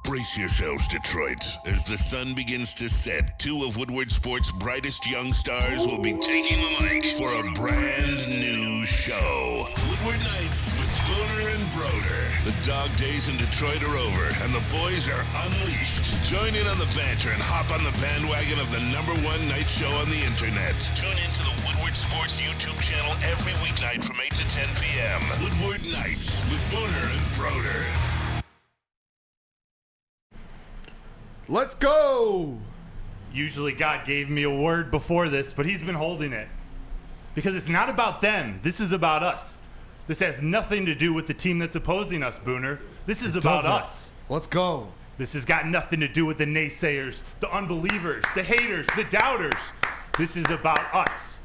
Brace yourselves, Detroit. As the sun begins to set, two of Woodward Sports' brightest young stars will be taking the mic for a brand new show. Woodward Nights with Booner and Broder. The dog days in Detroit are over, and the boys are unleashed. Join in on the banter and hop on the bandwagon of the #1 night show on the internet. Tune into the Woodward Sports YouTube channel every weeknight from 8 to 10 p.m. Woodward Nights with Booner and Broder. Let's go! Usually God gave me a word before this, but he's been holding it. Because it's not about them. This is about us. This has nothing to do with the team that's opposing us, Booner. This is about us. Let's go. This has got nothing to do with the naysayers, the unbelievers, the haters, the doubters. This is about us.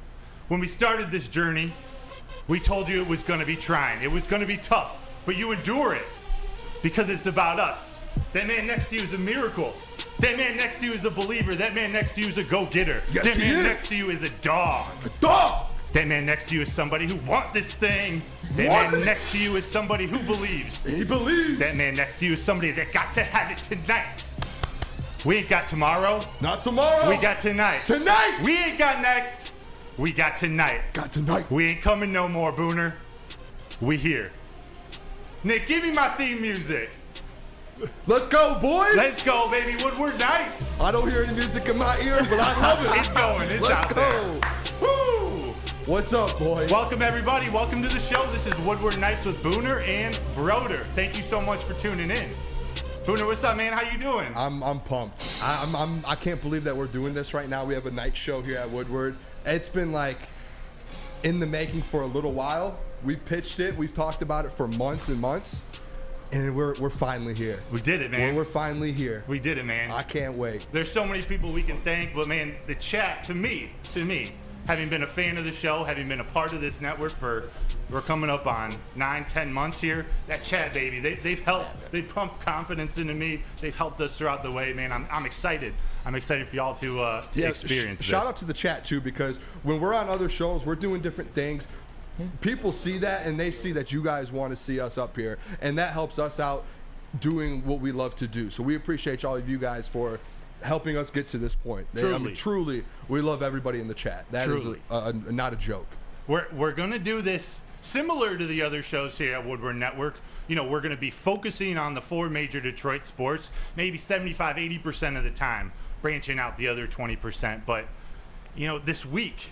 When we started this journey, we told you it was going to be trying. It was going to be tough, but you endure it because it's about us. That man next to you is a miracle. That man next to you is a believer. That man next to you is a go-getter. Yes, that man he is. next to you is a dog. A dog! That man next to you is somebody who wants this thing. That What? man next to you is somebody who believes. He believes. That man next to you is somebody that got to have it tonight. We ain't got tomorrow. Not tomorrow. We got tonight. Tonight. We ain't got next. We got tonight. Got tonight. We ain't coming no more, Booner. We here. Nick, give me my theme music. Let's go, boys. Let's go, baby. Woodward Nights. I don't hear any music in my ear, but I love it. It's going. It's Let's out go. there. Woo! What's up, boys? Welcome, everybody. Welcome to the show. This is Woodward Nights with Booner and Broder. Thank you so much for tuning in. Booner, what's up, man? How you doing? I'm pumped. I can't believe that we're doing this right now. We have a night show here at Woodward. It's been like in the making for a little while. We've pitched it. We've talked about it for months and months. And we're finally here. We did it, man. We're finally here. We did it, man. I can't wait. There's so many people we can thank, but man, the chat, to me, having been a fan of the show, having been a part of this network we're coming up on 9-10 months here, that chat, baby, they've helped. They pumped confidence into me. They've helped us throughout the way, man. I'm excited. I'm excited for y'all to experience this. Shout out to the chat, too, because when we're on other shows, we're doing different things. People see that, and they see that you guys want to see us up here, and that helps us out doing what we love to do. So we appreciate all of you guys for helping us get to this point. Truly, we love everybody in the chat. That Truly. is not a joke. We're going to do this similar to the other shows here at Woodward Network. You know, we're going to be focusing on the 4 major Detroit sports, maybe 75-80% of the time, branching out the other 20%. But, you know, this week,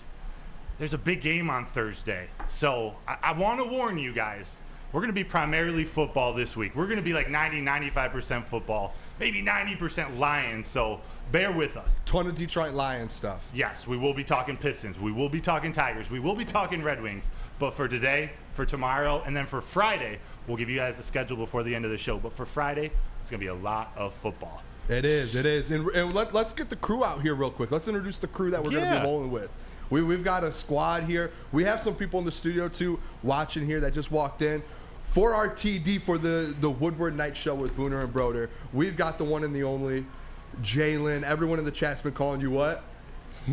there's a big game on Thursday. So I want to warn you guys, we're going to be primarily football this week. We're going to be like 90-95% football, maybe 90% Lions. So bear with us. Ton of Detroit Lions stuff. Yes, we will be talking Pistons. We will be talking Tigers. We will be talking Red Wings. But for today, for tomorrow, and then for Friday, we'll give you guys a schedule before the end of the show. But for Friday, it's going to be a lot of football. It is. And let's get the crew out here real quick. Let's introduce the crew that we're going to be rolling with. We've got a squad here. We have some people in the studio, too, watching here that just walked in. For our TD for the Woodward Night Show with Booner and Broder, we've got the one and the only Jalen. Everyone in the chat's been calling you what?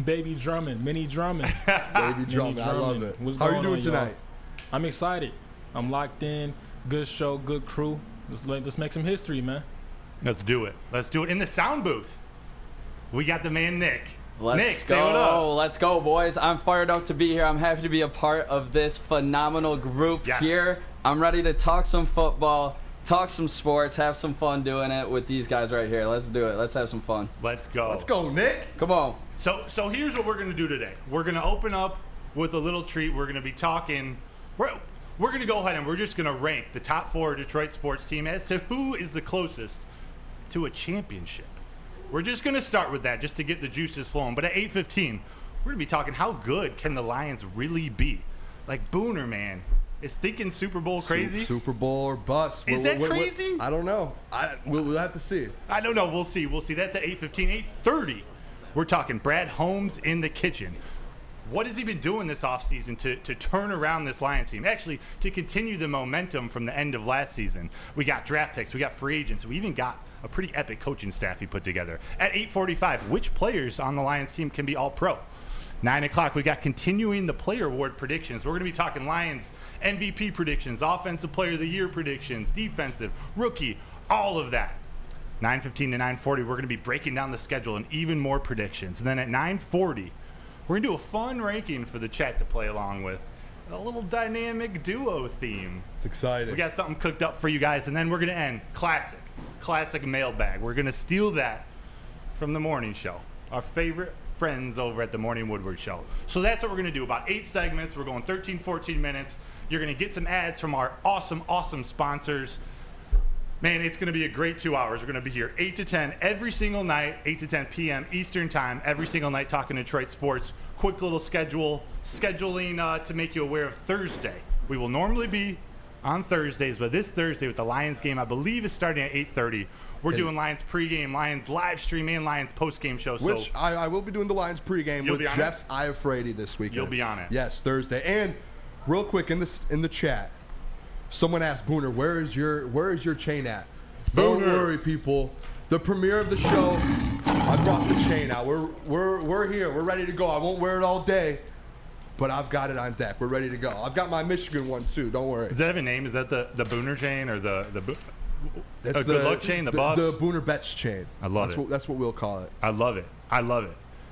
Baby Drummond, Mini Drummond. Baby Drummond, I love it. How are you doing tonight? I'm excited. I'm locked in. Good show, good crew. Let's make some history, man. Let's do it. Let's do it. In the sound booth, we got the man Nick. Let's Nick, say what up. Let's go, boys. I'm fired up to be here. I'm happy to be a part of this phenomenal group here. I'm ready to talk some football, talk some sports, have some fun doing it with these guys right here. Let's do it. Let's have some fun. Let's go. Let's go, Nick. Come on. So here's what we're going to do today. We're going to open up with a little treat. We're going to be talking. We're going to go ahead and we're just going to rank the top 4 Detroit sports team as to who is the closest to a championship. We're just going to start with that just to get the juices flowing. But at 8:15, we're going to be talking how good can the Lions really be? Like Booner, man, is thinking Super Bowl crazy? Super Bowl or bust. Is that crazy? I don't know. We'll have to see. I don't know. We'll see. That's at 8:15. 8:30, we're talking Brad Holmes in the kitchen. What has he been doing this offseason to turn around this Lions team? Actually, to continue the momentum from the end of last season. We got draft picks. We got free agents. We even got a pretty epic coaching staff he put together. At 8:45, which players on the Lions team can be all-pro? 9 o'clock, we got continuing the player award predictions. We're going to be talking Lions MVP predictions, offensive player of the year predictions, defensive, rookie, all of that. 9:15 to 9:40, we're going to be breaking down the schedule and even more predictions. And then at 9:40, we're going to do a fun ranking for the chat to play along with. A little dynamic duo theme. It's exciting. We got something cooked up for you guys, and then we're going to end classic mailbag. We're going to steal that from the morning show. Our favorite friends over at the Morning Woodward show. So that's what we're going to do. About 8 segments. We're going 13, 14 minutes. You're going to get some ads from our awesome sponsors. Man, it's going to be a great 2 hours. We're going to be here 8 to 10 every single night, 8 to 10 p.m. Eastern time, every single night talking Detroit sports. Quick little scheduling to make you aware of Thursday. We will normally be on Thursdays, but this Thursday with the Lions game, I believe, is starting at 8:30. We're doing Lions pregame, Lions live stream, and Lions postgame show. Which I will be doing the Lions pregame with Jeff Iafrady this weekend. You'll be on it. Yes, Thursday. And real quick in the chat, someone asked Booner, where is your chain at? Don't worry, people. The premiere of the show, I brought the chain out. We're here. We're ready to go. I won't wear it all day, but I've got it on deck. We're ready to go. I've got my Michigan one too. Don't worry. Does that have a name? Is that the Booner chain or the That's good luck chain? The Buffs? The Booner Bets chain. I love it. That's what we'll call it. I love it.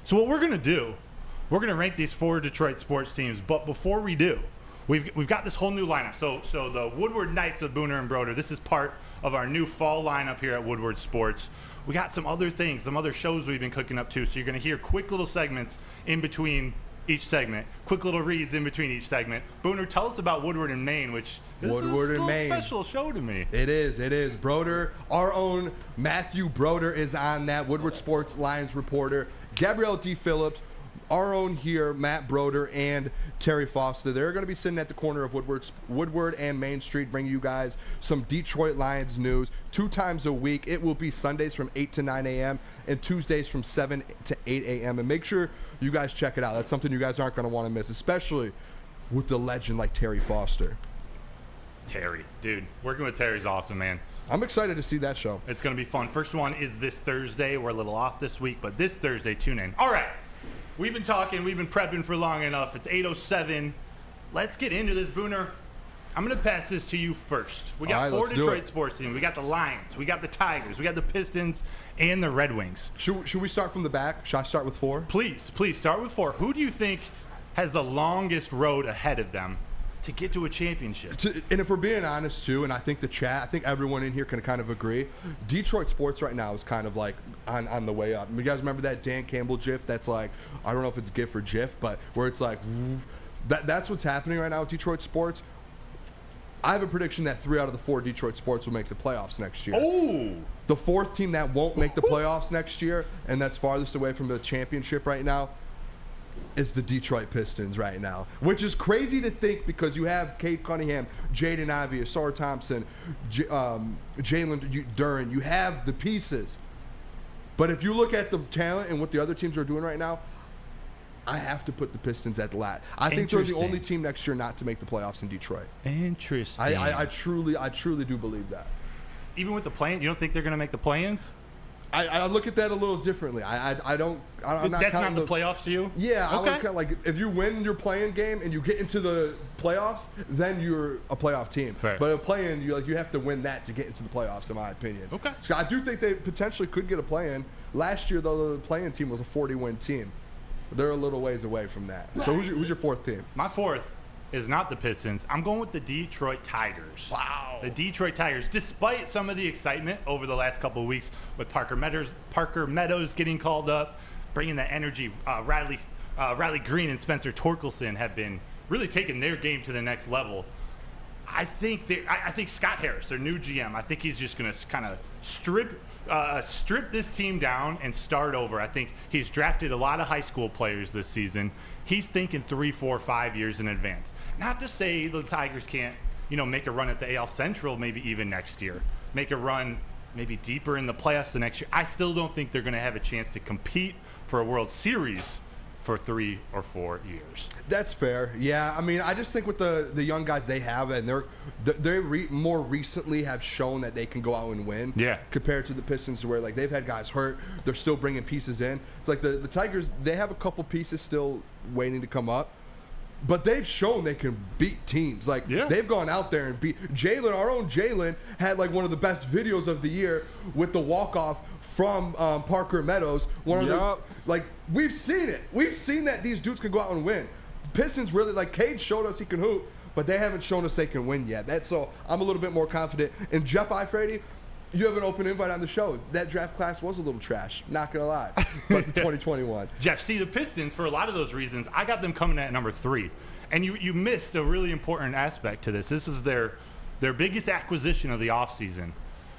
So what we're gonna do, we're gonna rank these 4 Detroit sports teams. But before we do, we've got this whole new lineup. So the Woodward Nights with Booner and Broder. This is part of our new fall lineup here at Woodward Sports. We got some other things, some other shows we've been cooking up too. So you're gonna hear quick little segments in between each segment, quick little reads in between each segment. Booner, tell us about Woodward in Maine, which this Woodward is in Maine. A special show to me. It is. Broder, our own Matthew Broder is on that. Woodward Sports Lions reporter. Gabrielle D. Phillips, our own here, Matt Broder, and Terry Foster. They're going to be sitting at the corner of Woodward and Main Street, bringing you guys some Detroit Lions news 2 times a week. It will be Sundays from 8 to 9 a.m. and Tuesdays from 7 to 8 a.m. And make sure you guys check it out. That's something you guys aren't going to want to miss, especially with the legend like Terry Foster. Terry, dude, working with Terry's awesome, man. I'm excited to see that show. It's going to be fun. First one is this Thursday. We're a little off this week, but this Thursday, tune in. All right. We've been talking. We've been prepping for long enough. It's 8:07. Let's get into this, Booner. I'm going to pass this to you first. We got 4 Detroit sports teams. We got the Lions. We got the Tigers. We got the Pistons and the Red Wings. Should we start from the back? Should I start with 4? Please start with 4. Who do you think has the longest road ahead of them to get to a championship? And if we're being honest too, and I think the chat, I think everyone in here can kind of agree, Detroit sports right now is kind of like on the way up. You guys remember that Dan Campbell gif that's like, I don't know if it's GIF or GIF, but where it's like, that's what's happening right now with Detroit sports. I have a prediction that 3 out of the 4 Detroit sports will make the playoffs next year. Oh! The 4th team that won't make the playoffs next year, and that's farthest away from the championship right now, is the Detroit Pistons right now, which is crazy to think because you have Cade Cunningham, Jaden Ivey, Asar Thompson, Jalen Duren. You have the pieces. But if you look at the talent and what the other teams are doing right now, I have to put the Pistons at the lat. I think they're the only team next year not to make the playoffs in Detroit. Interesting. I truly do believe that. Even with the play-in, you don't think they're going to make the play-ins? I look at that a little differently. I'm not That's counting not the playoffs to you? Yeah, okay. I look at like if you win your play-in game and you get into the playoffs, then you're a playoff team. Fair. But a play-in, you have to win that to get into the playoffs, in my opinion. Okay. So I do think they potentially could get a play-in. Last year, though, the play-in team was a 40-win team. They're a little ways away from that. So who's your 4th team? My 4th is not the Pistons. I'm going with the Detroit Tigers. Wow. The Detroit Tigers, despite some of the excitement over the last couple of weeks with Parker Meadows getting called up, bringing that energy, Riley Green and Spencer Torkelson have been really taking their game to the next level. I think Scott Harris, their new GM, I think he's just going to kind of strip this team down and start over. I think he's drafted a lot of high school players this season. He's thinking 3, 4, 5 years in advance. Not to say the Tigers can't, make a run at the AL Central maybe even next year. Make a run maybe deeper in the playoffs the next year. I still don't think they're going to have a chance to compete for a World Series for 3 or 4 years. That's fair. Yeah, I mean, I just think with the young guys they have, and more recently have shown that they can go out and win. Yeah. Compared to the Pistons, where like they've had guys hurt, they're still bringing pieces in. It's like the Tigers, they have a couple pieces still waiting to come up. But they've shown they can beat teams. Like, they've gone out there and beat Jalen. Our own Jalen had like one of the best videos of the year with the walk-off from Parker Meadows. We've seen it. We've seen that these dudes can go out and win. Pistons really, like, Cade showed us he can hoop, but they haven't shown us they can win yet. So I'm a little bit more confident. And Jeff Ifrady, you have an open invite on the show. That draft class was a little trash, not going to lie. But the 2021. Jeff, see, the Pistons, for a lot of those reasons, I got them coming at number 3. And you missed a really important aspect to this. This is their biggest acquisition of the offseason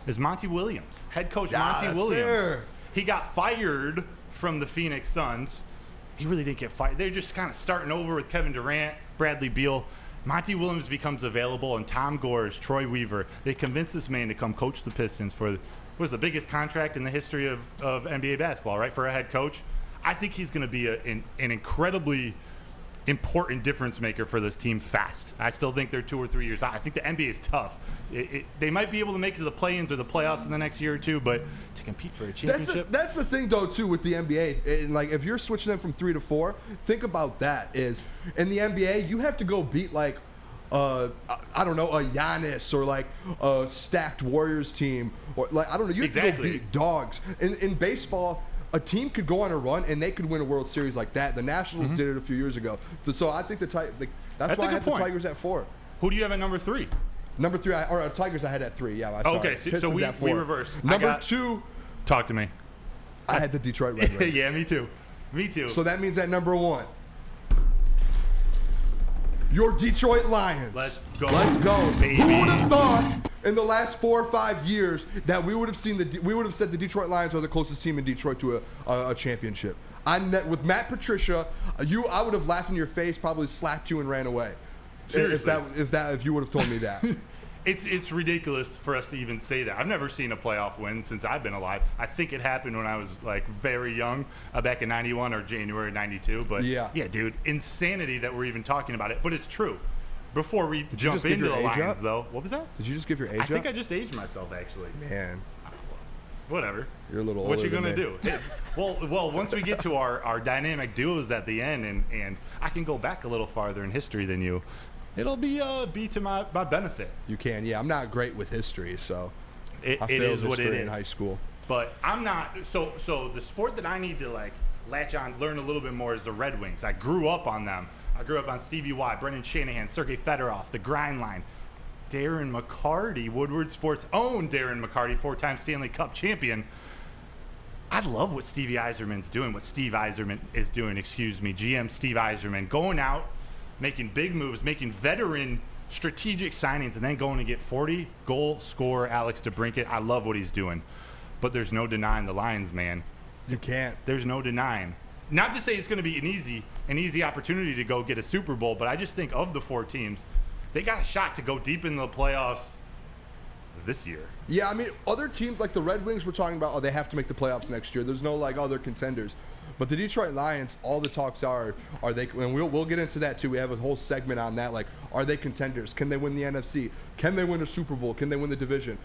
is Monty Williams. Head coach Monty Williams. Fair. He got fired from the Phoenix Suns. He really didn't get fired. They're just kind of starting over with Kevin Durant, Bradley Beal. Monty Williams becomes available, and Tom Gores, Troy Weaver, they convince this man to come coach the Pistons for what was the biggest contract in the history of NBA basketball, right, for a head coach. I think he's going to be an incredibly important difference maker for this team fast. I still think they're 2 or 3 years out. I think the NBA is tough. They might be able to make it to the play-ins or the playoffs in the next year or two, but to compete for a championship. That's the thing, though, too, with the NBA. And, like, if you're switching them from 3 to 4, think about that. Is in the NBA, you have to go beat like I don't know, a Giannis or like a stacked Warriors team, or like I don't know. You have to go beat dogs. In baseball, a team could go on a run and they could win a World Series like that. The Nationals did it a few years ago. So I think that's why I had the Tigers at 4. Who do you have at number 3? Number 3, Tigers I had at 3. Yeah, okay. So we reversed. Number 2. Talk to me. I had the Detroit Red Wings. Yeah, me too. Me too. So that means at number 1. Your Detroit Lions. Let's go. Let's go. Baby. Who would have thought in the last 4 or 5 years that we would have said the Detroit Lions are the closest team in Detroit to a championship? With Matt Patricia, I would have laughed in your face, probably slapped you and ran away. Seriously. If you would have told me that. It's ridiculous for us to even say that. I've never seen a playoff win since I've been alive. I think it happened when I was like very young, back in 91 or January 92. But yeah, dude, insanity that we're even talking about it. But it's true. Before we jump into the Lions, though, what was that? Did you just give your age up? I think I just aged myself, actually. Man. Whatever. You're a little older. What you gonna than do? Well, once we get to our dynamic duos at the end, and I can go back a little farther in history than you. It'll be to my benefit. You can, yeah. I'm not great with history, so it is what it is in high school. But I'm not. So the sport that I need to like latch on, learn a little bit more is the Red Wings. I grew up on them. I grew up on Stevie Y, Brendan Shanahan, Sergei Fedorov, the Grind Line, Darren McCarty, Woodward Sports' own Darren McCarty, 4-time Stanley Cup champion. I love what Steve Yzerman is doing. GM Steve Yzerman going out, making big moves, making veteran strategic signings, and then going to get 40-goal scorer Alex DeBrincat. I love what he's doing. But there's no denying the Lions, man. You can't. There's no denying. Not to say it's going to be an easy opportunity to go get a Super Bowl, but I just think of the 4 teams, they got a shot to go deep in the playoffs this year. Yeah, I mean, other teams like the Red Wings we're talking about, they have to make the playoffs next year. There's no like other contenders. But the Detroit Lions, all the talks are they, and we'll get into that too. We have a whole segment on that. Like, are they contenders? Can they win the NFC? Can they win a Super Bowl? Can they win the division?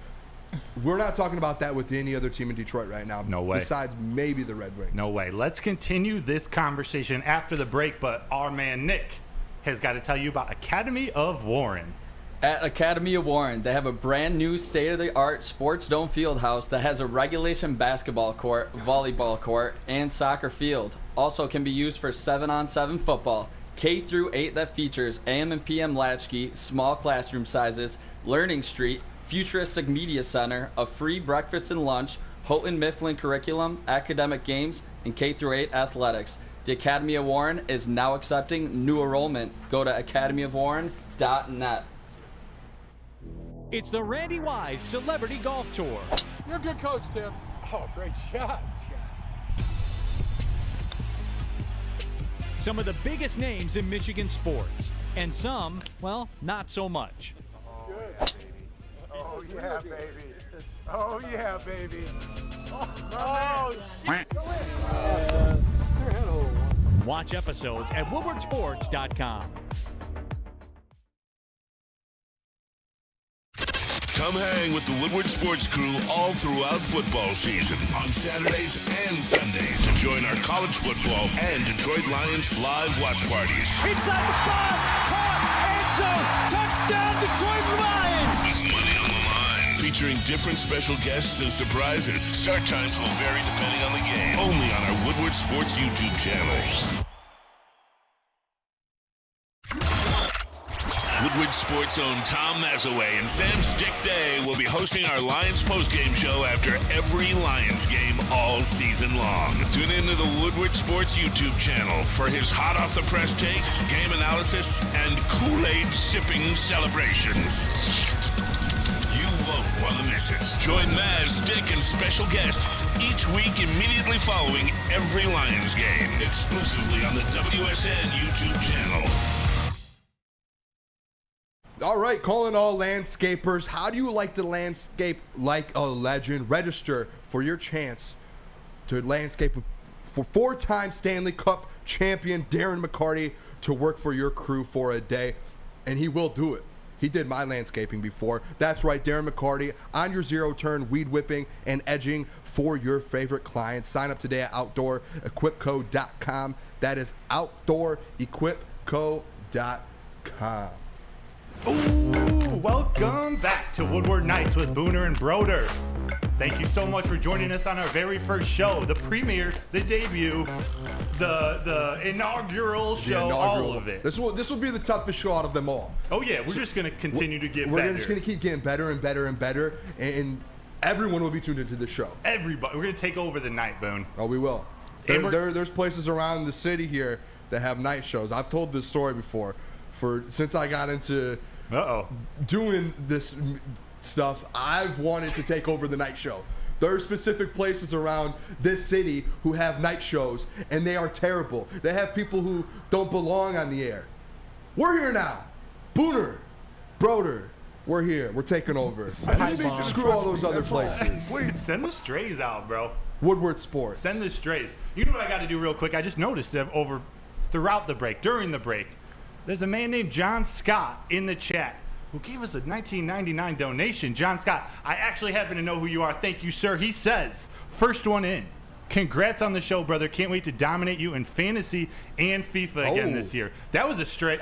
We're not talking about that with any other team in Detroit right now. No way. Besides maybe the Red Wings. No way. Let's continue this conversation after the break, but our man Nick has got to tell you about Academy of Warren. At Academy of Warren, they have a brand new state-of-the-art sports dome field house that has a regulation basketball court, volleyball court, and soccer field. Also can be used for 7-on-7 football. K through 8 that features AM and PM latchkey, small classroom sizes, Learning Street, futuristic media center, a free breakfast and lunch, Houghton Mifflin curriculum, academic games, and K through 8 athletics. The Academy of Warren is now accepting new enrollment. Go to academyofwarren.net. It's the Randy Wise Celebrity Golf Tour. You're a good coach, Tim. Oh, great shot. Some of the biggest names in Michigan sports, and some, well, not so much. Good. Oh, yeah, baby. Oh, yeah, baby. Oh, shit. Go in. Watch episodes at woodwardsports.com. Come hang with the Woodward Sports Crew all throughout football season on Saturdays and Sundays. Join our college football and Detroit Lions live watch parties. Inside the 5, caught, end zone, touchdown, Detroit Lions! With money on the line. Featuring different special guests and surprises. Start times will vary depending on the game. Only on our Woodward Sports YouTube channel. Woodward Sports' own Tom Mazaway and Sam Stick Day will be hosting our Lions postgame show after every Lions game all season long. Tune into the Woodward Sports YouTube channel for his hot-off-the-press takes, game analysis, and Kool-Aid sipping celebrations. You won't want to miss it. Join Maz, Stick, and special guests each week immediately following every Lions game, exclusively on the WSN YouTube channel. All right, calling all landscapers. How do you like to landscape like a legend? Register for your chance to landscape for 4-time Stanley Cup champion Darren McCarty to work for your crew for a day, and he will do it. He did my landscaping before. That's right, Darren McCarty on your zero-turn weed whipping and edging for your favorite clients. Sign up today at OutdoorEquipCo.com. That is OutdoorEquipCo.com. Ooh, welcome back to Woodward Nights with Booner and Broder. Thank you so much for joining us on our very first show, the premiere, the debut, the inaugural show, all of it. This will be the toughest show out of them all. Oh yeah, we're just going to continue to get We're better. just going to keep getting better and better and better, and everyone will be tuned into the show. Everybody. We're going to take over the night, Boone. Oh, we will. There's places around the city here that have night shows. I've told this story before. Since I got into doing this stuff, I've wanted to take over the night show. There are specific places around this city who have night shows, and they are terrible. They have people who don't belong on the air. We're here now. Booner, Broder, we're here. We're taking over. Screw all those other places. Wait, send the strays out, bro. Woodward Sports. Send the strays. You know what I got to do real quick? I just noticed that throughout the break, during the break, there's a man named John Scott in the chat who gave us a $19.99 donation. John Scott, I actually happen to know who you are. Thank you, sir. He says, first one in. Congrats on the show, brother. Can't wait to dominate you in fantasy and FIFA again this year. That was a stray.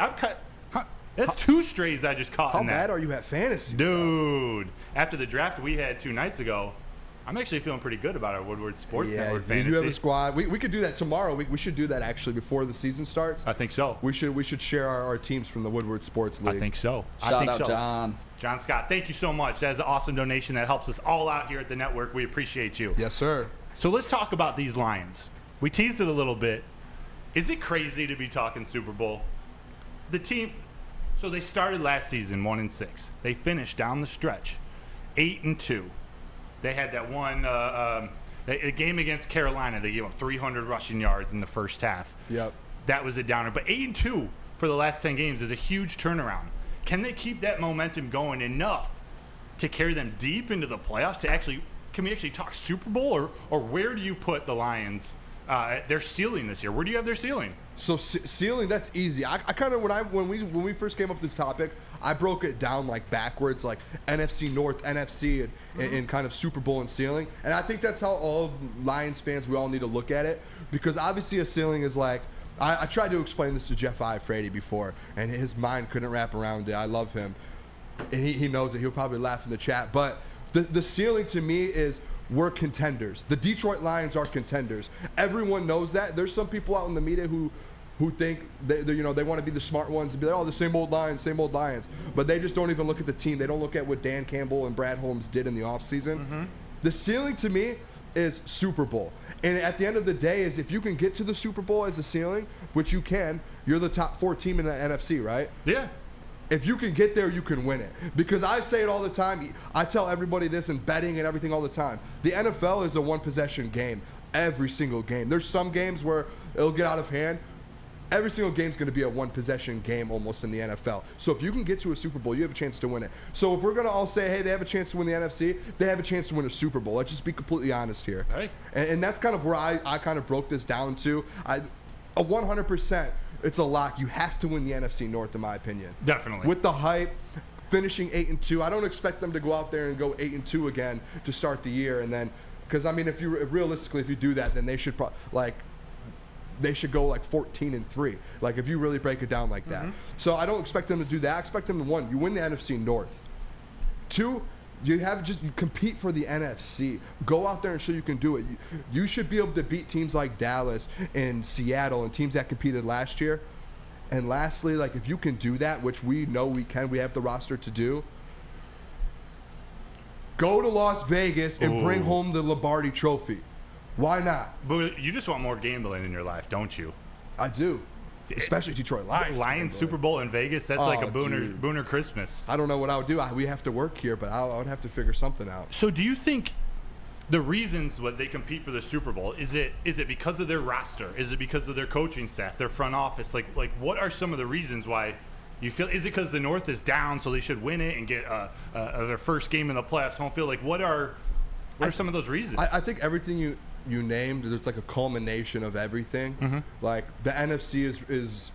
That's 2 strays I just caught in that. How bad are you at fantasy? Dude, after the draft we had 2 nights ago, I'm actually feeling pretty good about our Woodward Sports Network fantasy. You have a squad. We could do that tomorrow. We should do that actually before the season starts. I think so. We should share our teams from the Woodward Sports League. I think so. Shout out, John. John Scott, thank you so much. That's an awesome donation that helps us all out here at the network. We appreciate you. Yes, sir. So let's talk about these Lions. We teased it a little bit. Is it crazy to be talking Super Bowl? The team, so they started last season 1-6. They finished down the stretch 8-2. They had that one a game against Carolina. They gave up 300 rushing yards in the first half. Yep. That was a downer. But 8-2 for the last 10 games is a huge turnaround. Can they keep that momentum going enough to carry them deep into the playoffs? Can we actually talk Super Bowl, or where do you put the Lions at their ceiling this year? Where do you have their ceiling? So ceiling, that's easy. I kind of when we first came up with this topic, I broke it down like backwards, like NFC North, NFC, and kind of Super Bowl and ceiling. And I think that's how all Lions fans, we all need to look at it, because obviously a ceiling is like, I tried to explain this to Jeff Frady before, and his mind couldn't wrap around it. I love him, and he knows it. He'll probably laugh in the chat. But the ceiling to me is, we're contenders. The Detroit Lions are contenders. Everyone knows that. There's some people out in the media who think they want to be the smart ones and be like, oh, the same old Lions. But they just don't even look at the team. They don't look at what Dan Campbell and Brad Holmes did in the offseason. Mm-hmm. The ceiling to me is Super Bowl. And at the end of the day is, if you can get to the Super Bowl as a ceiling, which you can, you're the top 4 team in the NFC, right? Yeah. If you can get there, you can win it. Because I say it all the time. I tell everybody this in betting and everything all the time. The NFL is a one-possession game every single game. There's some games where it'll get out of hand. Every single game is going to be a one-possession game almost in the NFL. So if you can get to a Super Bowl, you have a chance to win it. So if we're going to all say, hey, they have a chance to win the NFC, they have a chance to win a Super Bowl. Let's just be completely honest here. Hey. And that's kind of where I kind of broke this down to. A 100%, it's a lock. You have to win the NFC North, in my opinion. Definitely. With the hype, finishing 8-2. I don't expect them to go out there and go 8-2 again to start the year, and then because I mean, if you realistically, if you do that, then they should they should go like 14-3. Like if you really break it down like that. So I don't expect them to do that. I expect them to, one, you win the NFC North. Two, you compete for the NFC. Go out there and show you can do it. You should be able to beat teams like Dallas and Seattle and teams that competed last year. And lastly, like if you can do that, which we know we can, we have the roster to do, go to Las Vegas and bring home the Lombardi Trophy. Why not? But you just want more gambling in your life, don't you? I do. Especially Detroit Lions. Lions Super Bowl in Vegas, that's like a Booner Christmas. I don't know what I would do. We have to work here, but I would have to figure something out. So do you think the reasons what they compete for the Super Bowl, is it because of their roster? Is it because of their coaching staff, their front office? Like what are some of the reasons why you feel? Is it because the North is down, so they should win it and get their first game in the playoffs home field? Like what are some of those reasons? I think everything you named, it's like a culmination of everything. Like the NFC is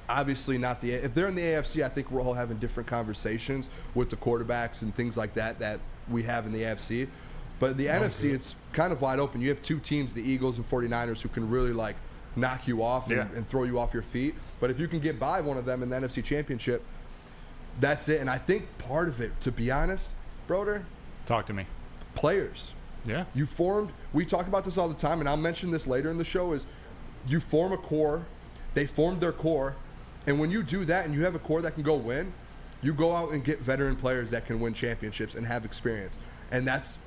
obviously not if they're in the AFC, I think we're all having different conversations with the quarterbacks and things like that we have in the AFC. But the NFC, it's kind of wide open. You have two teams, the Eagles and 49ers, who can really like knock you off and throw you off your feet. But if you can get by one of them in the NFC Championship, that's it. And I think part of it, to be honest, Broder, talk to me. Players. Yeah. We talk about this all the time, and I'll mention this later in the show, is you form a core, they formed their core, and when you do that and you have a core that can go win, you go out and get veteran players that can win championships and have experience. And that's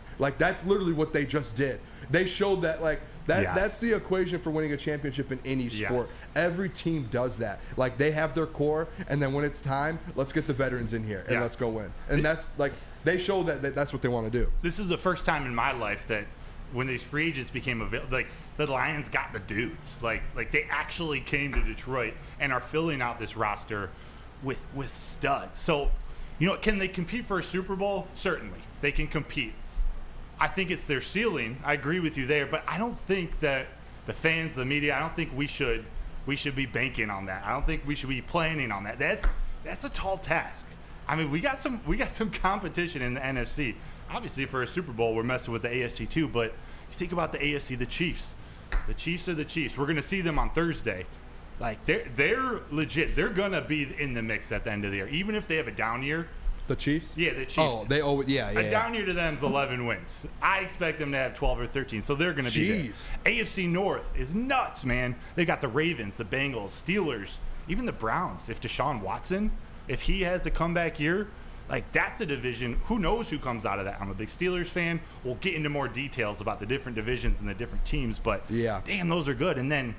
literally what they just did. They showed that that's the equation for winning a championship in any sport. Yes. Every team does that. Like they have their core, and then when it's time, let's get the veterans in here and let's go win. And that's like they show that's what they want to do. This is the first time in my life that when these free agents became available, like the Lions got the dudes. Like they actually came to Detroit and are filling out this roster with studs. So, can they compete for a Super Bowl? Certainly, they can compete. I think it's their ceiling. I agree with you there, but I don't think that the fans, the media, I don't think we should be banking on that. I don't think we should be planning on that. That's a tall task. I mean, we got some competition in the NFC. Obviously, for a Super Bowl, we're messing with the AFC too. But you think about the AFC, the Chiefs. The Chiefs are the Chiefs. We're gonna see them on Thursday. Like they're legit. They're gonna be in the mix at the end of the year, even if they have a down year. The Chiefs? Yeah, the Chiefs. Oh, they always, A down year to them is 11 wins. I expect them to have 12 or 13, so they're going to be there. AFC North is nuts, man. They got the Ravens, the Bengals, Steelers, even the Browns. If Deshaun Watson, if he has a comeback year, like that's a division. Who knows who comes out of that? I'm a big Steelers fan. We'll get into more details about the different divisions and the different teams, but damn, those are good. And then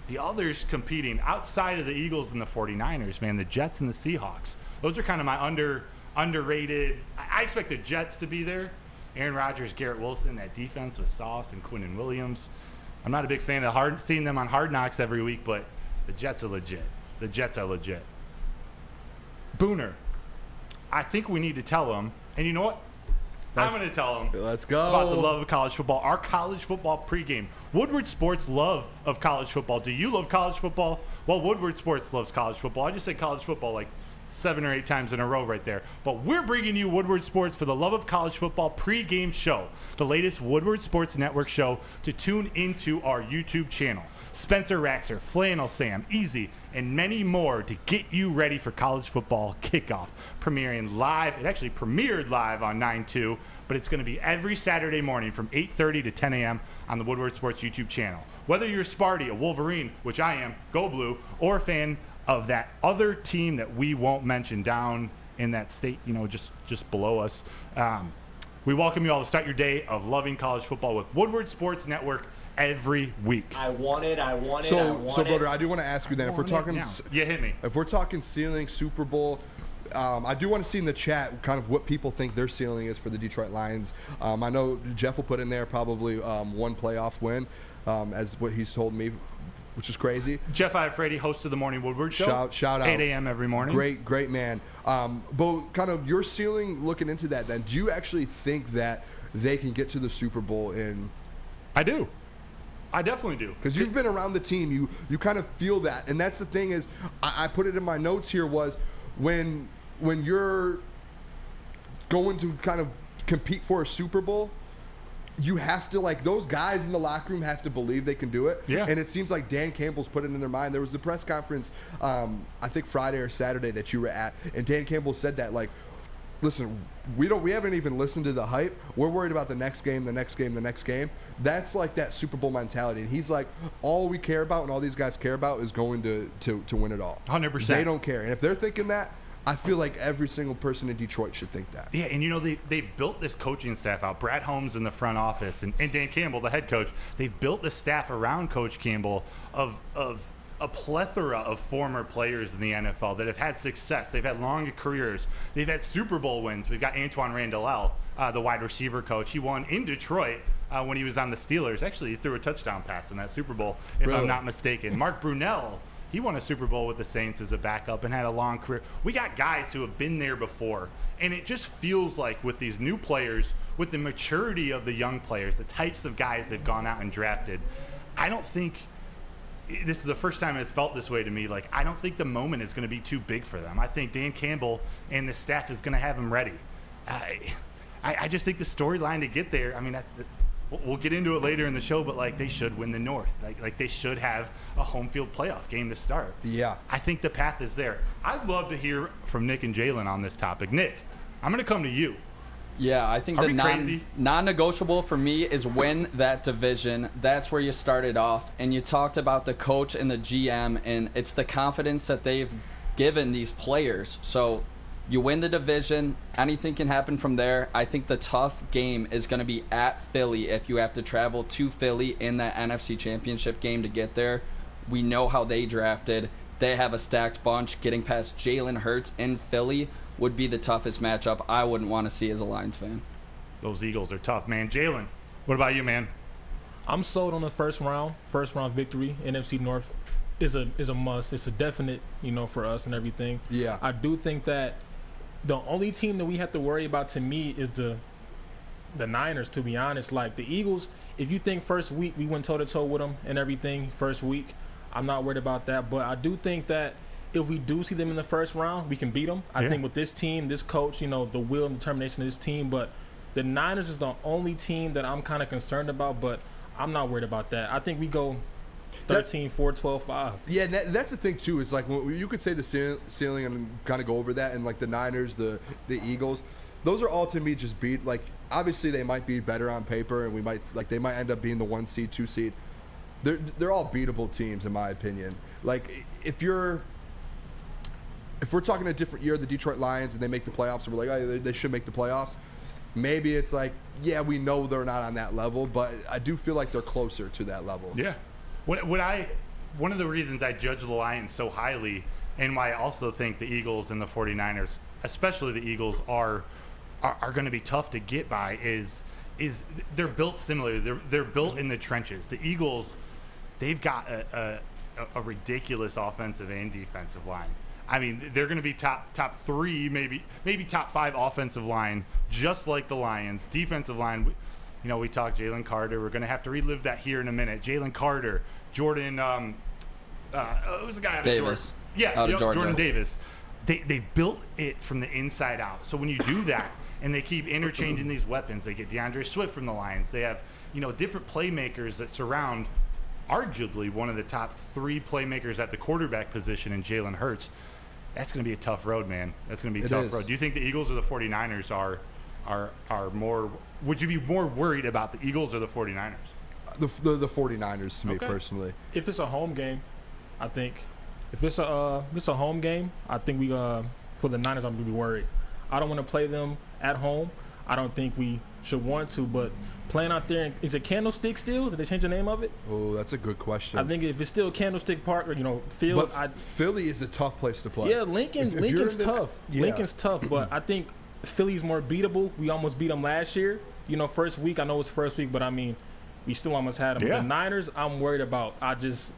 the others competing outside of the Eagles and the 49ers, man, the Jets and the Seahawks. Those are kind of my underrated. I expect the Jets to be there. Aaron Rodgers, Garrett Wilson, that defense with Sauce and Quinnen Williams. I'm not a big fan of seeing them on Hard Knocks every week, but the Jets are legit. The Jets are legit. Booner, I think we need to tell them, and you know what? I'm going to tell them. Let's go. About the love of college football. Our college football pregame. Woodward Sports love of college football. Do you love college football? Well, Woodward Sports loves college football. I just said college football like 7 or 8 times in a row right there. But we're bringing you Woodward Sports for the love of college football pregame show, the latest Woodward Sports Network show to tune into our YouTube channel. Spencer Raxer, Flannel Sam, Easy, and many more to get you ready for college football kickoff. Premiering live. It actually premiered live on 9/2, but it's going to be every Saturday morning from 8:30 to 10 a.m. on the Woodward Sports YouTube channel. Whether you're a Sparty, a Wolverine, which I am, go blue, or a fan of that other team that we won't mention down in that state, just below us. We welcome you all to start your day of loving college football with Woodward Sports Network every week. I want it. So, Broder, I do want to ask you then, if we're talking, hit me. If we're talking ceiling, Super Bowl, I do want to see in the chat kind of what people think their ceiling is for the Detroit Lions. I know Jeff will put in there probably one playoff win, as what he's told me, which is crazy. Jeff Iafredi, host of the Morning Woodward Show. Shout out. 8 a.m. every morning. Great man. But kind of your ceiling, looking into that then, do you actually think that they can get to the Super Bowl in? I do. I definitely do. Because you've been around the team. You kind of feel that. And that's the thing is, I put it in my notes here was when you're going to kind of compete for a Super Bowl, you have to, like, those guys in the locker room have to believe they can do it. Yeah. And it seems like Dan Campbell's put it in their mind. There was the press conference, I think Friday or Saturday that you were at, and Dan Campbell said that, like, listen, we haven't even listened to the hype. We're worried about the next game, the next game, the next game. That's like that Super Bowl mentality. And he's like, all we care about and all these guys care about is going to win it all. 100%. They don't care. And if they're thinking that, I feel like every single person in Detroit should think that. Yeah, and they've built this coaching staff out. Brad Holmes in the front office and Dan Campbell, the head coach. They've built the staff around Coach Campbell of a plethora of former players in the NFL that have had success. They've had long careers. They've had Super Bowl wins. We've got Antoine Randall, the wide receiver coach. He won in Detroit when he was on the Steelers. Actually, he threw a touchdown pass in that Super Bowl, if I'm not mistaken. Mark Brunell, he won a Super Bowl with the Saints as a backup and had a long career. We got guys who have been there before, and it just feels like with these new players, with the maturity of the young players, the types of guys they've gone out and drafted, I don't think this is the first time it's felt this way to me. Like, I don't think the moment is going to be too big for them. I think Dan Campbell and the staff is going to have them ready. I just think the storyline to get there, I mean, we'll get into it later in the show, but, like, they should win the North. Like they should have a home field playoff game to start. Yeah. I think the path is there. I'd love to hear from Nick and Jalen on this topic. Nick, I'm going to come to you. Yeah, I think Are the we crazy? non-negotiable for me is win that division. That's where you started off. And you talked about the coach and the GM, and it's the confidence that they've given these players. So you win the division, anything can happen from there. I think the tough game is going to be at Philly if you have to travel to Philly in that NFC Championship game to get there. We know how they drafted. They have a stacked bunch. Getting past Jalen Hurts in Philly would be the toughest matchup I wouldn't want to see as a Lions fan. Those Eagles are tough, man. Jalen, what about you, man? I'm sold on the first round victory. NFC North is a must. It's a definite, for us and everything. Yeah. I do think that the only team that we have to worry about, to me, is the Niners, to be honest. Like, the Eagles, if you think first week we went toe-to-toe with them and everything first week, I'm not worried about that. But I do think that if we do see them in the first round, we can beat them. I think with this team, this coach, the will and determination of this team. But the Niners is the only team that I'm kind of concerned about, but I'm not worried about that. I think we go 13-4, 12-5. Yeah, that's the thing, too. Is like, you could say the ceiling and kind of go over that, and, like, the Niners, the Eagles, those are all, to me, just beat. Like, obviously they might be better on paper, and they might end up being the 1 seed, 2 seed. They're all beatable teams, in my opinion. Like, if we're talking a different year, the Detroit Lions, and they make the playoffs, and we're like, oh, they should make the playoffs, maybe it's like, yeah, we know they're not on that level, but I do feel like they're closer to that level. Yeah. One of the reasons I judge the Lions so highly, and why I also think the Eagles and the 49ers, especially the Eagles, are going to be tough to get by is they're built similarly. They're built in the trenches. The Eagles, they've got a ridiculous offensive and defensive line. I mean, they're going to be top 3, maybe top 5 offensive line, just like the Lions. Defensive line, we talked Jalen Carter. We're going to have to relive that here in a minute. Jalen Carter, Jordan, who's the guy out of Davis. Georgia? Out of Georgia. Jordan Davis. They built it from the inside out. So when you do that, and they keep interchanging these weapons, they get DeAndre Swift from the Lions. They have, different playmakers that surround arguably one of the top 3 playmakers at the quarterback position in Jalen Hurts. That's going to be a tough road, man. That's going to be a tough road. Do you think the Eagles or the 49ers are more – would you be more worried about the Eagles or the 49ers? The 49ers, to me, personally. If it's a home game, I think. If it's a home game, I think we for the Niners, I'm going to be worried. I don't want to play them at home. I don't think we should want to, but playing out there, is it Candlestick still? Did they change the name of it? Oh, that's a good question. I think if it's still Candlestick Park or, field. But Philly is a tough place to play. Yeah, Lincoln's tough. Yeah. Lincoln's tough, but I think Philly's more beatable. We almost beat them last year. First week, I know it's first week, but I mean, we still almost had them. Yeah. The Niners, I'm worried about. I just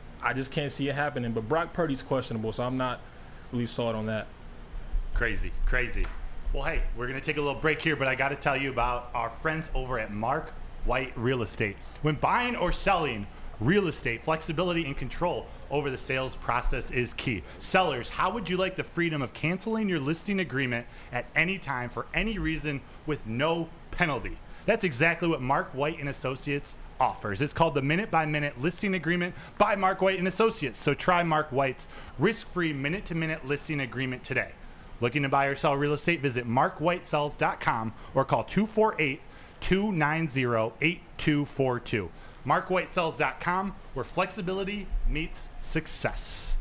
can't see it happening. But Brock Purdy's questionable, so I'm not really sold on that. Crazy. Well, hey, we're going to take a little break here, but I got to tell you about our friends over at Mark White Real Estate. When buying or selling real estate, flexibility and control over the sales process is key. Sellers, how would you like the freedom of canceling your listing agreement at any time for any reason with no penalty? That's exactly what Mark White and Associates offers. It's called the minute-by-minute listing agreement by Mark White and Associates. So try Mark White's risk-free minute-to-minute listing agreement today. Looking to buy or sell real estate? Visit markwhitesells.com or call 248-290-8242. markwhitesells.com, where flexibility meets success.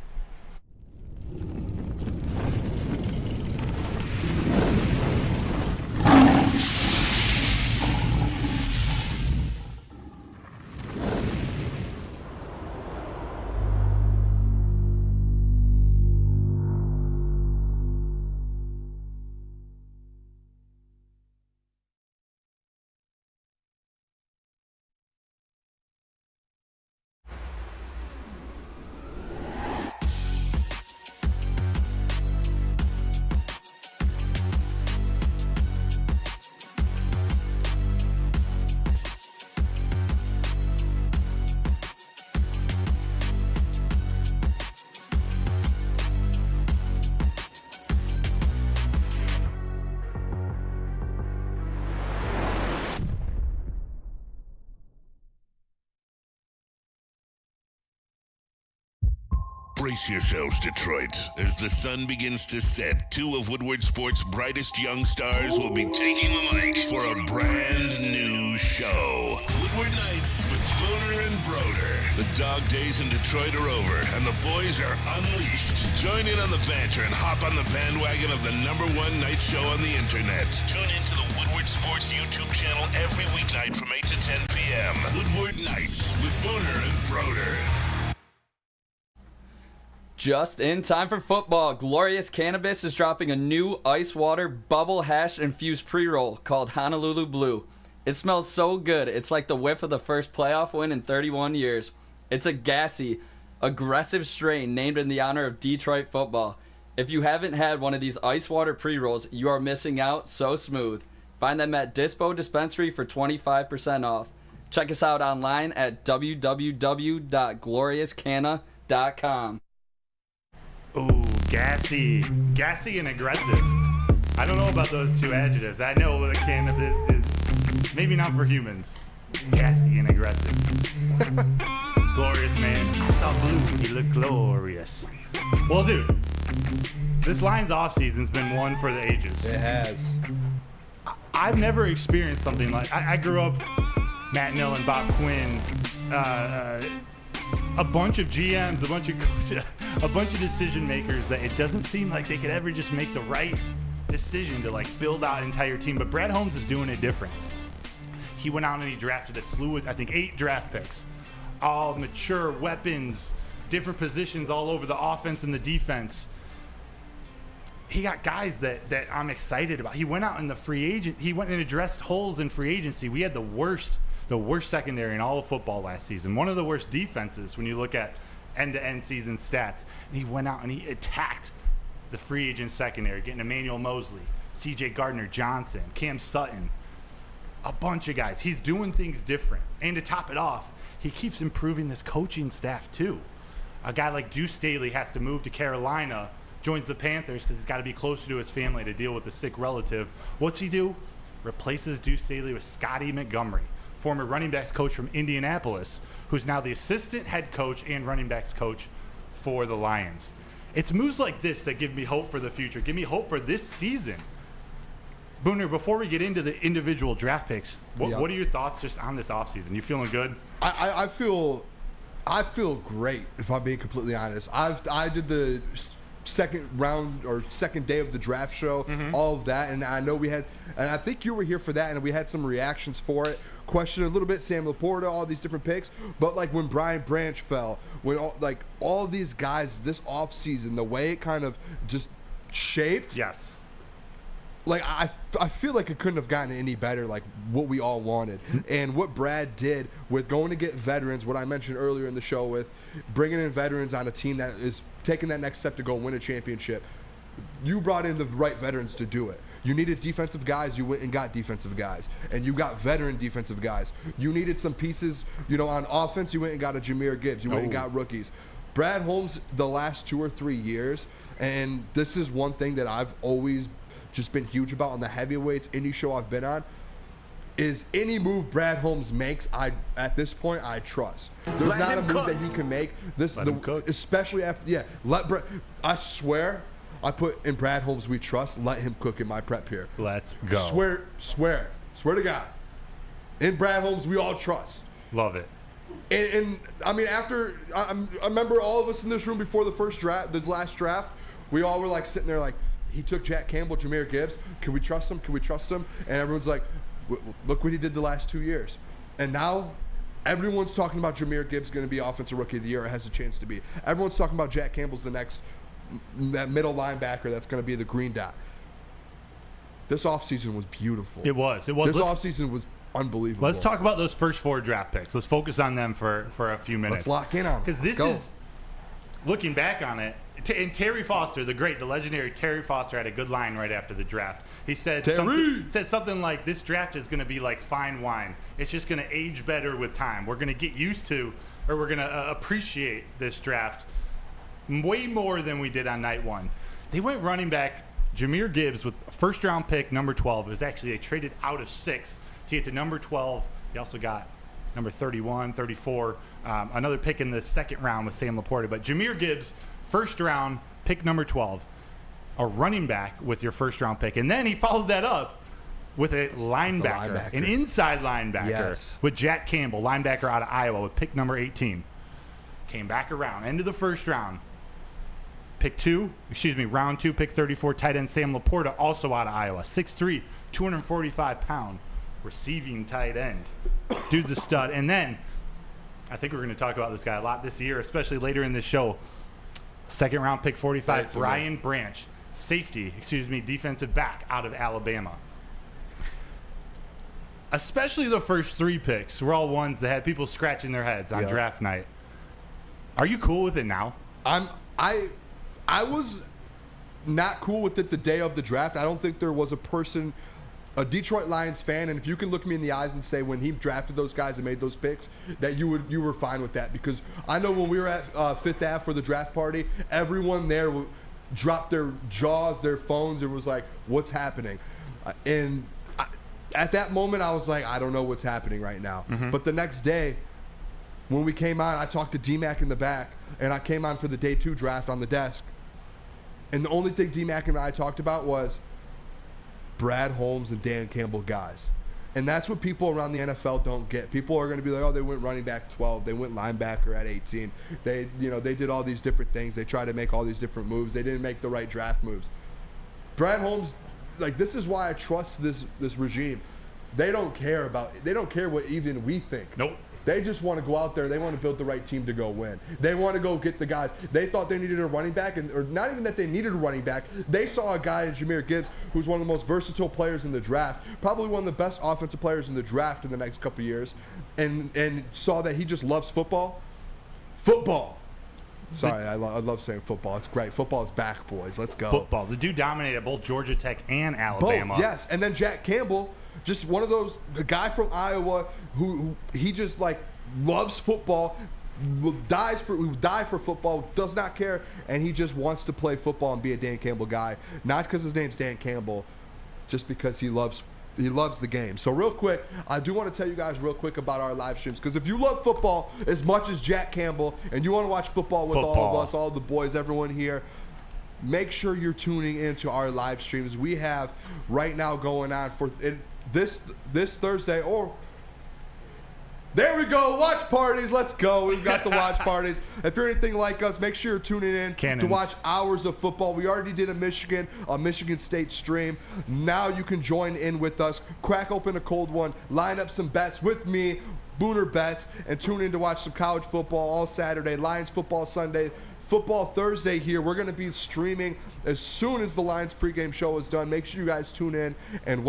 Brace yourselves, Detroit. As the sun begins to set, two of Woodward Sports' brightest young stars will be taking the mic for a brand new show. Woodward Nights with Booner and Broder. The dog days in Detroit are over, and the boys are unleashed. Join in on the banter and hop on the bandwagon of the #1 night show on the internet. Tune into the Woodward Sports YouTube channel every weeknight from 8 to 10 p.m. Woodward Nights with Booner and Broder. Just in time for football, Glorious Cannabis is dropping a new ice water bubble hash infused pre-roll called Honolulu Blue. It smells so good, it's like the whiff of the first playoff win in 31 years. It's a gassy, aggressive strain named in the honor of Detroit football. If you haven't had one of these ice water pre-rolls, you are missing out. So smooth. Find them at Dispo Dispensary for 25% off. Check us out online at www.gloriouscanna.com. Ooh, gassy. Gassy and aggressive. I don't know about those two adjectives. I know that cannabis is maybe not for humans. Gassy and aggressive. Glorious, man. I saw blue. He looked glorious. Well, dude, this Lions offseason's been one for the ages. It has. I've never experienced something like... I grew up, Matt Nill and Bob Quinn, a bunch of GMs, a bunch of coaches, a bunch of decision makers that it doesn't seem like they could ever just make the right decision to like build out an entire team. But Brad Holmes is doing it different. He went out and he drafted a slew of, I think, 8 draft picks, all mature weapons, different positions all over the offense and the defense. He got guys that I'm excited about. He went out in the free agent. He went and addressed holes in free agency. We had the worst secondary in all of football last season. One of the worst defenses when you look at end-to-end season stats. And he went out and he attacked the free agent secondary, getting Emmanuel Mosley, C.J. Gardner-Johnson, Cam Sutton, a bunch of guys. He's doing things different. And to top it off, he keeps improving this coaching staff too. A guy like Deuce Staley has to move to Carolina, joins the Panthers because he's got to be closer to his family to deal with a sick relative. What's he do? Replaces Deuce Staley with Scotty Montgomery, former running backs coach from Indianapolis, who's now the assistant head coach and running backs coach for the Lions. It's moves like this that give me hope for the future, give me hope for this season. Booner, before we get into the individual draft picks, what are your thoughts just on this offseason? You feeling good? I feel great, if I'm being completely honest. I did the second round or second day of the draft show, all of that, and I know we had, and I think you were here for that, and we had some reactions for it. Questioned a little bit Sam Laporta, all these different picks, but like when Brian Branch fell, when all of these guys this offseason, the way it kind of just shaped. Yes. Like I feel like it couldn't have gotten any better, like what we all wanted. And what Brad did with going to get veterans, what I mentioned earlier in the show with bringing in veterans on a team that is taking that next step to go win a championship. You brought in the right veterans to do it. You needed defensive guys. You went and got defensive guys. And you got veteran defensive guys. You needed some pieces, on offense. You went and got a Jahmyr Gibbs. You went and got rookies. Brad Holmes, the last 2 or 3 years, and this is one thing that I've always just been huge about on the heavyweights, any show I've been on, is any move Brad Holmes makes, at this point, I trust. There's not a move that he can make. Especially after, I swear, I put in Brad Holmes we trust. Let him cook in my prep here. Let's go. Swear to God. In Brad Holmes, we all trust. Love it. And I mean, after I remember all of us in this room before the last draft, we all were like sitting there like, he took Jack Campbell, Jahmyr Gibbs. Can we trust him? Can we trust him? And everyone's like, look what he did the last 2 years. And now everyone's talking about Jahmyr Gibbs going to be Offensive Rookie of the Year, or has a chance to be. Everyone's talking about Jack Campbell's the next, that middle linebacker that's going to be the green dot. This offseason was beautiful. It was. This offseason was unbelievable. Let's talk about those first 4 draft picks. Let's focus on them for a few minutes. Let's lock in on them. Because this is, looking back on it, and Terry Foster, the legendary Terry Foster, had a good line right after the draft. He said something like, this draft is going to be like fine wine. It's just going to age better with time. We're going to get used to, or we're going to appreciate this draft way more than we did on night 1. They went running back Jahmyr Gibbs with first round pick number 12. It was actually, they traded out of 6 to get to number 12. He also got number 31, 34, another pick in the second round with Sam Laporta. But Jahmyr Gibbs, first round, pick number 12, a running back with your first round pick. And then he followed that up with a linebacker. An inside linebacker with Jack Campbell, linebacker out of Iowa with pick number 18. Came back around, end of the first round. Round 2, pick 34, tight end Sam Laporta, also out of Iowa. 6'3", 245-pound receiving tight end. Dude's a stud. And then, I think we're going to talk about this guy a lot this year, especially later in this show. Second round pick 45, Brian Branch, defensive back out of Alabama. Especially the first 3 picks were all ones that had people scratching their heads on draft night. Are you cool with it now? I was not cool with it the day of the draft. I don't think there was a Detroit Lions fan, and if you can look me in the eyes and say when he drafted those guys and made those picks, that you were fine with that. Because I know when we were at Fifth Ave for the draft party, everyone there dropped their jaws, their phones, and was like, what's happening? At that moment, I was like, I don't know what's happening right now. Mm-hmm. But the next day, when we came on, I talked to D-Mac in the back, and I came on for the day 2 draft on the desk. And the only thing D-Mac and I talked about was Brad Holmes and Dan Campbell guys. And that's what people around the NFL don't get. People are going to be like, oh, they went running back 12. They went linebacker at 18. They did all these different things. They tried to make all these different moves. They didn't make the right draft moves. Brad Holmes, this is why I trust this regime. They don't care what even we think. Nope. They just want to go out there. They want to build the right team to go win. They want to go get the guys. They thought they needed a running back, or not even that they needed a running back. They saw a guy in Jahmyr Gibbs who's one of the most versatile players in the draft, probably one of the best offensive players in the draft in the next couple of years, and saw that he just loves football. Sorry, I love saying football. It's great. Football is back, boys. Let's go. Football. The dude dominated both Georgia Tech and Alabama. Both, yes. And then Jack Campbell, just one of those, a guy from Iowa who he just loves football, who die for football, does not care, and he just wants to play football and be a Dan Campbell guy. Not because his name's Dan Campbell, just because he loves the game. So real quick, I do want to tell you guys real quick about our live streams, because if you love football as much as Jack Campbell and you want to watch football with all of us, all the boys, everyone here, make sure you're tuning into our live streams. We have right now going on for this Thursday, or there we go, watch parties. Let's go. We've got the watch parties. If you're anything like us, make sure you're tuning in to watch hours of football. We already did a Michigan State stream. Now you can join in with us, crack open a cold one, line up some bets with me, Booner Bets, and tune in to watch some college football all Saturday, Lions football Sunday, football Thursday here. We're going to be streaming as soon as the Lions pregame show is done. Make sure you guys tune in and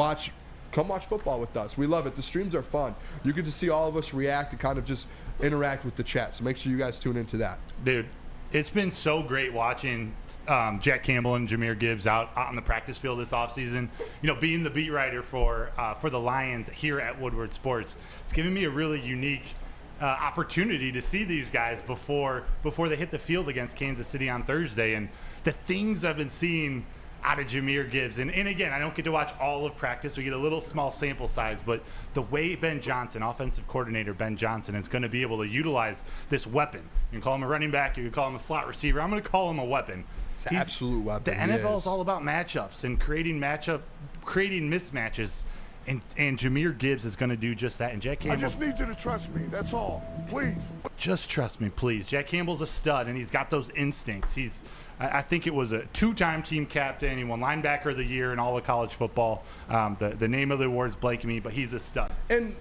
come watch football with us. We love it. The streams are fun. You get to see all of us react and kind of just interact with the chat. So make sure you guys tune into that. Dude, It's been so great watching Jack Campbell and Jahmyr Gibbs out on the practice field this offseason. Being the beat writer for the Lions here at Woodward Sports, it's given me a really unique opportunity to see these guys before they hit the field against Kansas City on Thursday. And the things I've been seeing out of Jahmyr Gibbs, and again, I don't get to watch all of practice. We get a little small sample size, but the way Ben Johnson, offensive coordinator Ben Johnson, is going to be able to utilize this weapon. You can call him a running back, you can call him a slot receiver. I'm going to call him a weapon. It's an absolute weapon. The NFL is all about matchups and creating mismatches. And Jahmyr Gibbs is going to do just that. And Jack Campbell, I just need you to trust me. That's all. Please. Just trust me, please. Jack Campbell's a stud, and he's got those instincts. I think it was a 2-time team captain. He won linebacker of the year in all of college football. The name of the award is blanking me, but he's a stud. And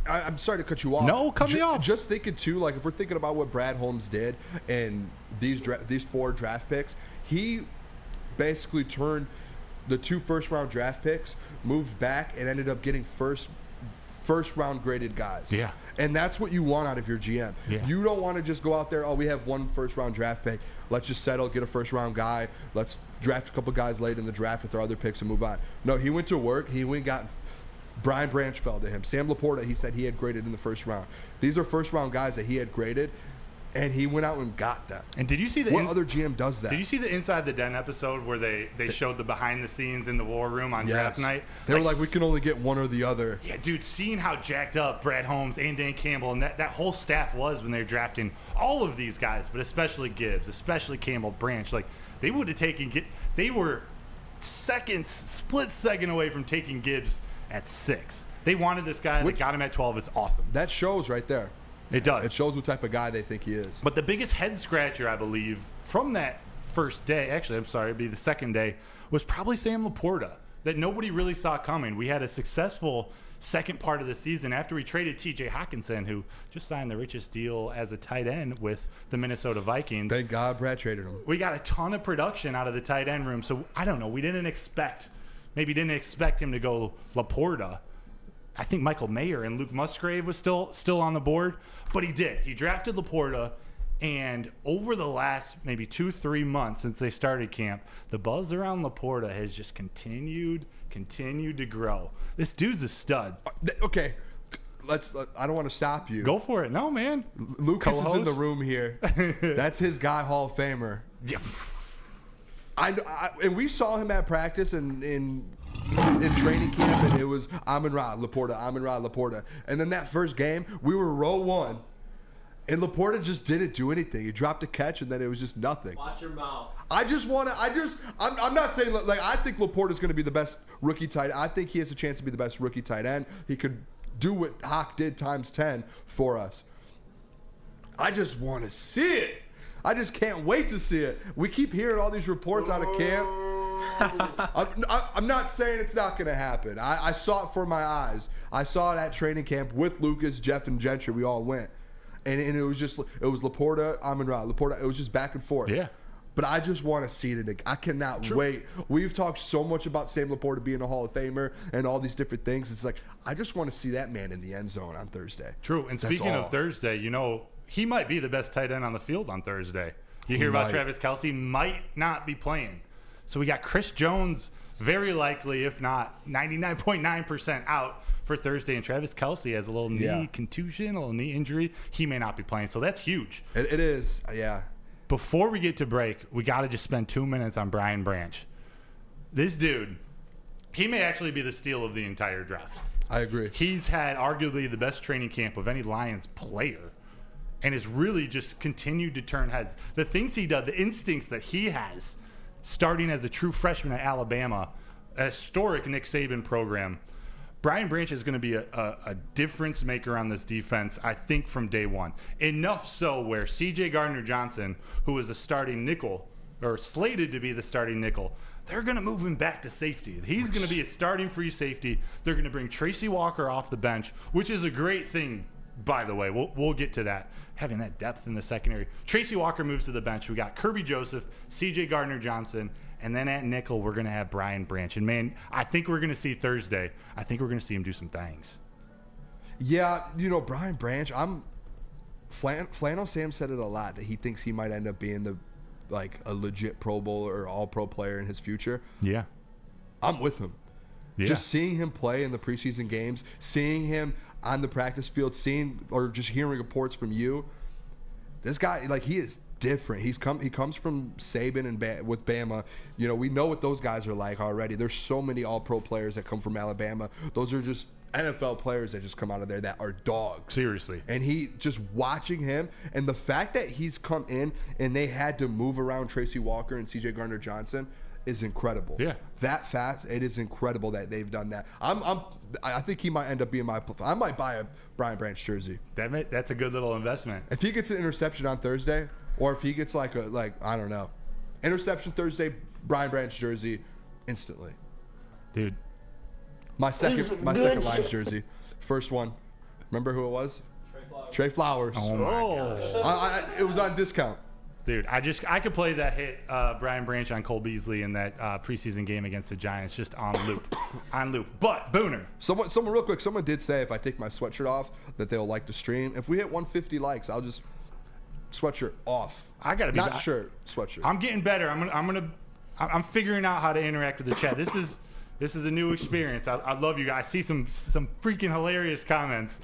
I'm sorry to cut you off. No, cut me off. Just thinking, too, like if we're thinking about what Brad Holmes did and these 4 draft picks, he basically turned the 2 first-round draft picks, moved back, and ended up getting first-round graded guys. Yeah. And that's what you want out of your GM. Yeah. You don't want to just go out there, we have 1 first-round draft pick. Let's just settle, get a first-round guy. Let's draft a couple guys late in the draft with our other picks and move on. No, he went to work. He went and got Brian Branch fell to him. Sam Laporta, he said he had graded in the first round. These are first-round guys that he had graded, and he went out and got them. And did you see what other GM does that? Did you see the Inside the Den episode where they showed the behind the scenes in the war room on draft night? They were like, we can only get one or the other. Yeah, dude, seeing how jacked up Brad Holmes and Dan Campbell and that whole staff was when they were drafting all of these guys, but especially Gibbs, especially Campbell, Branch, like they would have they were split second away from taking Gibbs at 6. They wanted this guy. They got him at 12. It's awesome. That shows right there. It does. It shows what type of guy they think he is. But the biggest head scratcher, I believe, from that first day, actually, I'm sorry, it'd be the second day, was probably Sam Laporta, that nobody really saw coming. We had a successful second part of the season after we traded T.J. Hawkinson, who just signed the richest deal as a tight end with the Minnesota Vikings. Thank God Brad traded him. We got a ton of production out of the tight end room. So, I don't know, we didn't expect him to go Laporta. I think Michael Mayer and Luke Musgrave was still on the board, but he did. He drafted Laporta, and over the last maybe 2-3 months since they started camp, the buzz around Laporta has just continued to grow. This dude's a stud. Okay, I don't want to stop you. Go for it. No, man. Lucas is in the room here. That's his guy, Hall of Famer. Yeah. And we saw him at practice and in training camp, and it was Amon-Ra, Laporta. And then that first game, we were row 1, and Laporta just didn't do anything. He dropped a catch, and then it was just nothing. Watch your mouth. I'm not saying, like, I think Laporta's going to be the best rookie tight end. I think he has a chance to be the best rookie tight end. He could do what Hawk did times 10 for us. I just want to see it. I just can't wait to see it. We keep hearing all these reports out of camp. I'm not saying it's not going to happen. I saw it for my eyes. I saw it at training camp with Lucas, Jeff, and Gentry. We all went. And it was Laporta, Amon-Ra, Laporta. It was just back and forth. Yeah. But I just want to see it again. I cannot wait. We've talked so much about Sam Laporta being a Hall of Famer and all these different things. It's like, I just want to see that man in the end zone on Thursday. True. And speaking of Thursday, he might be the best tight end on the field on Thursday. You hear about Travis Kelce might not be playing. So we got Chris Jones very likely, if not 99.9% out for Thursday. And Travis Kelce has a little knee contusion, a little knee injury. He may not be playing. So that's huge. It is, yeah. Before we get to break, we got to just spend 2 minutes on Brian Branch. This dude, he may actually be the steal of the entire draft. I agree. He's had arguably the best training camp of any Lions player and has really just continued to turn heads. The things he does, the instincts that he has, starting as a true freshman at Alabama, a historic Nick Saban program. Brian Branch is going to be a difference maker on this defense, I think, from day one. Enough so where C.J. Gardner-Johnson, who is a starting nickel, or slated to be the starting nickel, they're going to move him back to safety. He's going to be a starting free safety. They're going to bring Tracy Walker off the bench, which is a great thing, by the way. We'll get to that. Having that depth in the secondary. Tracy Walker moves to the bench. We got Kirby Joseph, C.J. Gardner-Johnson, and then at nickel, we're going to have Brian Branch. And, man, I think we're going to see Thursday. I think we're going to see him do some things. Yeah, Brian Branch, Flannel Sam said it a lot that he thinks he might end up being a legit Pro Bowl or All-Pro player in his future. Yeah. I'm with him. Yeah. Just seeing him play in the preseason games, seeing him on the practice field, just hearing reports from you, this guy, he is different. He comes from Saban and with Bama. We know what those guys are like already. There's so many All-Pro players that come from Alabama. Those are just NFL players that just come out of there that are dogs. Seriously. And he just watching him and the fact that he's come in and they had to move around Tracy Walker and CJ Gardner-Johnson is incredible. Yeah. That fast, it is incredible that they've done that. I think he might end up being I might buy a Brian Branch jersey. That's a good little investment. If he gets an interception on Thursday, or if he gets I don't know, interception Thursday, Brian Branch jersey, instantly. Dude. My second line's jersey. First one. Remember who it was? Trey Flowers. Oh my gosh. It was on discount. Dude, I could play that hit Brian Branch on Cole Beasley in that preseason game against the Giants just on loop. But Booner. Someone real quick, someone did say if I take my sweatshirt off that they'll like the stream. If we hit 150 likes, I'll just sweatshirt off. I gotta be not shirt, sweatshirt. I'm getting better. I'm figuring out how to interact with the chat. This is a new experience. I love you guys. I see some freaking hilarious comments.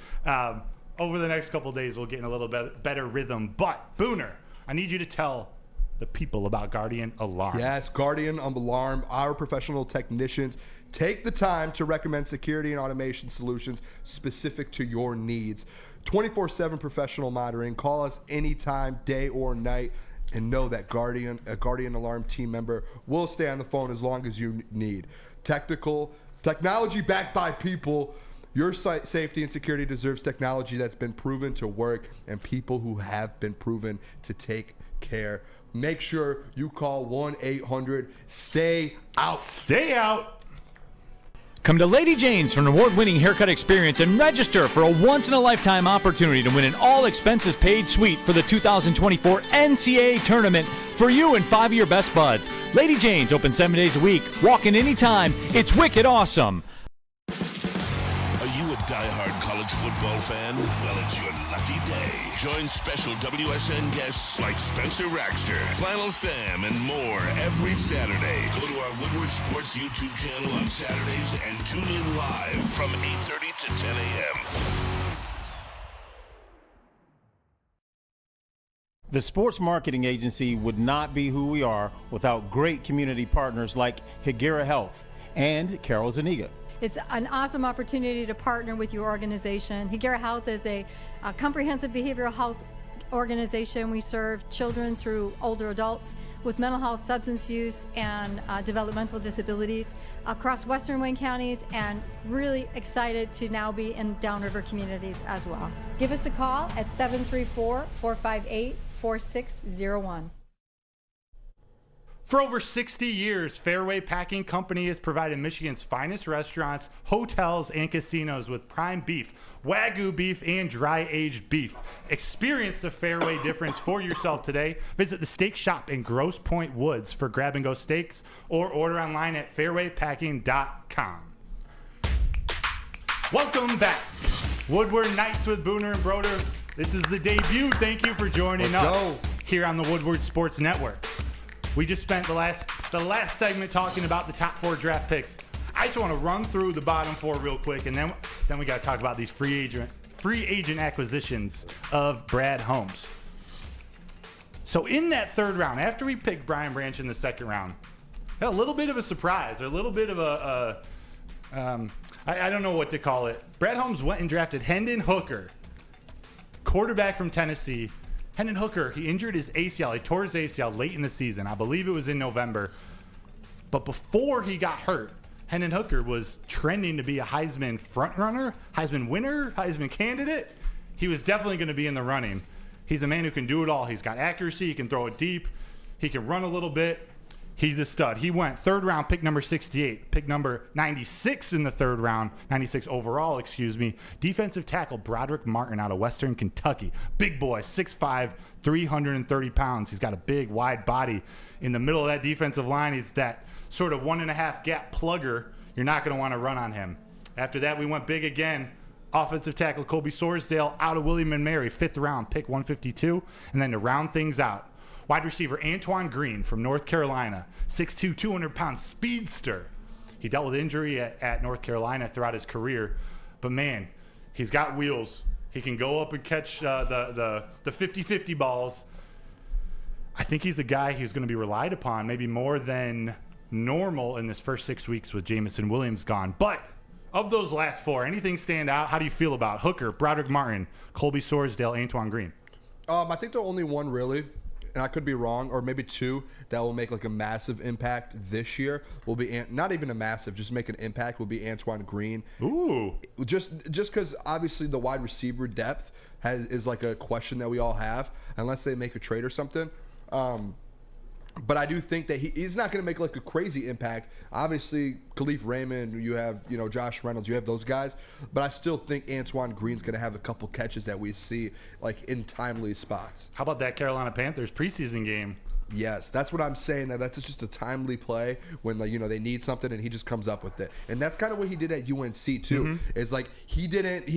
Over the next couple days, we'll get in a little bit better rhythm. But Booner, I need you to tell the people about Guardian Alarm. Yes, Guardian Alarm. Our professional technicians take the time to recommend security and automation solutions specific to your needs. 24/7 professional monitoring. Call us anytime, day or night, and know that a Guardian Alarm team member will stay on the phone as long as you need. Technology backed by people. Your safety and security deserves technology that's been proven to work and people who have been proven to take care. Make sure you call 1-800-STAY-OUT. Stay out. Come to Lady Jane's for an award-winning haircut experience and register for a once-in-a-lifetime opportunity to win an all-expenses-paid suite for the 2024 NCAA tournament for you and 5 of your best buds. Lady Jane's open 7 days a week. Walk in anytime. It's wicked awesome. Are you a diehard college football fan? Well, it's your lucky day. Join special WSN guests like Spencer Raxter, Flannel Sam, and more every Saturday. Go to our Woodward Sports YouTube channel on Saturdays and tune in live from 8:30 to 10 a.m. The sports marketing agency would not be who we are without great community partners like Higuera Health and Carol Zaniga. It's an awesome opportunity to partner with your organization. Higuera Health is a comprehensive behavioral health organization. We serve children through older adults with mental health, substance use, and developmental disabilities across Western Wayne counties, and really excited to now be in downriver communities as well. Give us a call at 734-458-4601. For over 60 years, Fairway Packing Company has provided Michigan's finest restaurants, hotels, and casinos with prime beef, Wagyu beef, and dry-aged beef. Experience the Fairway difference for yourself today. Visit the steak shop in Grosse Pointe Woods for grab-and-go steaks or order online at fairwaypacking.com. Welcome back. Woodward Nights with Booner and Broder. This is the debut. Thank you for joining us here on the Woodward Sports Network. We just spent the last segment talking about the top 4 draft picks. I just want to run through the bottom 4 real quick, and then we got to talk about these free agent acquisitions of Brad Holmes. So in that 3rd round, after we picked Brian Branch in the 2nd round, a little bit of a surprise, or a little bit of I don't know what to call it. Brad Holmes went and drafted Hendon Hooker, quarterback from Tennessee. Hendon Hooker, he injured his ACL. He tore his ACL late in the season. I believe it was in November. But before he got hurt, Hendon Hooker was trending to be a Heisman frontrunner, Heisman winner, Heisman candidate. He was definitely going to be in the running. He's a man who can do it all. He's got accuracy. He can throw it deep. He can run a little bit. He's a stud. He went 3rd round, pick number 68, pick number 96 in the 3rd round, 96 overall, defensive tackle Broderick Martin out of Western Kentucky. Big boy, 6'5", 330 pounds. He's got a big, wide body. In the middle of that defensive line, he's that sort of 1.5 gap plugger. You're not going to want to run on him. After that, we went big again. Offensive tackle Colby Sorsdale out of William & Mary, 5th round, pick 152. And then to round things out, wide receiver Antoine Green from North Carolina, 6'2", 200-pound speedster. He dealt with injury at North Carolina throughout his career. But, man, he's got wheels. He can go up and catch the 50-50 balls. I think he's a guy who's going to be relied upon maybe more than normal in this first 6 weeks with Jamison Williams gone. But of those last 4, anything stand out? How do you feel about Hooker, Broderick Martin, Colby Sorsdale, Antoine Green? I think the only one really, and I could be wrong, or maybe 2 that will make like a massive impact this year will be not even a massive, just make an impact will be Antoine Green. Ooh, just because obviously the wide receiver depth is like a question that we all have unless they make a trade or something. But I do think that he's not going to make like a crazy impact. Obviously, Khalif Raymond, you have Josh Reynolds, you have those guys. But I still think Antoine Green's going to have a couple catches that we see like in timely spots. How about that Carolina Panthers preseason game? Yes, that's what I'm saying. That's just a timely play when they need something and he just comes up with it. And that's kind of what he did at UNC too. Mm-hmm. Is like he didn't.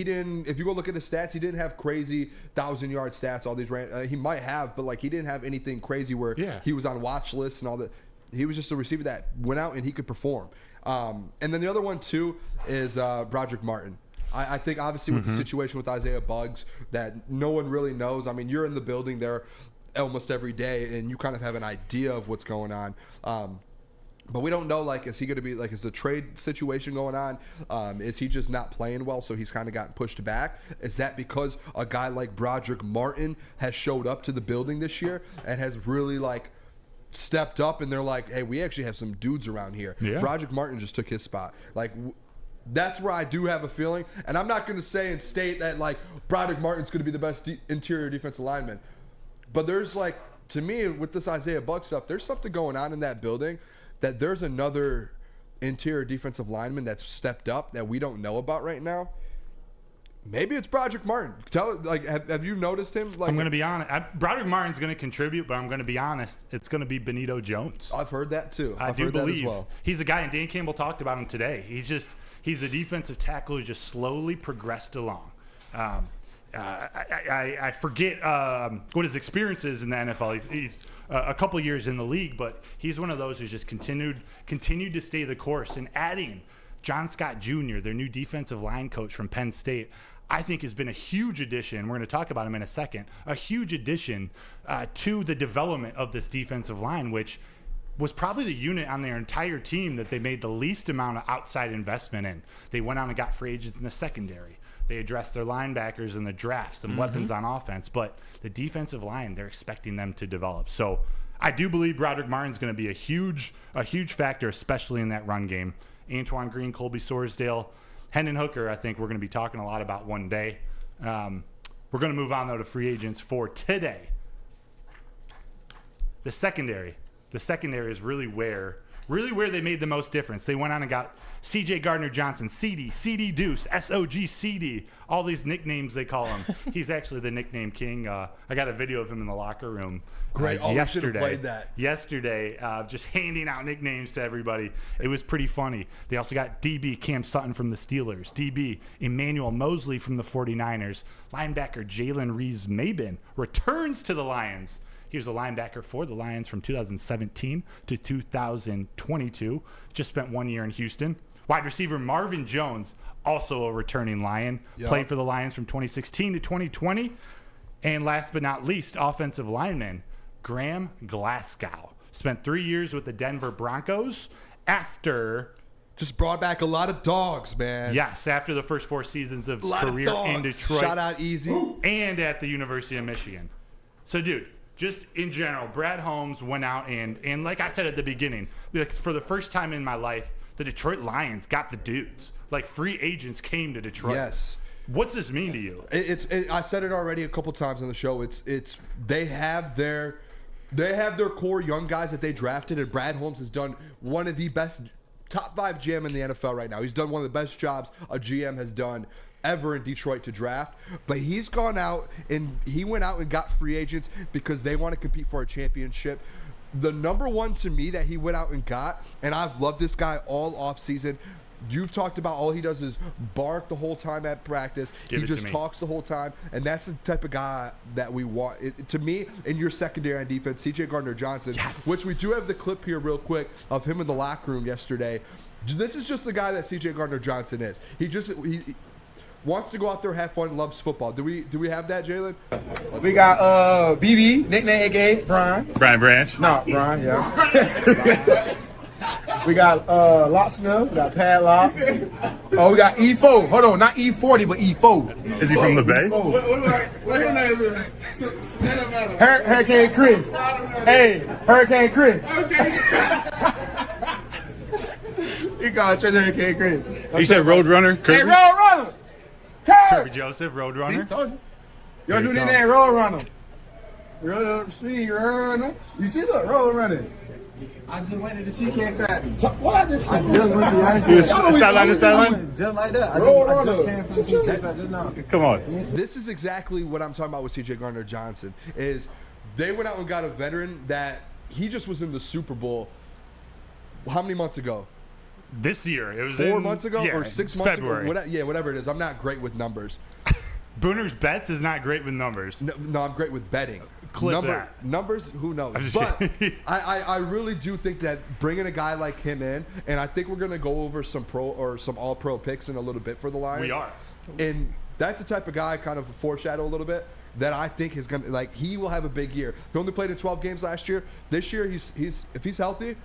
If you go look at his stats, he didn't have crazy 1,000-yard stats. All these he might have, but like he didn't have anything crazy where he was on watch lists and all that. He was just a receiver that went out and he could perform. And then the other one too is Broderick Martin. I think obviously with the situation with Isaiah Buggs that no one really knows. I mean, you're in the building there almost every day and you kind of have an idea of what's going on, but we don't know, like, is he going to be like, is the trade situation going on, is he just not playing well so he's kind of gotten pushed back? Is that because a guy like Broderick Martin has showed up to the building this year and has really like stepped up and they're like, hey, we actually have some dudes around here? Broderick Martin just took his spot. Like that's where I do have a feeling, and I'm not going to say and state that like Broderick Martin's going to be the best interior defensive lineman. But there's like, to me, with this Isaiah Buggs stuff, there's something going on in that building that there's another interior defensive lineman that's stepped up that we don't know about right now. Maybe it's Broderick Martin. Have you noticed him? Like, I'm going to be honest. Broderick Martin's going to contribute, but I'm going to be honest. It's going to be Benito Jones. I've heard that too. I do believe that as well. He's a guy, and Dan Campbell talked about him today. He's a defensive tackle who just slowly progressed along. I forget what his experience is in the NFL. He's a couple years in the league, but he's one of those who's just continued to stay the course. And adding John Scott Jr., their new defensive line coach from Penn State, I think has been a huge addition. We're going to talk about him in a second. A huge addition to the development of this defensive line, which was probably the unit on their entire team that they made the least amount of outside investment in. They went out and got free agents in the secondary. They addressed their linebackers in the draft, some weapons on offense, but the defensive line, they're expecting them to develop. So I do believe Broderick Martin's going to be a huge factor, especially in that run game. Antoine Green, Colby Sorsdale, Hendon Hooker, I think we're going to be talking a lot about one day. We're going to move on, though, to free agents for today. The secondary is really where they made the most difference. They went on and got C.J. Gardner-Johnson, CD Deuce, SOG CD, all these nicknames they call him. He's actually the nickname king. I got a video of him in the locker room yesterday. We should have played that. Yesterday, just handing out nicknames to everybody. It was pretty funny. They also got DB Cam Sutton from the Steelers, DB Emmanuel Mosley from the 49ers, linebacker Jalen Reeves-Maybin returns to the Lions. He was a linebacker for the Lions from 2017 to 2022. Just spent 1 year in Houston. Wide receiver Marvin Jones, also a returning Lion. Yep. Played for the Lions from 2016 to 2020. And last but not least, offensive lineman Graham Glasgow. Spent 3 years with the Denver Broncos after... Just brought back a lot of dogs, man. Yes, after the first 4 seasons of his career in Detroit. Shout out Easy. And at the University of Michigan. So, dude... Just in general, Brad Holmes went out and like I said at the beginning, like for the first time in my life, the Detroit Lions got the dudes. Like free agents came to Detroit. Yes. What's this mean to you? I said it already a couple times on the show. They have their core young guys that they drafted, and Brad Holmes has done one of the best top 5 GM in the NFL right now. He's done one of the best jobs a GM has done ever in Detroit to draft, but he went out and got free agents because they want to compete for a championship. The number one to me that he went out and got, and I've loved this guy all off season, You've talked about all he does is bark the whole time at practice. He just talks the whole time, and that's the type of guy that we want. To me, in your secondary on defense, C.J. Gardner-Johnson, which we do have the clip here real quick of him in the locker room yesterday. This is just the guy that C.J. Gardner-Johnson is. He wants to go out there, have fun, loves football. Do we have that, Jalen? We got BB, nickname aka Brian. Brian Branch. No, Brian, yeah. We got Locksmith, we got Padlock. Oh, we got E4. Hold on, not E40, but E4. Is he from the Bay? What's your name? Hurricane Chris. Hey, Hurricane Chris. He called Hurricane Chris. He said Roadrunner. Kirby? Hey, Roadrunner. Kirby Joseph, Roadrunner. Your dude name Roadrunner. Roadrunner. You see the Roadrunner? I just went to the TK Factory. What I just went to the ice. Sideline to sideline? Just like that. I just came from the TK Factory just now. Come on. This is exactly what I'm talking about with C.J. Gardner-Johnson. Is they went out and got a veteran that he just was in the Super Bowl. How many months ago? This year. It was 4 months ago or 6 months February. ago? Whatever it is. I'm not great with numbers. Booner's bets is not great with numbers. No, I'm great with betting. Numbers, who knows? But I really do think that bringing a guy like him in, and I think we're going to go over some all-pro picks in a little bit for the Lions. We are. And that's the type of guy, kind of foreshadow a little bit, that I think is going to, he will have a big year. He only played in 12 games last year. This year, if he's healthy,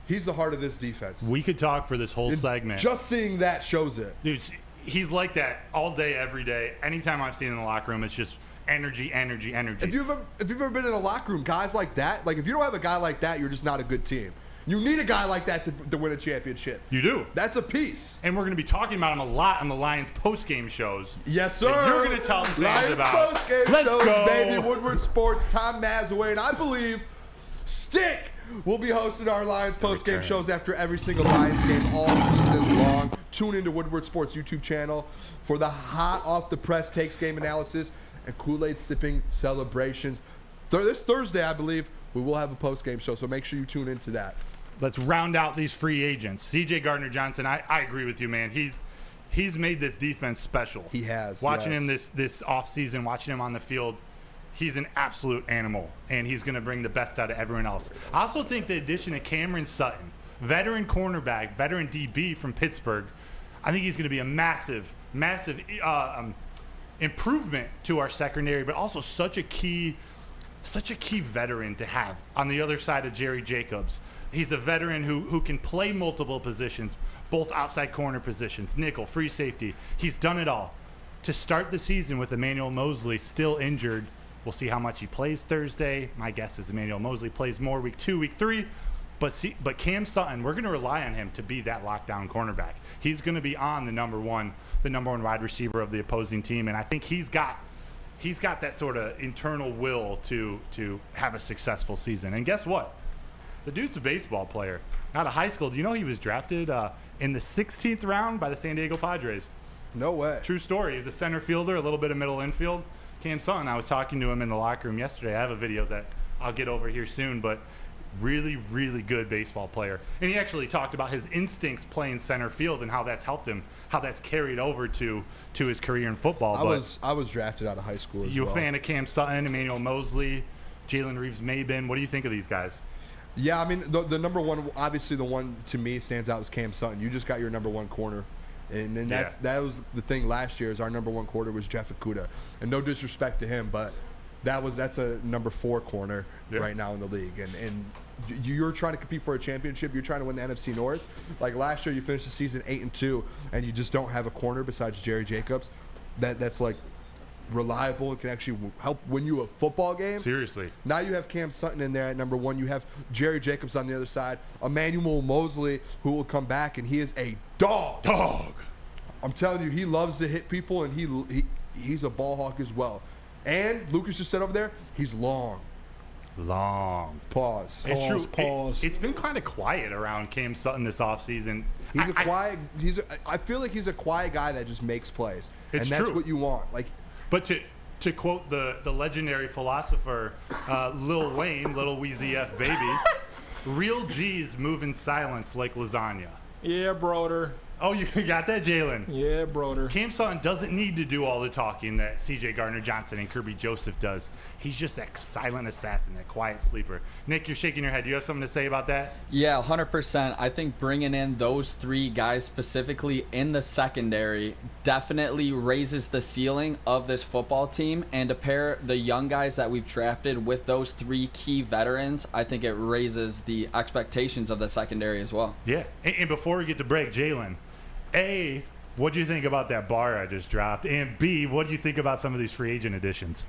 he's the heart of this defense. We could talk for this whole segment. Just seeing that shows it. Dude, he's like that all day, every day. Anytime I've seen him in the locker room, it's just energy. If you've ever been in a locker room, guys like that, if you don't have a guy like that, you're just not a good team. You need a guy like that to win a championship. You do. That's a piece. And we're going to be talking about him a lot on the Lions post-game shows. Yes, sir. That you're going to tell the fans Lions about. Post-game shows, baby. Woodward Sports, Tom Mazaway, and I believe Stick will be hosting our Lions post-game shows after every single Lions game all season long. Tune into Woodward Sports YouTube channel for the hot off-the-press takes, game analysis, and Kool-Aid sipping celebrations. This Thursday, I believe, we will have a post-game show, so make sure you tune into that. Let's round out these free agents. C.J. Gardner-Johnson, I agree with you, man. He's made this defense special. He has. Watching him this offseason, watching him on the field, he's an absolute animal, and he's going to bring the best out of everyone else. I also think the addition of Cameron Sutton, veteran cornerback, veteran DB from Pittsburgh, I think he's going to be a massive improvement to our secondary, but also such a key veteran to have on the other side of Jerry Jacobs. He's a veteran who can play multiple positions, both outside corner positions, nickel, free safety. He's done it all. To start the season with Emmanuel Moseley still injured, we'll see how much he plays Thursday. My guess is Emmanuel Moseley plays more week 2, week 3. But Cam Sutton, we're going to rely on him to be that lockdown cornerback. He's going to be on the number one wide receiver of the opposing team, and I think he's got that sort of internal will to have a successful season. And guess what? The dude's a baseball player. Out of high school, do you know he was drafted in the 16th round by the San Diego Padres? No way. True story. He's a center fielder, a little bit of middle infield. Cam Sutton, I was talking to him in the locker room yesterday. I have a video that I'll get over here soon, but really, really good baseball player. And he actually talked about his instincts playing center field and how that's helped him, how that's carried over to his career in football. I was drafted out of high school as well. You a fan of Cam Sutton, Emmanuel Moseley, Jalen Reeves-Maybin? What do you think of these guys? Yeah, I mean, the number one, obviously the one to me stands out is Cam Sutton. You just got your number one corner. And that was the thing last year is our number one corner was Jeff Okudah. And no disrespect to him, but that's a number 4 corner right now in the league. And you're trying to compete for a championship. You're trying to win the NFC North. Like last year, you finished the season 8-2, and you just don't have a corner besides Jerry Jacobs that's like reliable and can actually help win you a football game. Seriously. Now you have Cam Sutton in there at number 1. You have Jerry Jacobs on the other side. Emmanuel Moseley, who will come back, and he is a dog. I'm telling you, he loves to hit people, and he's a ball hawk as well. And Lucas just said over there, he's long. Pause. It's true. Pause. It's been kind of quiet around Cam Sutton this offseason. I feel like he's a quiet guy that just makes plays. It's and that's true. what you want. But to quote the legendary philosopher Lil Wayne, Little Weezy F baby, real G's move in silence like lasagna. Yeah, Broder. Oh, you got that, Jalen? Yeah, Broder. Cam Sutton doesn't need to do all the talking that C.J. Gardner-Johnson and Kirby Joseph does. He's just that silent assassin, that quiet sleeper. Nick, you're shaking your head. Do you have something to say about that? Yeah, 100%. I think bringing in those three guys specifically in the secondary definitely raises the ceiling of this football team. And to pair the young guys that we've drafted with those three key veterans, I think it raises the expectations of the secondary as well. Yeah. And before we get to break, Jalen, A, what do you think about that bar I just dropped? And B, what do you think about some of these free agent additions?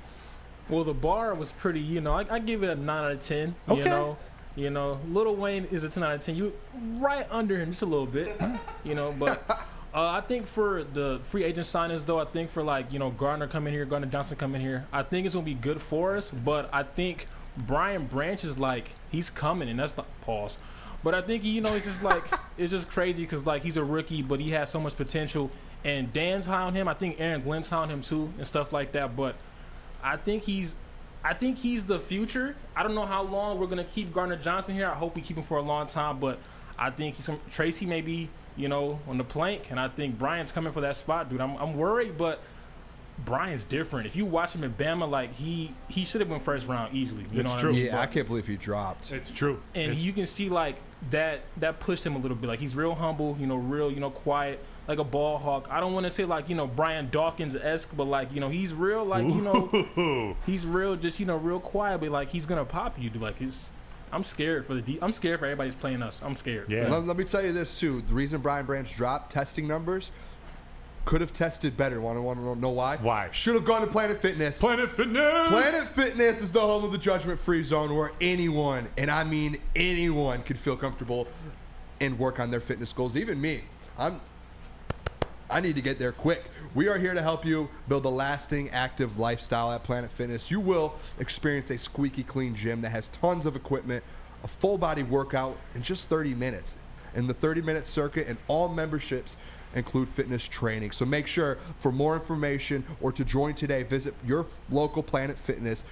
Well, the bar was pretty, I give it a 9 out of 10. Okay. Lil Wayne is a 10 out of 10. You right under him just a little bit, but I think for the free agent signings, though, I think for Gardner coming here, Gardner Johnson coming here, I think it's going to be good for us. But I think Brian Branch is he's coming, and that's not pause. But I think, it's just it's just crazy because he's a rookie, but he has so much potential. And Dan's high on him. I think Aaron Glenn's high on him too and stuff like that. But I think he's the future. I don't know how long we're gonna keep Gardner Johnson here. I hope we keep him for a long time. But I think Tracy may be, on the plank, and I think Brian's coming for that spot, dude. I'm worried, but Brian's different. If you watch him in Bama, he should have been first round easily. You know what true. I mean? Yeah, I can't believe he dropped. It's true. And you can see that pushed him a little bit. He's real humble, real, quiet, like a ball hawk. I don't want to say Brian Dawkins-esque, but he's real, he's real, just real quiet, but he's gonna pop you, dude. I'm scared for I'm scared for everybody's playing us. I'm scared. Yeah. Let me tell you this too. The reason Brian Branch dropped testing numbers. Could have tested better. Want to know why? Why? Should have gone to Planet Fitness. Planet Fitness! Planet Fitness is the home of the judgment-free zone where anyone, and I mean anyone, could feel comfortable and work on their fitness goals. Even me. I need to get there quick. We are here to help you build a lasting, active lifestyle at Planet Fitness. You will experience a squeaky clean gym that has tons of equipment, a full-body workout in just 30 minutes. And the 30-minute circuit and all memberships include fitness training. So make sure for more information or to join today, visit your local Planet Fitness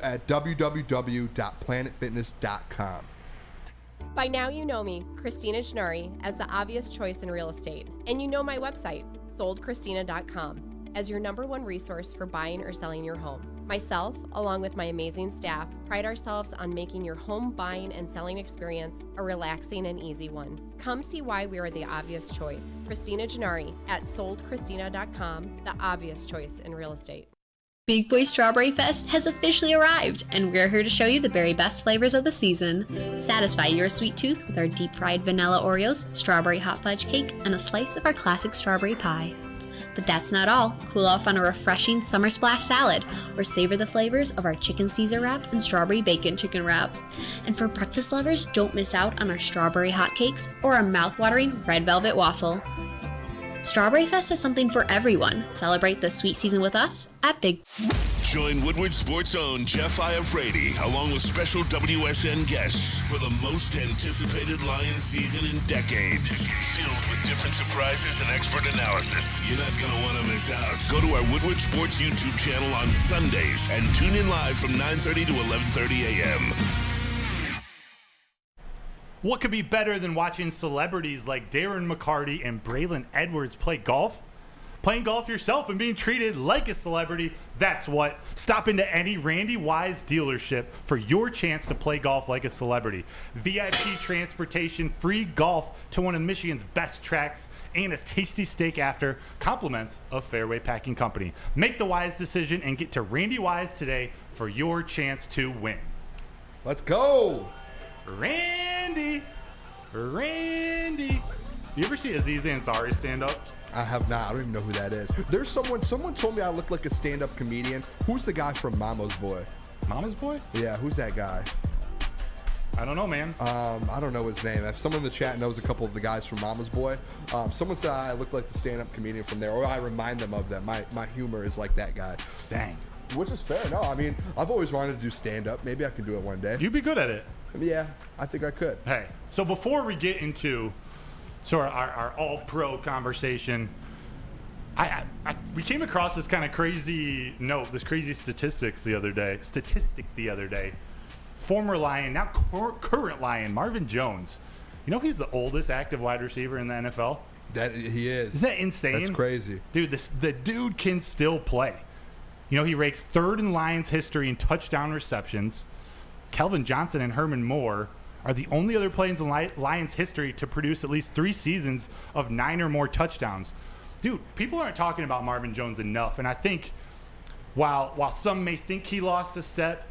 at www.planetfitness.com. By now you know me, Christina Gennari, as the obvious choice in real estate. And you know my website, soldchristina.com, as your #1 resource for buying or selling your home. Myself, along with my amazing staff, pride ourselves on making your home buying and selling experience a relaxing and easy one. Come see why we are the obvious choice. Christina Gennari at soldchristina.com, the obvious choice in real estate. Big Boy Strawberry Fest has officially arrived, and we're here to show you the very best flavors of the season. Satisfy your sweet tooth with our deep-fried vanilla Oreos, strawberry hot fudge cake, and a slice of our classic strawberry pie. But that's not all. Cool off on a refreshing summer splash salad, or savor the flavors of our chicken Caesar wrap and strawberry bacon chicken wrap. And for breakfast lovers, don't miss out on our strawberry hotcakes or our mouth-watering red velvet waffle. Strawberry Fest is something for everyone. Celebrate the sweet season with us at Big. Join Woodward Sports' own Jeff Iafrate, along with special WSN guests for the most anticipated Lions season in decades. Filled with different surprises and expert analysis. You're not going to want to miss out. Go to our Woodward Sports YouTube channel on Sundays and tune in live from 9:30 to 11:30 a.m. What could be better than watching celebrities like Darren McCarty and Braylon Edwards play golf? Playing golf yourself and being treated like a celebrity, that's what. Stop into any Randy Wise dealership for your chance to play golf like a celebrity. VIP transportation, free golf to one of Michigan's best tracks, and a tasty steak after, compliments of Fairway Packing Company. Make the wise decision and get to Randy Wise today for your chance to win. Let's go! Randy! You ever see Aziz Ansari stand up? I have not. I don't even know who that is. There's someone told me I look like a stand-up comedian. Who's the guy from Mama's Boy? Mama's Boy? Yeah, who's that guy? I don't know, man. I don't know his name. If someone in the chat knows a couple of the guys from Mama's Boy, someone said I look like the stand-up comedian from there, or I remind them of them. My humor is like that guy. Dang. Which is fair. No, I mean, I've always wanted to do stand-up. Maybe I can do it one day. You'd be good at it. Yeah, I think I could. Hey, so before we get into sort of our all-pro conversation, we came across this kind of crazy note, this crazy statistic the other day. Former Lion, now current Lion, Marvin Jones. You know he's the oldest active wide receiver in the NFL? That he is. Isn't that insane? That's crazy. Dude, the dude can still play. You know, he ranks third in Lions history in touchdown receptions. Kelvin Johnson and Herman Moore are the only other players in Lions history to produce at least 3 seasons of 9 or more touchdowns. Dude, people aren't talking about Marvin Jones enough, and I think while some may think he lost a step,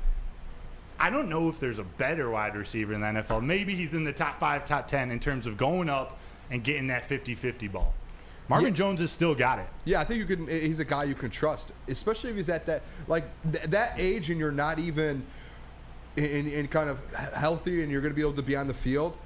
I don't know if there's a better wide receiver in the NFL. Maybe he's in the top 5, top 10 in terms of going up and getting that 50-50 ball. Marvin Jones has still got it. Yeah, I think he's a guy you can trust, especially if he's at that that age and you're not even in kind of healthy and you're going to be able to be on the field.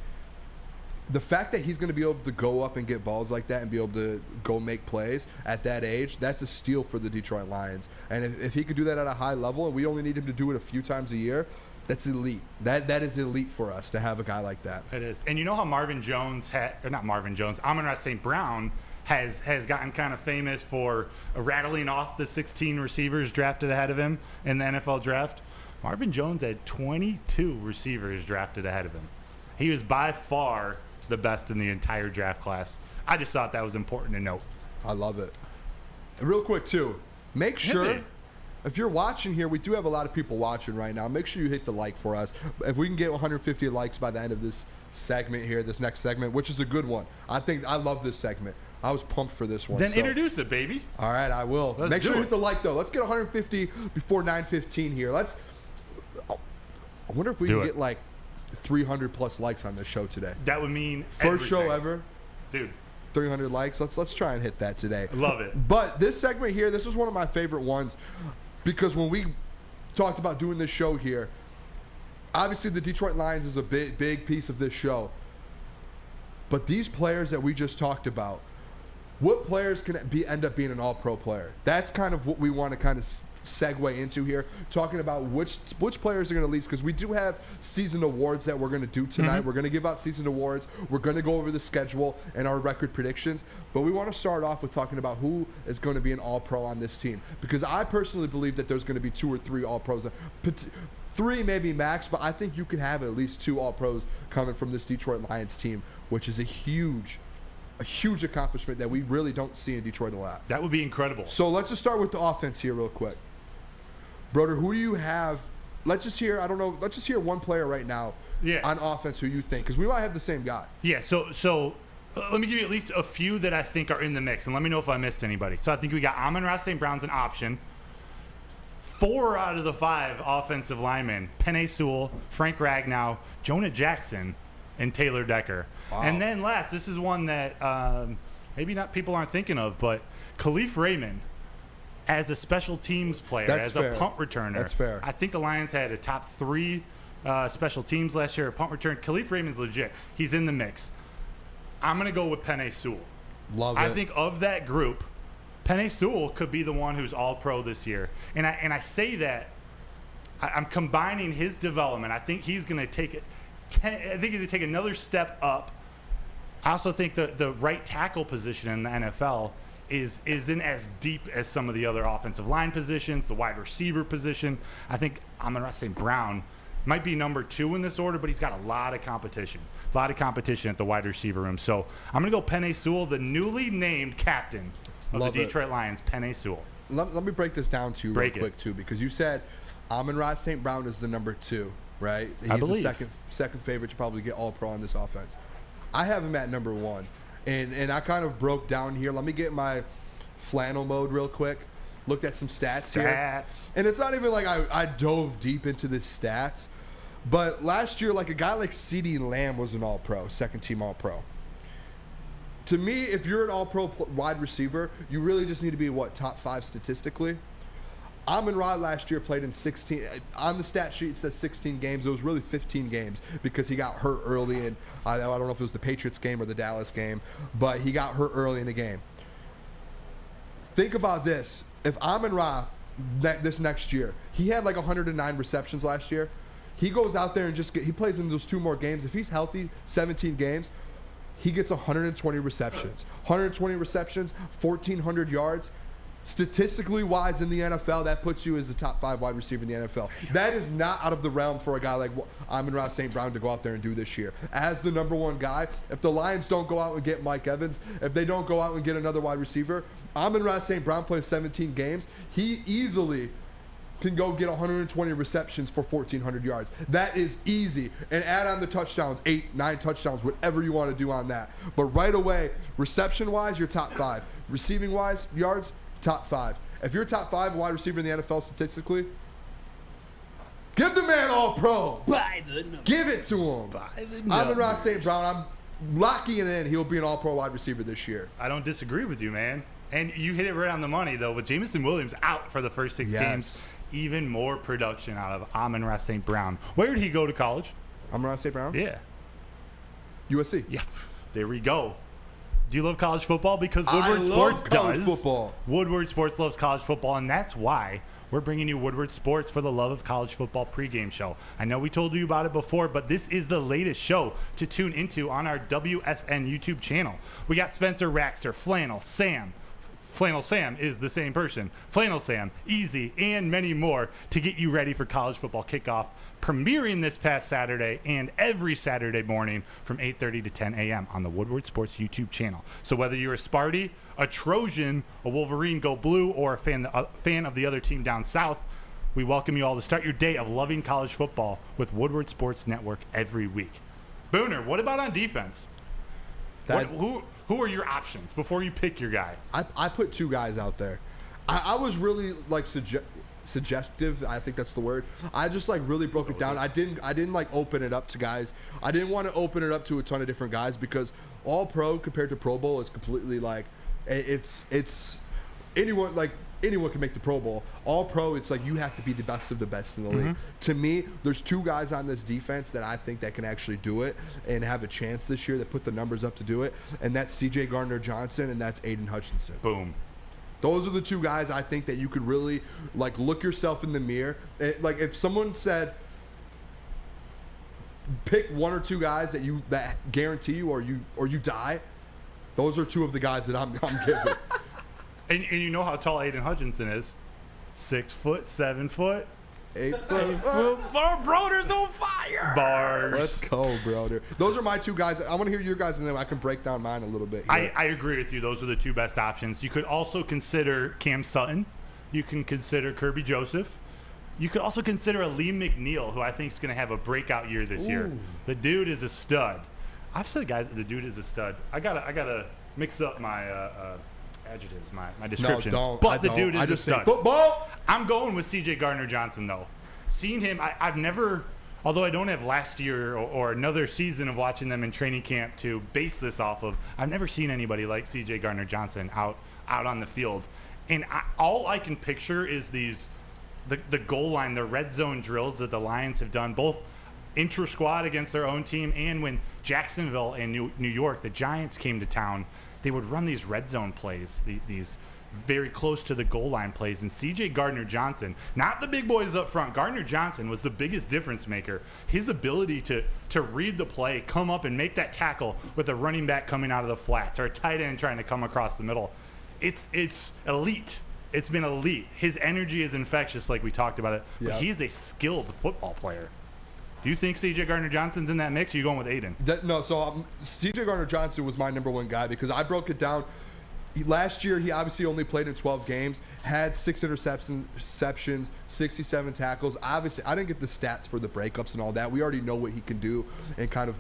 The fact that he's going to be able to go up and get balls like that and be able to go make plays at that age, that's a steal for the Detroit Lions. And if he could do that at a high level, and we only need him to do it a few times a year, that's elite. That is elite for us to have a guy like that. It is. And you know how Amon-Ra St. Brown has gotten kind of famous for rattling off the 16 receivers drafted ahead of him in the NFL draft? Marvin Jones had 22 receivers drafted ahead of him. He was by far the best in the entire draft class. I just thought that was important to note. I love it. And real quick, too, make sure, if you're watching here, we do have a lot of people watching right now. Make sure you hit the like for us. If we can get 150 likes by the end of this segment here, this next segment, which is a good one. I love this segment. I was pumped for this one. Then introduce it, baby. All right, I will. Make sure you hit the like, though. Let's get 150 before 9:15 here. I wonder if we can get like 300 plus likes on this show today. That would mean first show ever, dude. 300 likes. Let's try and hit that today. Love it. But this segment here, this is one of my favorite ones because when we talked about doing this show here, obviously the Detroit Lions is a big piece of this show. But these players that we just talked about, what players can end up being an all-pro player? That's kind of what we want to kind of segue into here, talking about which players are going to lead, because we do have season awards that we're going to do tonight. We're going to give out season awards. We're going to go over the schedule and our record predictions, but we want to start off with talking about who is going to be an all-pro on this team, because I personally believe that there's going to be 2 or 3 all-pros, 3 maybe max, but I think you can have at least 2 all-pros coming from this Detroit Lions team, which is a huge accomplishment that we really don't see in Detroit a lot. That would be incredible. So let's just start with the offense here real quick. Broder, who do you have? Let's just hear one player right now on offense who you think, because we might have the same guy. Yeah, so let me give you at least a few that I think are in the mix, and let me know if I missed anybody. So I think we got Amon-Ra St. Brown's an option. 4 out of the 5 offensive linemen, Penei Sewell, Frank Ragnow, Jonah Jackson, and Taylor Decker. Wow. And then last, this is one that maybe not people aren't thinking of, but Khalif Raymond as a special teams player, a punt returner. That's fair. I think the Lions had a top 3 special teams last year, a punt return. Khalif Raymond's legit. He's in the mix. I'm going to go with Penei Sewell. Love it. I think of that group, Penei Sewell could be the one who's all-pro this year. And I say that I'm combining his development. I think he's going to take it. I think he's going to take another step up. I also think the right tackle position in the NFL isn't as deep as some of the other offensive line positions, the wide receiver position. I think Amon-Ra St. Brown might be number 2 in this order, but he's got a lot of competition. At the wide receiver room. So I'm going to go Penei Sewell, the newly named captain of the Detroit Lions, Penei Sewell. Let me break this down to you real quick, too, because you said Amon-Ra St. Brown is the number 2, right? I believe. The second favorite to probably get all-pro on this offense. I have him at number 1. And I kind of broke down here. Let me get my flannel mode real quick. Looked at some stats here. And it's not even like I dove deep into the stats. But last year, like a guy like CeeDee Lamb was an all-pro, second-team all-pro. To me, if you're an all-pro wide receiver, you really just need to be, top 5 statistically? Amon-Ra last year played in 16. On the stat sheet, it says 16 games. It was really 15 games because he got hurt early. And I don't know if it was the Patriots game or the Dallas game, but he got hurt early in the game. Think about this. If Amon-Ra, this next year, he had like 109 receptions last year. He goes out there and he plays in those 2 more games. If he's healthy, 17 games, he gets 120 receptions. 120 receptions, 1,400 yards. statistically wise in the NFL, that puts you as the top 5 wide receiver in the NFL. That is not out of the realm for a guy like Amon-Ra St. Brown to go out there and do this year. As the number 1 guy, if the Lions don't go out and get Mike Evans, if they don't go out and get another wide receiver, Amon-Ra St. Brown plays 17 games. He easily can go get 120 receptions for 1,400 yards. That is easy. And add on the touchdowns, 8, 9 touchdowns, whatever you want to do on that. But right away, reception-wise, you're top 5. Receiving-wise, yards, top 5. If you're top 5 wide receiver in the NFL statistically, give the man All-Pro. Give it to him. Amon-Ra St. Brown, I'm locking it in. He'll be an All-Pro wide receiver this year. I don't disagree with you, man. And you hit it right on the money, though. With Jameson Williams out for the first 6 games, even more production out of Amon-Ra St. Brown. Where did he go to college? Amon-Ra St. Brown? Yeah. USC. Yep. There we go. Do you love college football? Because Woodward Sports college does. Football. Woodward Sports loves college football, and that's why we're bringing you Woodward Sports for the Love of College Football pregame show. I know we told you about it before, but this is the latest show to tune into on our WSN YouTube channel. We got Spencer Raxter, Flannel, Sam. Flannel Sam is the same person. Flannel Sam, Easy, and many more to get you ready for college football kickoff, premiering this past Saturday and every Saturday morning from 8:30 to 10 a.m. on the Woodward Sports YouTube channel. So whether you're a Sparty, a Trojan, a Wolverine, go blue, or a fan of the other team down south, we welcome you all to start your day of loving college football with Woodward Sports Network every week. Booner, what about on defense? Who are your options before you pick your guy? I put 2 guys out there. I was really like suggestive. I think that's the word. I just like really broke it down. I didn't like open it up to guys. I didn't want to open it up to a ton of different guys because All Pro compared to Pro Bowl is completely like it's anyone can make the Pro Bowl. All Pro, it's like you have to be the best of the best in the league. To me, there's 2 guys on this defense that I think that can actually do it and have a chance this year that put the numbers up to do it, and that's C.J. Gardner-Johnson and that's Aiden Hutchinson. Boom. Those are the 2 guys I think that you could really like look yourself in the mirror. Like if someone said, pick 1 or 2 guys that guarantee you or you die, those are 2 of the guys that I'm giving. And you know how tall Aiden Hutchinson is? 6 foot, 7 foot. 8 foot. Broder's on fire. Bars. Let's go, Broder. Those are my 2 guys. I want to hear your guys, and then I can break down mine a little bit here. I agree with you. Those are the 2 best options. You could also consider Cam Sutton. You can consider Kirby Joseph. You could also consider a Liam McNeil, who I think is going to have a breakout year this year. The dude is a stud. I've said, guys, the dude is a stud. I gotta mix up my adjectives, my descriptions. No, but the dude is a stud. Football. I'm going with C.J. Gardner-Johnson, though. Seeing him, I've never, although I don't have last year or another season of watching them in training camp to base this off of, I've never seen anybody like C.J. Gardner-Johnson out on the field. And all I can picture is the goal line, the red zone drills that the Lions have done, both intra-squad against their own team and when Jacksonville and New York, the Giants, came to town. They would run these red zone plays, these very close to the goal line plays. And C.J. Gardner-Johnson, not the big boys up front, Gardner-Johnson was the biggest difference maker. His ability to read the play, come up and make that tackle with a running back coming out of the flats or a tight end trying to come across the middle. It's elite. It's been elite. His energy is infectious, like we talked about it. But he's a skilled football player. Do you think C.J. Gardner-Johnson's in that mix, or are you going with Aiden? No, so C.J. Gardner-Johnson was my number 1 guy because I broke it down. Last year, he obviously only played in 12 games, had 6 interceptions, 67 tackles. Obviously, I didn't get the stats for the breakups and all that. We already know what he can do and kind of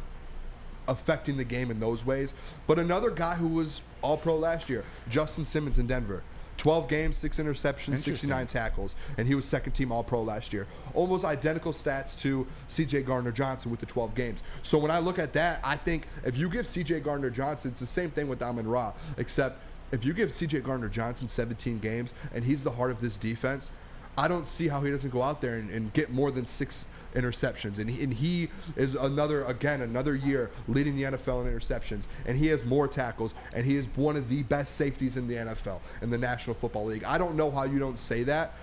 affecting the game in those ways. But another guy who was All-Pro last year, Justin Simmons in Denver. 12 games, 6 interceptions, 69 tackles, and he was 2nd team All-Pro last year. Almost identical stats to C.J. Gardner-Johnson with the 12 games. So when I look at that, I think if you give C.J. Gardner-Johnson, it's the same thing with Amon-Ra, except if you give C.J. Gardner-Johnson 17 games and he's the heart of this defense, I don't see how he doesn't go out there and get more than 6 interceptions. And he is another year leading the NFL in interceptions. And he has more tackles. And he is one of the best safeties in the NFL, in the National Football League. I don't know how you don't say that.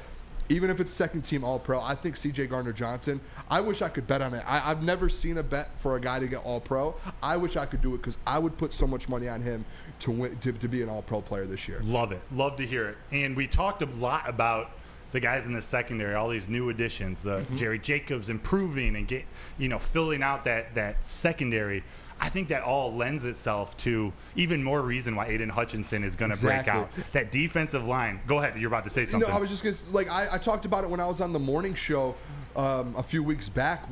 even if it's second team All-Pro, I think C.J. Gardner-Johnson, I wish I could bet on it. I've never seen a bet for a guy to get All-Pro. I wish I could do it because I would put so much money on him to win, to be an All-Pro player this year. Love it. Love to hear it. And we talked a lot about the guys in the secondary, all these new additions, the Jerry Jacobs improving and filling out that secondary. I think that all lends itself to even more reason why Aiden Hutchinson is going to break out. That defensive line. Go ahead. You're about to say something. I was just going to, I talked about it when I was on the morning show a few weeks back.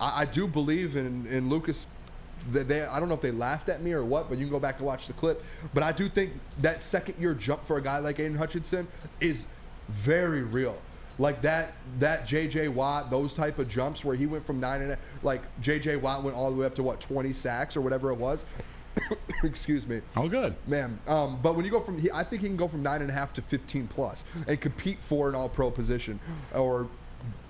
I do believe in Lucas. I don't know if they laughed at me or what, but you can go back and watch the clip. But I do think that second-year jump for a guy like Aiden Hutchinson is very real. Like that J.J. Watt, those type of jumps where he went from 9.5, like J.J. Watt went all the way up to 20 sacks or whatever it was. Excuse me. Oh, good. Man. But when you go I think he can go from 9.5 to 15 plus and compete for an All-Pro position or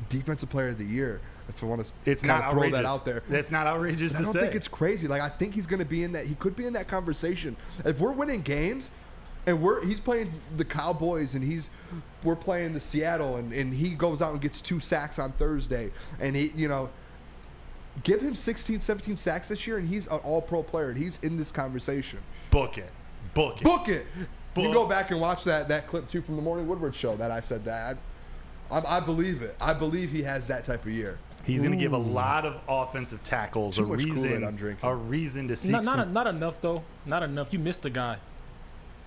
Defensive Player of the Year. If I want to throw that out there. That's not outrageous to say. I don't think it's crazy. Like, I think he's going to be in that. He could be in that conversation. If we're winning games, and he's playing the Cowboys, and we're playing the Seattle, and he goes out and gets 2 sacks on Thursday, and give him 16, 17 sacks this year, and he's an All-Pro player, and he's in this conversation. Book it. You can go back and watch that clip too from the Morning Woodward show that I said that. I believe it. I believe he has that type of year. He's going to give a lot of offensive tackles a reason to see. Not enough though. Not enough. You missed a guy.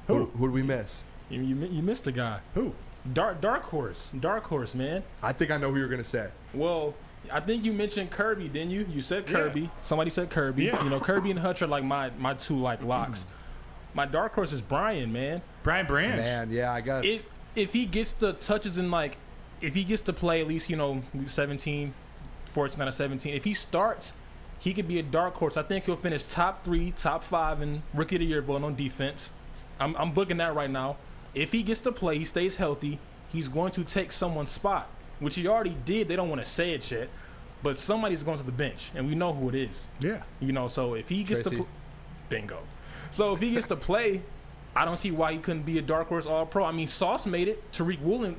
Who did we miss? You missed a guy. Who? Dark horse, man. I think I know who you're gonna say. Well, I think you mentioned Kirby, didn't you? You said Kirby. Yeah. Somebody said Kirby. Yeah. Kirby and Hutch are like my two locks. My dark horse is Brian, man. Brian Branch. Man, yeah, I guess. If he gets the touches in if he gets to play at least 17, 14 out of 17. If he starts, he could be a dark horse. I think he'll finish top 3, top 5 in Rookie of the Year vote on defense. I'm booking that right now. If he gets to play, he stays healthy, he's going to take someone's spot, which he already did. They don't want to say it yet, but somebody's going to the bench, and we know who it is. Yeah. So if he gets to bingo. So if he gets to play, I don't see why he couldn't be a dark horse All-Pro. I mean, Sauce made it. Tariq Woolen,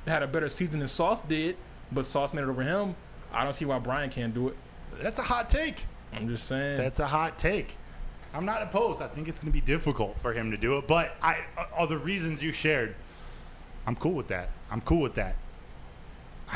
had a better season than Sauce did, but Sauce made it over him. I don't see why Brian can't do it. That's a hot take. I'm just saying. That's a hot take. I'm not opposed. I think it's going to be difficult for him to do it, but all the reasons you shared, I'm cool with that. I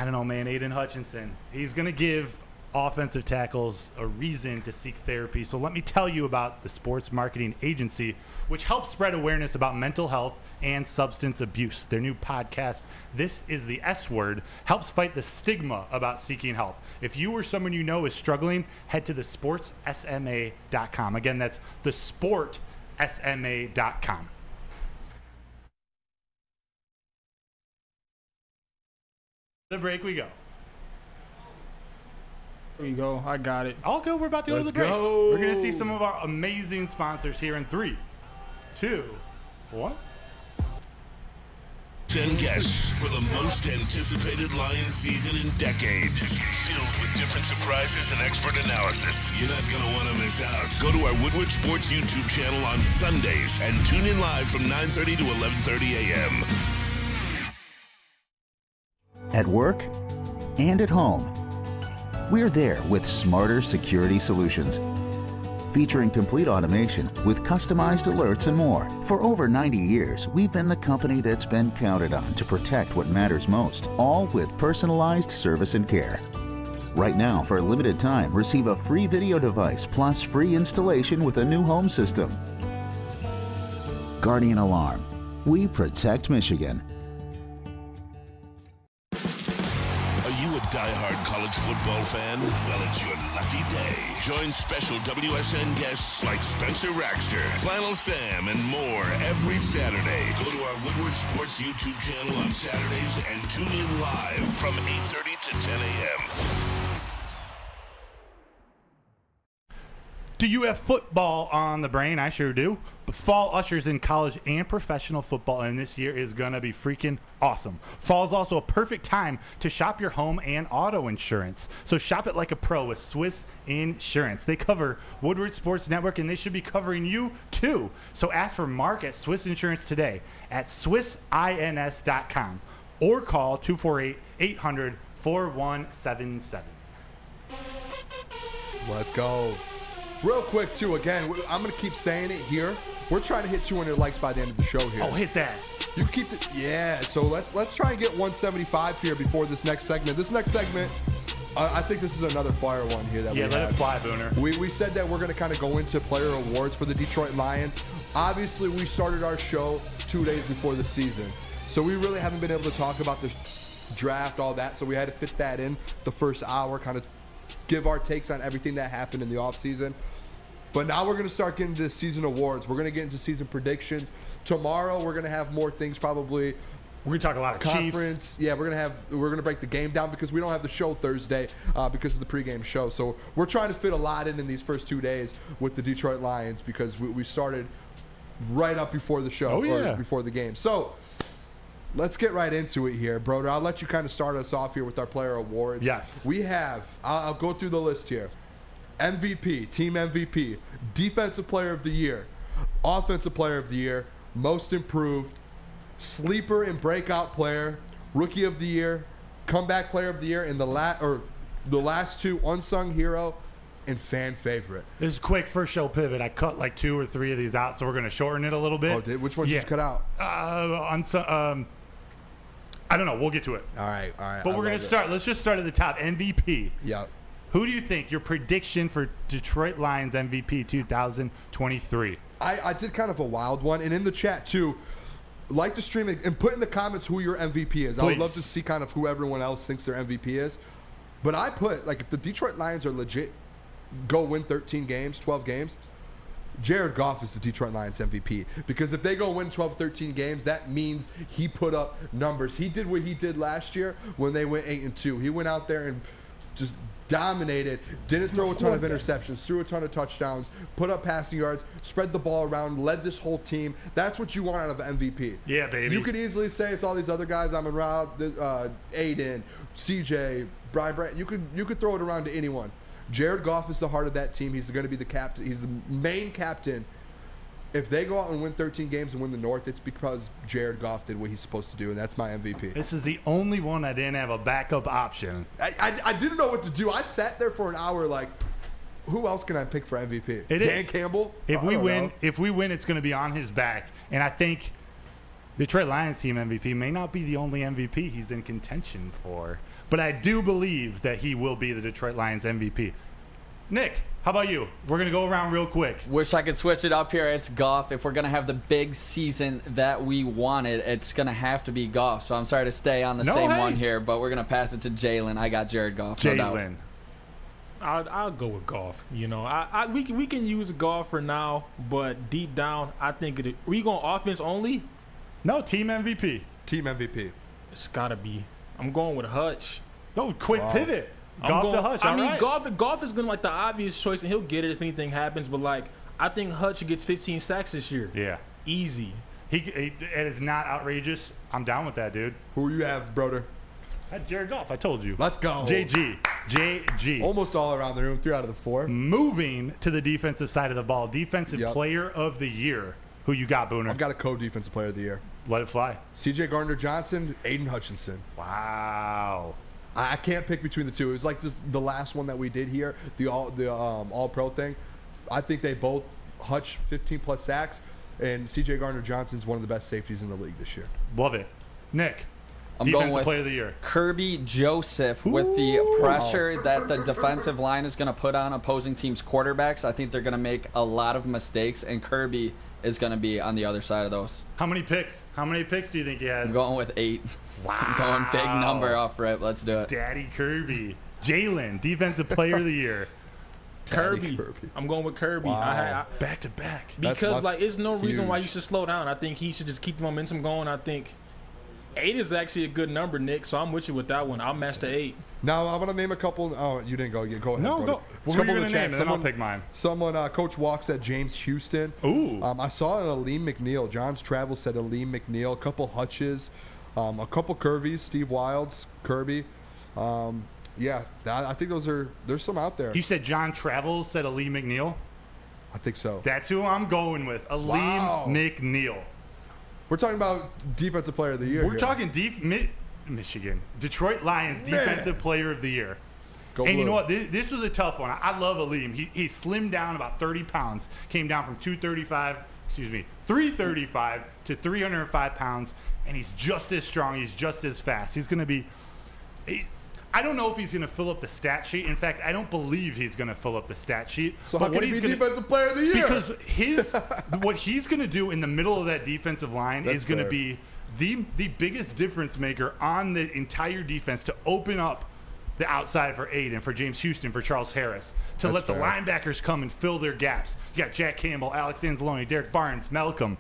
don't know, man. Aiden Hutchinson, he's going to give offensive tackles a reason to seek therapy. So let me tell you about the Sports Marketing Agency, which helps spread awareness about mental health and substance abuse. Their new podcast, This is the S Word, helps fight the stigma about seeking help. If you or someone you know is struggling, head to thesportsma.com. Again, that's thesportsma.com. The break we go. There you go. I got it. All good. We're about to go to the break. We're going to see some of our amazing sponsors here in 3, 2, 1. Send guests for the most anticipated Lions season in decades. Filled with different surprises and expert analysis. You're not going to want to miss out. Go to our Woodward Sports YouTube channel on Sundays and tune in live from 9:30 to 11:30 a.m. At work and at home. We're there with smarter security solutions, featuring complete automation with customized alerts and more. For over 90 years, we've been the company that's been counted on to protect what matters most, all with personalized service and care. Right now, for a limited time, receive a free video device plus free installation with a new home system. Guardian Alarm. We protect Michigan. Die-hard college football fan? Well, it's your lucky day. Join special WSN guests like Spencer Raxter, Flannel Sam, and more every Saturday. Go to our Woodward Sports YouTube channel on Saturdays and tune in live from 8:30 to 10 a.m. Do you have football on the brain? I sure do. But fall ushers in college and professional football, and this year is going to be freaking awesome. Fall is also a perfect time to shop your home and auto insurance. So shop it like a pro with Swiss Insurance. They cover Woodward Sports Network, and they should be covering you too. So ask for Mark at Swiss Insurance today at SwissINS.com. or call 248-800-4177. Let's go. Real quick, too, again, I'm going to keep saying it here. We're trying to hit 200 likes by the end of the show here. Oh, hit that. You keep the, yeah, so let's try and get 175 here before this next segment. This next segment, I think this is another fire one here that we let have. it fly, Booner. We said that we're going to kind of go into player awards for the Detroit Lions. Obviously, we started our show 2 days before the season, so we really haven't been able to talk about the draft, all that, so we had to fit that in the first hour, kind of give our takes on everything that happened in the offseason. But now we're going to start getting into season awards. We're going to get into season predictions. Tomorrow, we're going to have more things probably. We're going to talk a lot of conference. Chiefs. Yeah, we're going to break the game down because we don't have the show Thursday because of the pregame show. So we're trying to fit a lot in these first 2 days with the Detroit Lions because we started right up before the show or before the game. So let's get right into it here, Broder. I'll let you kind of start us off here with our player awards. Yes. We have, I'll go through the list here. MVP, team MVP, defensive player of the year, offensive player of the year, most improved, sleeper and breakout player, rookie of the year, comeback player of the year, and the last two, unsung hero and fan favorite. This is quick first show pivot. I cut like 2 or 3 of these out, so we're going to shorten it a little bit. Oh, which one did you cut out? I don't know. We'll get to it. All right. But we're going to start. Let's just start at the top. MVP. Yep. Who do you think your prediction for Detroit Lions MVP 2023? I did kind of a wild one, and in the chat too, like to stream it and put in the comments who your MVP is. Please. I would love to see kind of who everyone else thinks their MVP is. But I put, like, if the Detroit Lions are legit, go win 13 games, 12 games, Jared Goff is the Detroit Lions MVP. Because if they go win 12, 13 games, that means he put up numbers. He did what he did last year when they went 8-2. He went out there and just dominated, didn't throw a ton of interceptions, threw a ton of touchdowns, put up passing yards, spread the ball around, led this whole team. That's what you want out of an MVP. Yeah, baby. You could easily say it's all these other guys. Aiden, CJ, Brian Brandt. You could throw it around to anyone. Jared Goff is the heart of that team. He's going to be the captain. He's the main captain. If they go out and win 13 games and win the North, it's because Jared Goff did what he's supposed to do, and that's my MVP. This is the only one I didn't have a backup option. I didn't know what to do. I sat there for an hour like, who else can I pick for MVP? Dan Campbell? If we win, it's going to be on his back. And I think Detroit Lions team MVP may not be the only MVP he's in contention for. But I do believe that he will be the Detroit Lions MVP. Nick, how about you? We're going to go around real quick. Wish I could switch it up here. It's Goff. If we're going to have the big season that we wanted, it's going to have to be Goff. So I'm sorry to stay on the same one here, but we're going to pass it to Jalen. I got Jared Goff. Jalen. I'll go with Goff. You know, we can use Goff for now, but deep down, I think are you going offense only? No, team MVP. Team MVP. It's got to be. I'm going with Hutch. No, quick pivot. Goff to Hutch. I mean, Goff is gonna like the obvious choice, and he'll get it if anything happens. But like, I think Hutch gets 15 sacks this year. Yeah, easy. It is not outrageous. I'm down with that, dude. Who you have, Broder? I had Jared Goff. I told you. Let's go. JG. Almost all around the room. 3 out of the 4. Moving to the defensive side of the ball, defensive player of the year. Who you got, Booner? I've got a co-defensive player of the year. Let it fly. CJ Gardner-Johnson, Aiden Hutchinson. Wow. I can't pick between the two. It was like just the last one that we did here, the all-pro thing. I think they both, Hutch 15-plus sacks, and C.J. Gardner-Johnson's one of the best safeties in the league this year. Love it. Nick, I'm going with player of the year. Kirby Joseph. With the pressure that the defensive line is going to put on opposing teams' quarterbacks, I think they're going to make a lot of mistakes, and Kirby is going to be on the other side of those. How many picks? How many picks do you think he has? I'm going with 8. Wow. I'm going big number off rip. Let's do it. Daddy Kirby. Jalen, defensive player of the year. Kirby. I'm going with Kirby. Wow. Back to back. Because like, there's no reason why you should slow down. I think he should just keep the momentum going. I think 8 is actually a good number, Nick. So I'm with you with that one. I'll match the 8. Now I'm gonna name a couple. Oh, you didn't go yet. Go ahead. No, Brody. go. Well, we're gonna name, then I'll pick mine. Someone, Coach Walk said James Houston. Ooh. I saw an Aleem McNeil. John's Travel said Aleem McNeil. A couple Hutches. A couple Kirby's. Steve Wilds. Kirby. Yeah, I think there's some out there. You said John Travels said Aleem McNeil? I think so. That's who I'm going with. Aleem McNeil. We're talking about defensive player of the year. We're talking Detroit Lions Defensive Player of the Year. Go and blue. you know what? This was a tough one. I love Aleem. He slimmed down about 30 pounds. Came down from 335 to 305 pounds. And he's just as strong. He's just as fast. He's going to be... I don't know if he's going to fill up the stat sheet. In fact, I don't believe he's going to fill up the stat sheet. So how can he be Defensive Player of the Year? Because what he's going to do in the middle of that defensive line is going to be the biggest difference maker on the entire defense to open up the outside for Aiden, for James Houston, for Charles Harris, to let the linebackers come and fill their gaps. You got Jack Campbell, Alex Anzalone, Derek Barnes, Malcolm.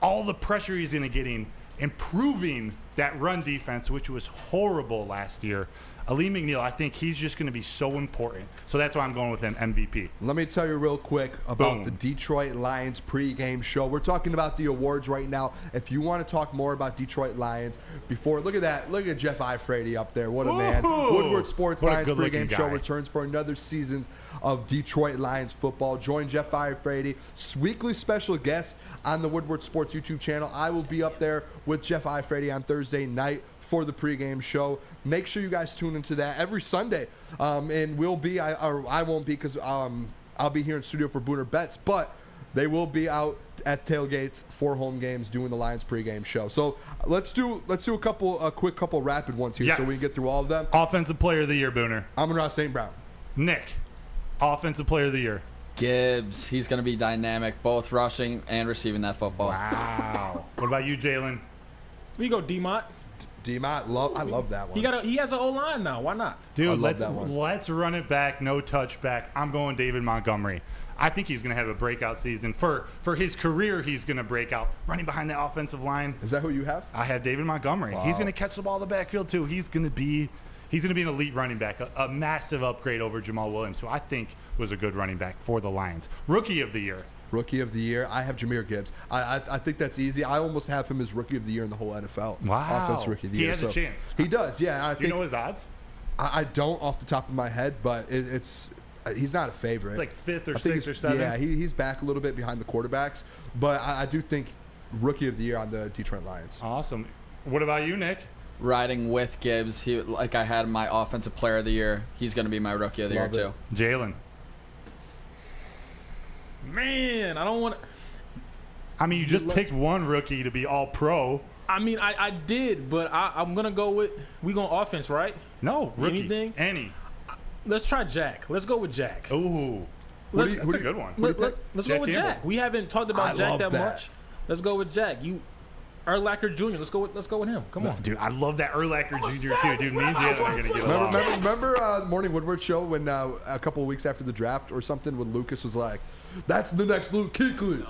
All the pressure he's going to get in, improving that run defense, which was horrible last year. Aleem McNeil, I think he's just going to be so important. So that's why I'm going with him MVP. Let me tell you real quick about the Detroit Lions pregame show. We're talking about the awards right now. If you want to talk more about Detroit Lions, look at that. Look at Jeff Ifrady up there. What a man. Woodward Sports Lions pregame show returns for another season of Detroit Lions football. Join Jeff Ifrady, weekly special guest on the Woodward Sports YouTube channel. I will be up there with Jeff Ifrady on Thursday night for the pregame show. Make sure you guys tune into that every Sunday. And we'll be, I won't be because I'll be here in studio for Booner Bets, but they will be out at tailgates for home games doing the Lions pregame show. So let's do a quick couple rapid ones here so we can get through all of them. Offensive Player of the Year, Booner. Amon-Ra St. Brown. Nick, Offensive Player of the Year. Gibbs, he's going to be dynamic, both rushing and receiving that football. Wow. What about you, Jalen? We go D-Mott. D-Mott, I love that one. He has an O-line now. Why not? Dude, let's run it back, no touchback. I'm going David Montgomery. I think he's going to have a breakout season. For his career, he's going to break out. Running behind the offensive line. Is that who you have? I have David Montgomery. Wow. He's going to catch the ball in the backfield, too. He's going to be an elite running back, a massive upgrade over Jamal Williams, who I think was a good running back for the Lions. Rookie of the Year. Rookie of the Year, I have Jahmyr Gibbs. I think that's easy. I almost have him as Rookie of the Year in the whole NFL. Wow. Offense Rookie of the Year. He has a chance. He does, yeah. Do you know his odds? I don't off the top of my head, but he's not a favorite. It's like 5th or 6th or 7th. Yeah, he's back a little bit behind the quarterbacks, but I do think Rookie of the Year on the Detroit Lions. Awesome. What about you, Nick? Riding with Gibbs, like I had my Offensive Player of the Year. He's going to be my Rookie of the Year, too. Jalen. Man, I don't want to. I mean, you just picked one rookie to be all pro. I mean, I did, but I'm going to go with, we going offense, right? No, rookie. Anything? Any. Let's try Jack. Let's go with Jack. Ooh. That's a good one. Let's go with Jack. We haven't talked about Jack that much. Let's go with Jack. Urlacher Jr. Let's go with him. Come on, dude. I love that Urlacher Jr. too, dude. Me and Jalen are gonna get along. Remember the Morning Woodward show when a couple of weeks after the draft or something, when Lucas was like, "That's the next Luke Kuechly."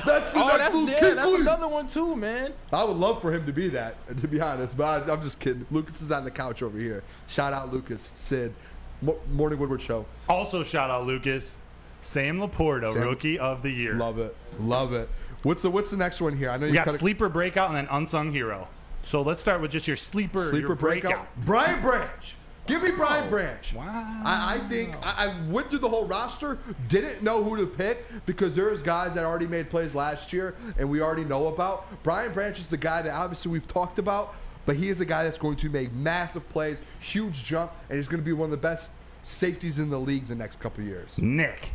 That's another one too, man. I would love for him to be that, to be honest, but I'm just kidding. Lucas is on the couch over here. Shout out Lucas, Sid, Morning Woodward show. Also shout out Lucas, Sam Laporta, Rookie of the Year. Love it. What's the next one here? I know you got sleeper breakout and then unsung hero. So let's start with just your sleeper breakout. Brian Branch. Give me Brian Branch. Wow. I think I went through the whole roster, didn't know who to pick because there's guys that already made plays last year and we already know about. Brian Branch is the guy that obviously we've talked about, but he is a guy that's going to make massive plays, huge jump, and he's going to be one of the best safeties in the league the next couple of years. Nick.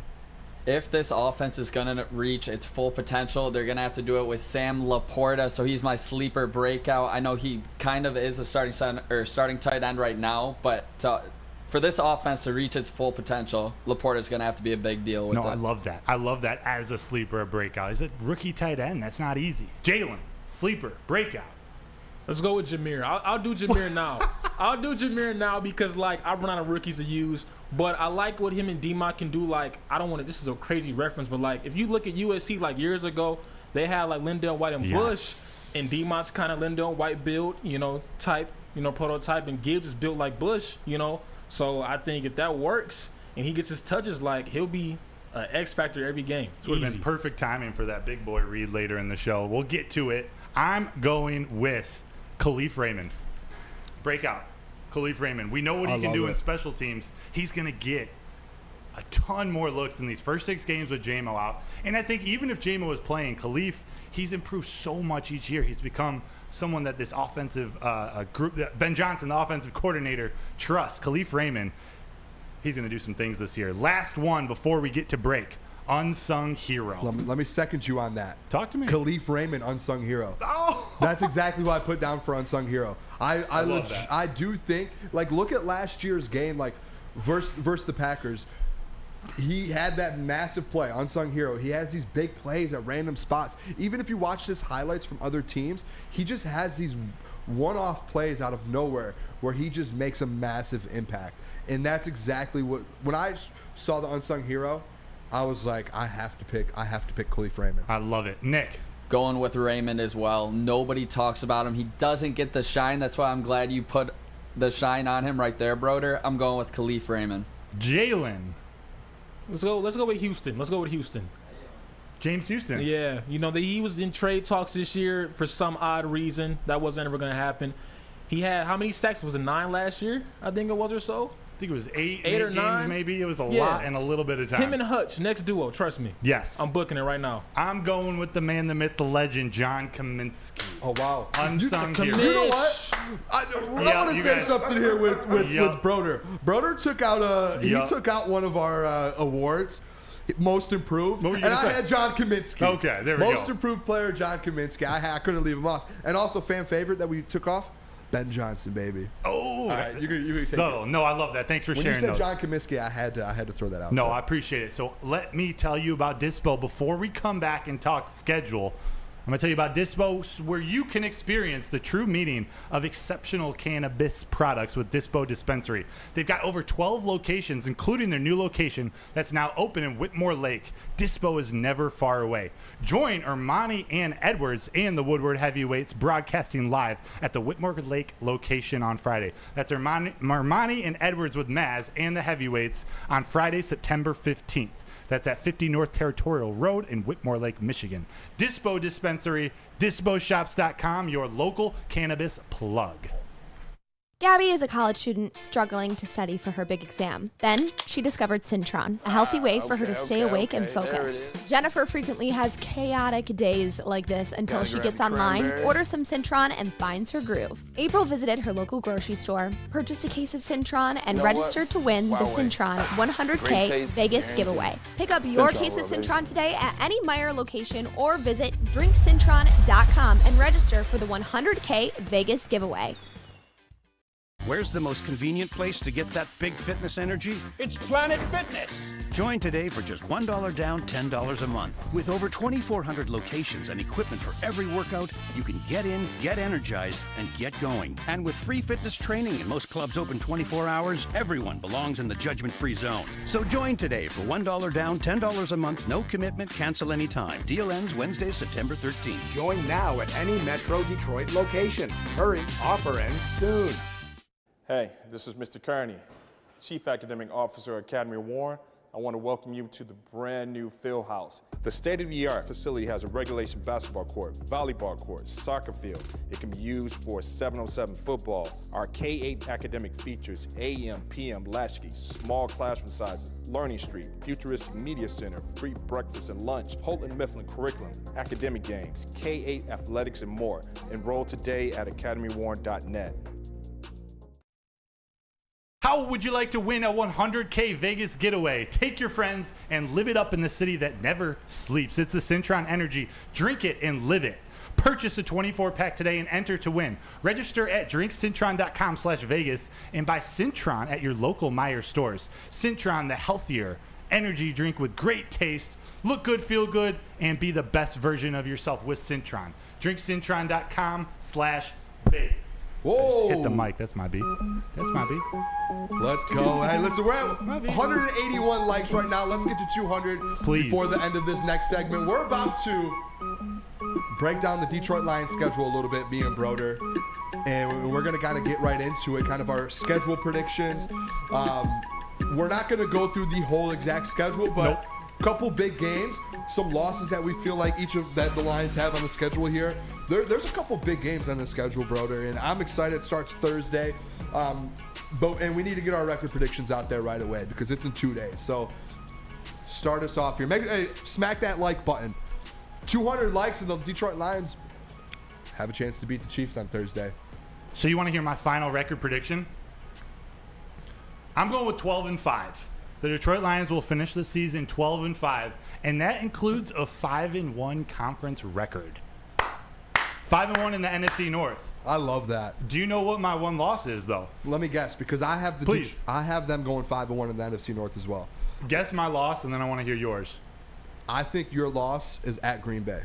If this offense is going to reach its full potential, they're going to have to do it with Sam Laporta. So he's my sleeper breakout. I know he kind of is a starting tight end right now, but for this offense to reach its full potential, Laporta is going to have to be a big deal with it. I love that. I love that as a sleeper breakout. He's a rookie tight end. That's not easy. Jalen, sleeper breakout. Let's go with Jahmyr. I'll do Jahmyr now. I'll do Jahmyr now because, like, I run out of rookies to use. But I like what him and D-Mott can do. Like, I don't want to – this is a crazy reference, but, like, if you look at USC, like, years ago, they had, like, Lindell White and Bush. And D-Mott's kind of Lindell White build, type, prototype. And Gibbs is built like Bush, So I think if that works and he gets his touches, like, he'll be an X factor every game. This would have been perfect timing for that big boy read later in the show. We'll get to it. I'm going with Khalif Raymond. Breakout. Khalif Raymond. We know what he can do in special teams. He's going to get a ton more looks in these first 6 games with J-Mo out. And I think even if J-Mo was playing, Khalif, he's improved so much each year. He's become someone that this offensive group, that Ben Johnson, the offensive coordinator, trusts. Khalif Raymond, he's going to do some things this year. Last one before we get to break. Unsung hero. Let me second you on that. Talk to me. Khalif Raymond, unsung hero. Oh, that's exactly what I put down for unsung hero. I love that. I do think, like, look at last year's game, like versus the Packers. He had that massive play, unsung hero. He has these big plays at random spots. Even if you watch his highlights from other teams, he just has these one-off plays out of nowhere where he just makes a massive impact. And that's exactly what, when I saw the unsung hero, I was like, I have to pick Khalif Raymond. I love it. Nick. Going with Raymond as well. Nobody talks about him. He doesn't get the shine. That's why I'm glad you put the shine on him right there, Broder. I'm going with Khalif Raymond. Jalen. Let's go with Houston. James Houston. Yeah, he was in trade talks this year for some odd reason. That wasn't ever going to happen. He had how many sacks? Was it 9 last year? I think it was, or so. I think it was 8 or games 9. Maybe. It was a lot in a little bit of time. Him and Hutch, next duo. Trust me. Yes. I'm booking it right now. I'm going with the man, the myth, the legend, John Kaminsky. Oh, wow. Unsung hero. You know what? I want to say something here with Broder. Broder took out took out one of our awards, most improved, and I had John Kaminsky. Okay, there we go. Most improved player, John Kaminsky. I couldn't leave him off. And also fan favorite that we took off, Ben Johnson, baby. Oh, all right, you can subtle. No, I love that. Thanks for sharing those. When you said John Kaminsky, I had to throw that out. No, I appreciate it. So let me tell you about Dispo before we come back and talk schedule. I'm going to tell you about Dispo, where you can experience the true meaning of exceptional cannabis products with Dispo Dispensary. They've got over 12 locations, including their new location that's now open in Whitmore Lake. Dispo is never far away. Join Ermanni and Edwards and the Woodward Heavyweights broadcasting live at the Whitmore Lake location on Friday. That's Ermanni and Edwards with Maz and the Heavyweights on Friday, September 15th. That's at 50 North Territorial Road in Whitmore Lake, Michigan. Dispo Dispensary, disposhops.com, your local cannabis plug. Gabby is a college student struggling to study for her big exam. Then she discovered Syntron, a healthy way for her to stay awake and focus. Jennifer frequently has chaotic days like this until she gets online, orders some Syntron, and finds her groove. April visited her local grocery store, purchased a case of Syntron, and registered to win the Syntron 100K Vegas giveaway. Pick up your case of Syntron today at any Meijer location or visit drinksyntron.com and register for the 100K Vegas giveaway. Where's the most convenient place to get that big fitness energy? It's Planet Fitness. Join today for just $1 down, $10 a month. With over 2,400 locations and equipment for every workout, you can get in, get energized, and get going. And with free fitness training and most clubs open 24 hours, everyone belongs in the judgment-free zone. So join today for $1 down, $10 a month, no commitment, cancel anytime. Deal ends Wednesday, September 13th. Join now at any Metro Detroit location. Hurry, offer ends soon. Hey, this is Mr. Kearney, Chief Academic Officer at Academy of Warren. I want to welcome you to the brand new field house. The state-of-the-art facility has a regulation basketball court, volleyball court, soccer field. It can be used for 7-on-7 football. Our K-8 academic features AM, PM, latchkey, small classroom sizes, Learning Street, futuristic media center, free breakfast and lunch, Holton Mifflin curriculum, academic games, K-8 athletics, and more. Enroll today at academywarren.net. How would you like to win a 100K Vegas getaway? Take your friends and live it up in the city that never sleeps. It's the Syntron Energy. Drink it and live it. Purchase a 24-pack today and enter to win. Register at drinksyntron.com/Vegas and buy Syntron at your local Meijer stores. Syntron, the healthier energy drink with great taste. Look good, feel good, and be the best version of yourself with Syntron. drinksyntron.com/Vegas. Whoa! Hit the mic. That's my beat. That's my beat. Let's go. Hey, listen, we're at 181 likes right now. Let's get to 200 before the end of this next segment. We're about to break down the Detroit Lions schedule a little bit, me and Broder. And we're going to kind of get right into it, kind of our schedule predictions. We're not going to go through the whole exact schedule, but a couple big games, some losses that we feel like that the Lions have on the schedule here. There's a couple big games on the schedule, Broder, and I'm excited. It starts Thursday. And we need to get our record predictions out there right away because it's in 2 days. So start us off here. Smack that like button. 200 likes and the Detroit Lions have a chance to beat the Chiefs on Thursday. So you want to hear my final record prediction? I'm going with 12-5. The Detroit Lions will finish the season 12-5, and that includes a 5-1 conference record. 5-1 in the NFC North. I love that. Do you know what my one loss is, though? Let me guess, because I have I have them going 5-1 in the NFC North as well. Guess my loss, and then I want to hear yours. I think your loss is at Green Bay.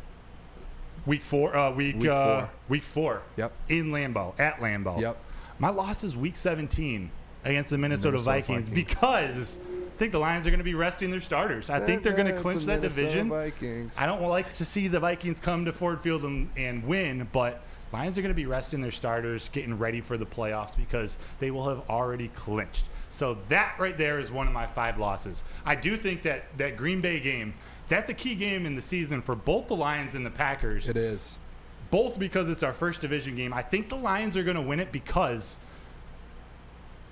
Week 4. Week 4. Yep. In Lambeau, at Lambeau. Yep. My loss is Week 17 against the Minnesota Vikings because I think the Lions are going to be resting their starters. I think they're going to clinch that division. Vikings. I don't like to see the Vikings come to Ford Field and win, but Lions are going to be resting their starters, getting ready for the playoffs because they will have already clinched. So that right there is one of my 5 losses. I do think that Green Bay game, that's a key game in the season for both the Lions and the Packers. It is. Both because it's our first division game. I think the Lions are going to win it because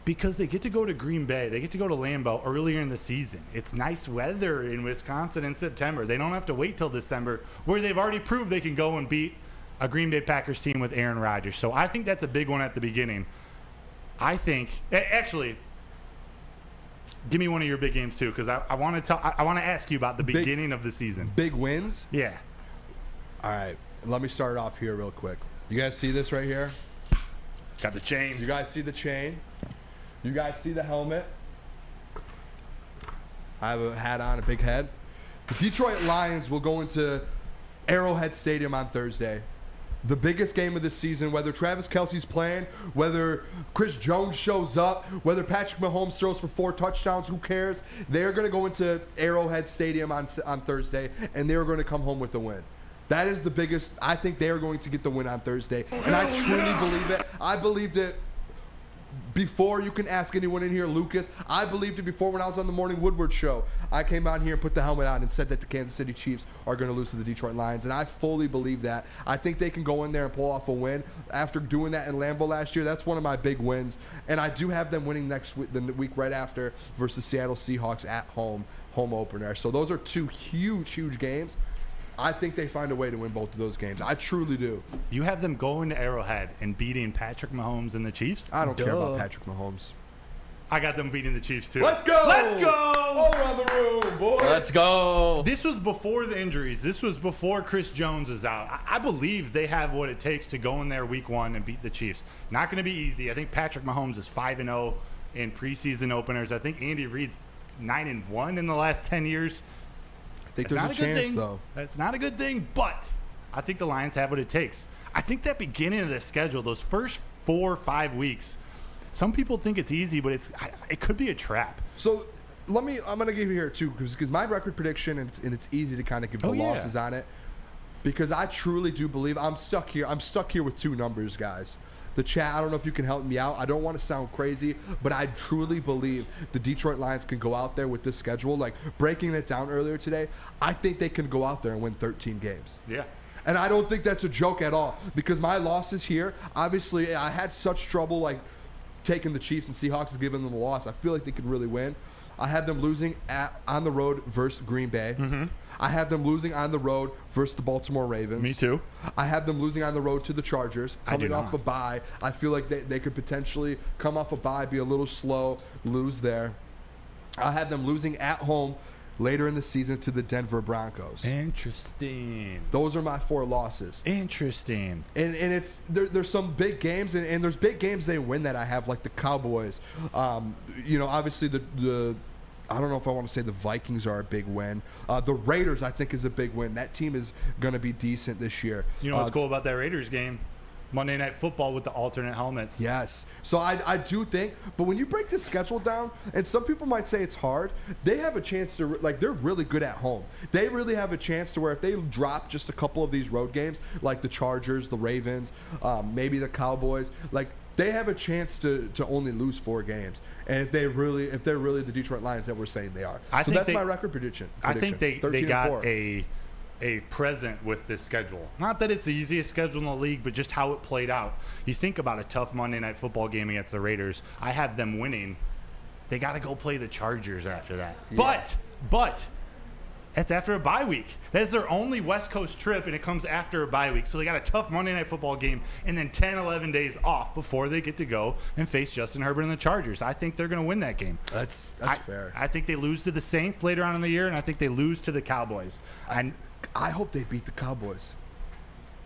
they get to go to Green Bay. They get to go to Lambeau earlier in the season. It's nice weather in Wisconsin in September. They don't have to wait till December, where they've already proved they can go and beat a Green Bay Packers team with Aaron Rodgers. So I think that's a big one at the beginning. I think actually, give me one of your big games too, because I want to ask you about the beginning of the season. Big wins? Yeah. All right. Let me start off here real quick. You guys see this right here? Got the chain. You guys see the chain? You guys see the helmet? I have a hat on, a big head. The Detroit Lions will go into Arrowhead Stadium on Thursday. The biggest game of the season, whether Travis Kelce's playing, whether Chris Jones shows up, whether Patrick Mahomes throws for 4 touchdowns, who cares? They're going to go into Arrowhead Stadium on Thursday, and they're going to come home with the win. That is the biggest. I think they are going to get the win on Thursday, and I truly believe it. I believed it before. You can ask anyone in here, Lucas. I believed it before when I was on the morning Woodward show. I came out here and put the helmet on and said that the Kansas City Chiefs are going to lose to the Detroit Lions, and I fully believe that. I think they can go in there and pull off a win. After doing that in Lambeau last year, that's one of my big wins, and I do have them winning next week, the week right after, versus Seattle Seahawks at home opener. So those are 2 huge games. I think they find a way to win both of those games. I truly do. You have them going to Arrowhead and beating Patrick Mahomes and the Chiefs? I don't care about Patrick Mahomes. I got them beating the Chiefs too. Let's go! Let's go! All around the room, boys. Let's go. This was before the injuries. This was before Chris Jones is out. I believe they have what it takes to go in there week 1 and beat the Chiefs. Not going to be easy. I think Patrick Mahomes is 5-0 in preseason openers. I think Andy Reid's 9-1 in the last 10 years. I think there's a chance, though. That's not a good thing, but I think the Lions have what it takes. I think that beginning of the schedule, those first 4 or 5 weeks, some people think it's easy, but it could be a trap. So I'm going to give you here, too, because my record prediction, and it's easy to kind of give the losses on it, because I truly do believe I'm stuck here. I'm stuck here with 2 numbers, guys. The chat, I don't know if you can help me out. I don't want to sound crazy, but I truly believe the Detroit Lions can go out there with this schedule. Like, breaking it down earlier today, I think they can go out there and win 13 games. Yeah. And I don't think that's a joke at all, because my losses here, obviously, I had such trouble, like, taking the Chiefs and Seahawks and giving them a loss. I feel like they could really win. I have them losing on the road versus Green Bay. Mm-hmm. I have them losing on the road versus the Baltimore Ravens. Me too. I have them losing on the road to the Chargers, coming off a bye. I feel like they could potentially come off a bye, be a little slow, lose there. I have them losing at home later in the season to the Denver Broncos. Interesting. Those are my 4 losses. Interesting. And it's there's some big games, and there's big games they win that I have, like the Cowboys. Obviously the I don't know if I want to say the Vikings are a big win. The Raiders, I think, is a big win. That team is going to be decent this year. You know what's cool about that Raiders game? Monday Night Football with the alternate helmets. Yes. So I do think, but when you break the schedule down, and some people might say it's hard, they have a chance to, like, they're really good at home. They really have a chance to where if they drop just a couple of these road games, like the Chargers, the Ravens, maybe the Cowboys, like, they have a chance to only lose 4 games. And if they're really the Detroit Lions that we're saying they are. That's my record prediction. I think they got a present with this schedule. Not that it's the easiest schedule in the league, but just how it played out. You think about a tough Monday Night Football game against the Raiders. I had them winning. They got to go play the Chargers after that. Yeah. But that's after a bye week. That's their only West Coast trip, and it comes after a bye week. So they got a tough Monday Night Football game and then 10, 11 days off before they get to go and face Justin Herbert and the Chargers. I think they're going to win that game. That's fair. I think they lose to the Saints later on in the year, and I think they lose to the Cowboys. I hope they beat the Cowboys.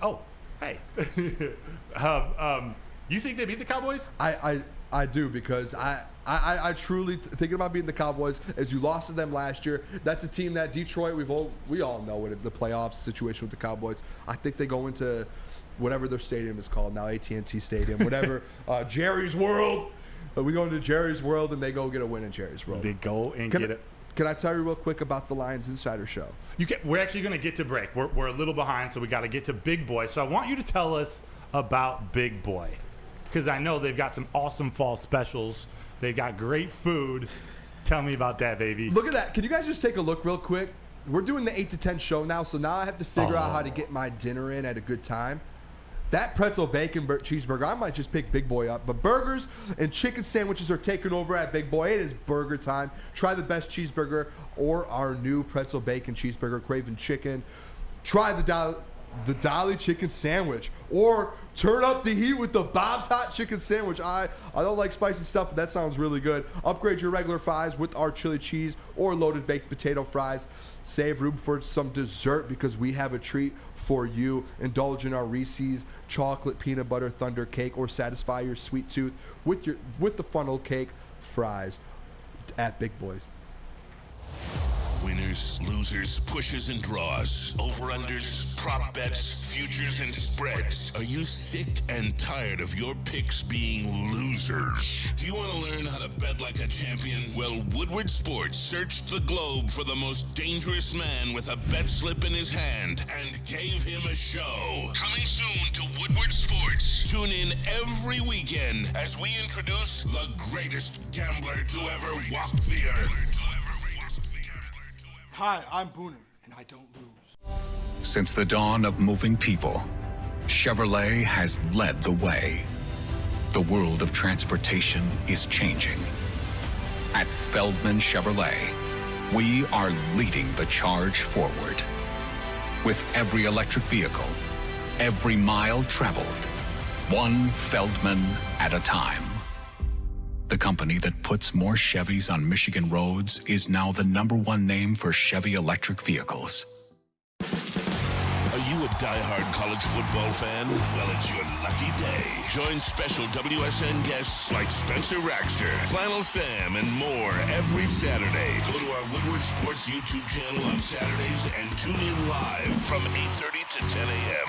Oh, hey. You think they beat the Cowboys? I do, because I truly thinking about beating the Cowboys, as you lost to them last year. That's a team that Detroit, we all know what the playoffs situation with the Cowboys. I think they go into whatever their stadium is called now, AT&T Stadium, whatever, Jerry's World. We go into Jerry's World and they go get a win in Jerry's World. They go and get it. Can I tell you real quick about the Lions Insider Show? We're actually going to get to break. We're a little behind, so we got to get to Big Boy. So I want you to tell us about Big Boy, because I know they've got some awesome fall specials. They've got great food. Tell me about that, baby. Look at that. Can you guys just take a look real quick? We're doing the 8 to 10 show now, so now I have to figure out how to get my dinner in at a good time. That pretzel bacon cheeseburger, I might just pick Big Boy up. But burgers and chicken sandwiches are taking over at Big Boy. It is burger time. Try the best cheeseburger or our new pretzel bacon cheeseburger, Craven Chicken. Try the Dolly chicken sandwich, or turn up the heat with the Bob's Hot Chicken Sandwich. I don't like spicy stuff, but that sounds really good. Upgrade your regular fries with our chili cheese or loaded baked potato fries. Save room for some dessert, because we have a treat for you. Indulge in our Reese's chocolate peanut butter thunder cake, or satisfy your sweet tooth with the funnel cake fries at Big Boys. Winners, losers, pushes and draws, over-unders, prop bets, futures and spreads. Are you sick and tired of your picks being losers? Do you want to learn how to bet like a champion? Well, Woodward Sports searched the globe for the most dangerous man with a bet slip in his hand and gave him a show. Coming soon to Woodward Sports. Tune in every weekend as we introduce the greatest gambler to ever walk the earth. Hi, I'm Booner, and I don't lose. Since the dawn of moving people, Chevrolet has led the way. The world of transportation is changing. At Feldman Chevrolet, we are leading the charge forward. With every electric vehicle, every mile traveled, one Feldman at a time. The company that puts more Chevys on Michigan roads is now the #1 name for Chevy electric vehicles. Are you a diehard college football fan? Well, it's your lucky day. Join special WSN guests like Spencer Raxter, Flannel Sam, and more every Saturday. Go to our Woodward Sports YouTube channel on Saturdays and tune in live from 8:30 to 10 a.m.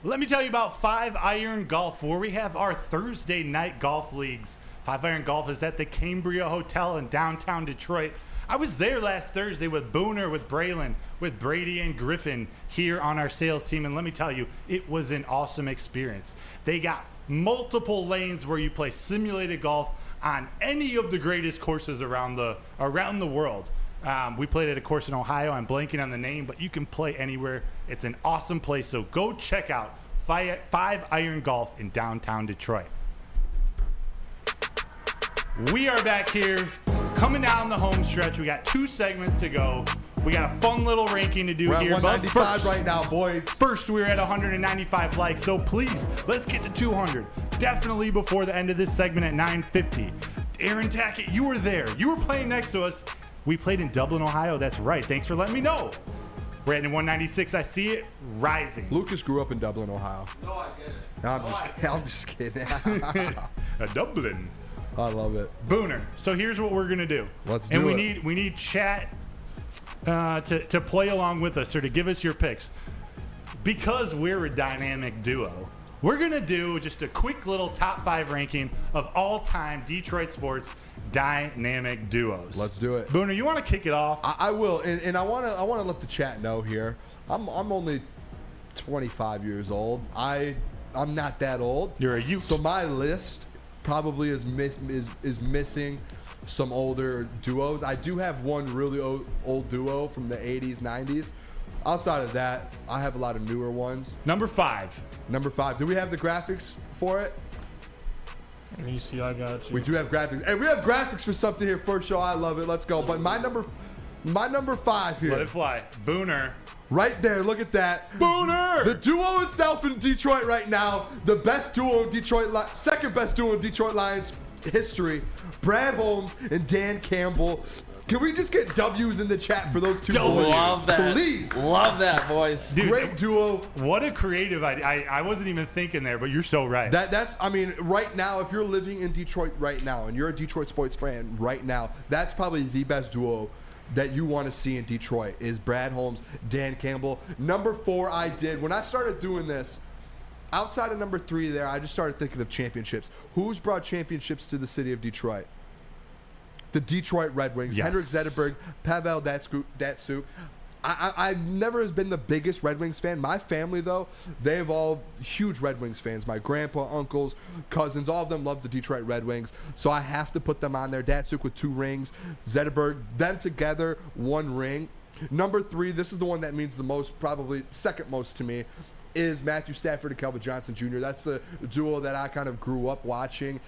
Let me tell you about 5 Iron Golf, where we have our Thursday night golf leagues. 5 Iron Golf is at the Cambria Hotel in downtown Detroit. I was there last Thursday with Booner, with Braylon, with Brady and Griffin here on our sales team, and let me tell you, it was an awesome experience. They got multiple lanes where you play simulated golf on any of the greatest courses around the world. We played at a course in Ohio. I'm blanking on the name, but you can play anywhere. It's an awesome place, so go check out 5 Iron Golf in downtown Detroit. We are back here, coming down the home stretch. We got 2 segments to go. We got a fun little ranking to do We're here. at 195 right now, boys. First, we're at 195 likes, so please, let's get to 200. Definitely before the end of this segment at 950. Aaron Tackett, you were there. You were playing next to us. We played in Dublin, Ohio. That's right. Thanks for letting me know. We're at 196. I see it rising. Lucas grew up in Dublin, Ohio. No, I didn't. No, I'm just kidding. Dublin. I love it. Booner. So here's what we're gonna do. Let's do it. And we need chat to play along with us, or to give us your picks. Because we're a dynamic duo, we're gonna do just a quick little top 5 ranking of all-time Detroit sports dynamic duos. Let's do it. Booner, you want to kick it off? I will, and I want to let the chat know here. I'm only 25 years old. I'm not that old. You're a youth. So my list probably is missing some older duos. I do have one really old duo from the 80s, 90s. Outside of that, I have a lot of newer ones. Number 5. Do we have the graphics for it? Let me see. I got you. We do have graphics. And we have graphics for something here. First show. I love it. Let's go. But my number 5 here. Let it fly. Booner. Right there. Look at that. Booner! The duo itself in Detroit right now. The best duo in Detroit. Second best duo in Detroit Lions history. Brad Holmes and Dan Campbell. Can we just get W's in the chat for those two boys? Love that. Please. Love that, boys. Dude, great duo. What a creative idea. I wasn't even thinking there, but you're so right. I mean, right now, if you're living in Detroit right now and you're a Detroit sports fan right now, that's probably the best duo that you want to see in Detroit is Brad Holmes, Dan Campbell. Number 4, when I started doing this, outside of number 3 there, I just started thinking of championships. Who's brought championships to the city of Detroit? The Detroit Red Wings. Yes. Henrik Zetterberg, Pavel Datsyuk. I've never been the biggest Red Wings fan. My family, though, they've all huge Red Wings fans. My grandpa, uncles, cousins, all of them love the Detroit Red Wings. So I have to put them on there. Datsyuk with 2 rings. Zetterberg, them together, 1 ring. Number 3, this is the one that means the most, probably second most to me, is Matthew Stafford and Calvin Johnson Jr. That's the duo that I kind of grew up watching.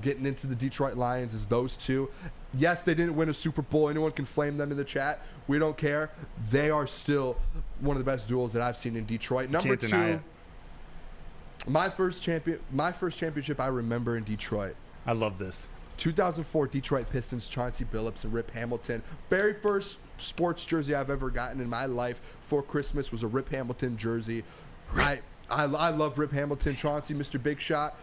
Getting into the Detroit Lions is those two. Yes, they didn't win a Super Bowl. Anyone can flame them in the chat. We don't care. They are still one of the best duos that I've seen in Detroit. Number 2, my first championship I remember in Detroit. I love this. 2004 Detroit Pistons, Chauncey Billups and Rip Hamilton. Very first sports jersey I've ever gotten in my life for Christmas was a Rip Hamilton jersey. I love Rip Hamilton, Chauncey, Mr. Big Shot.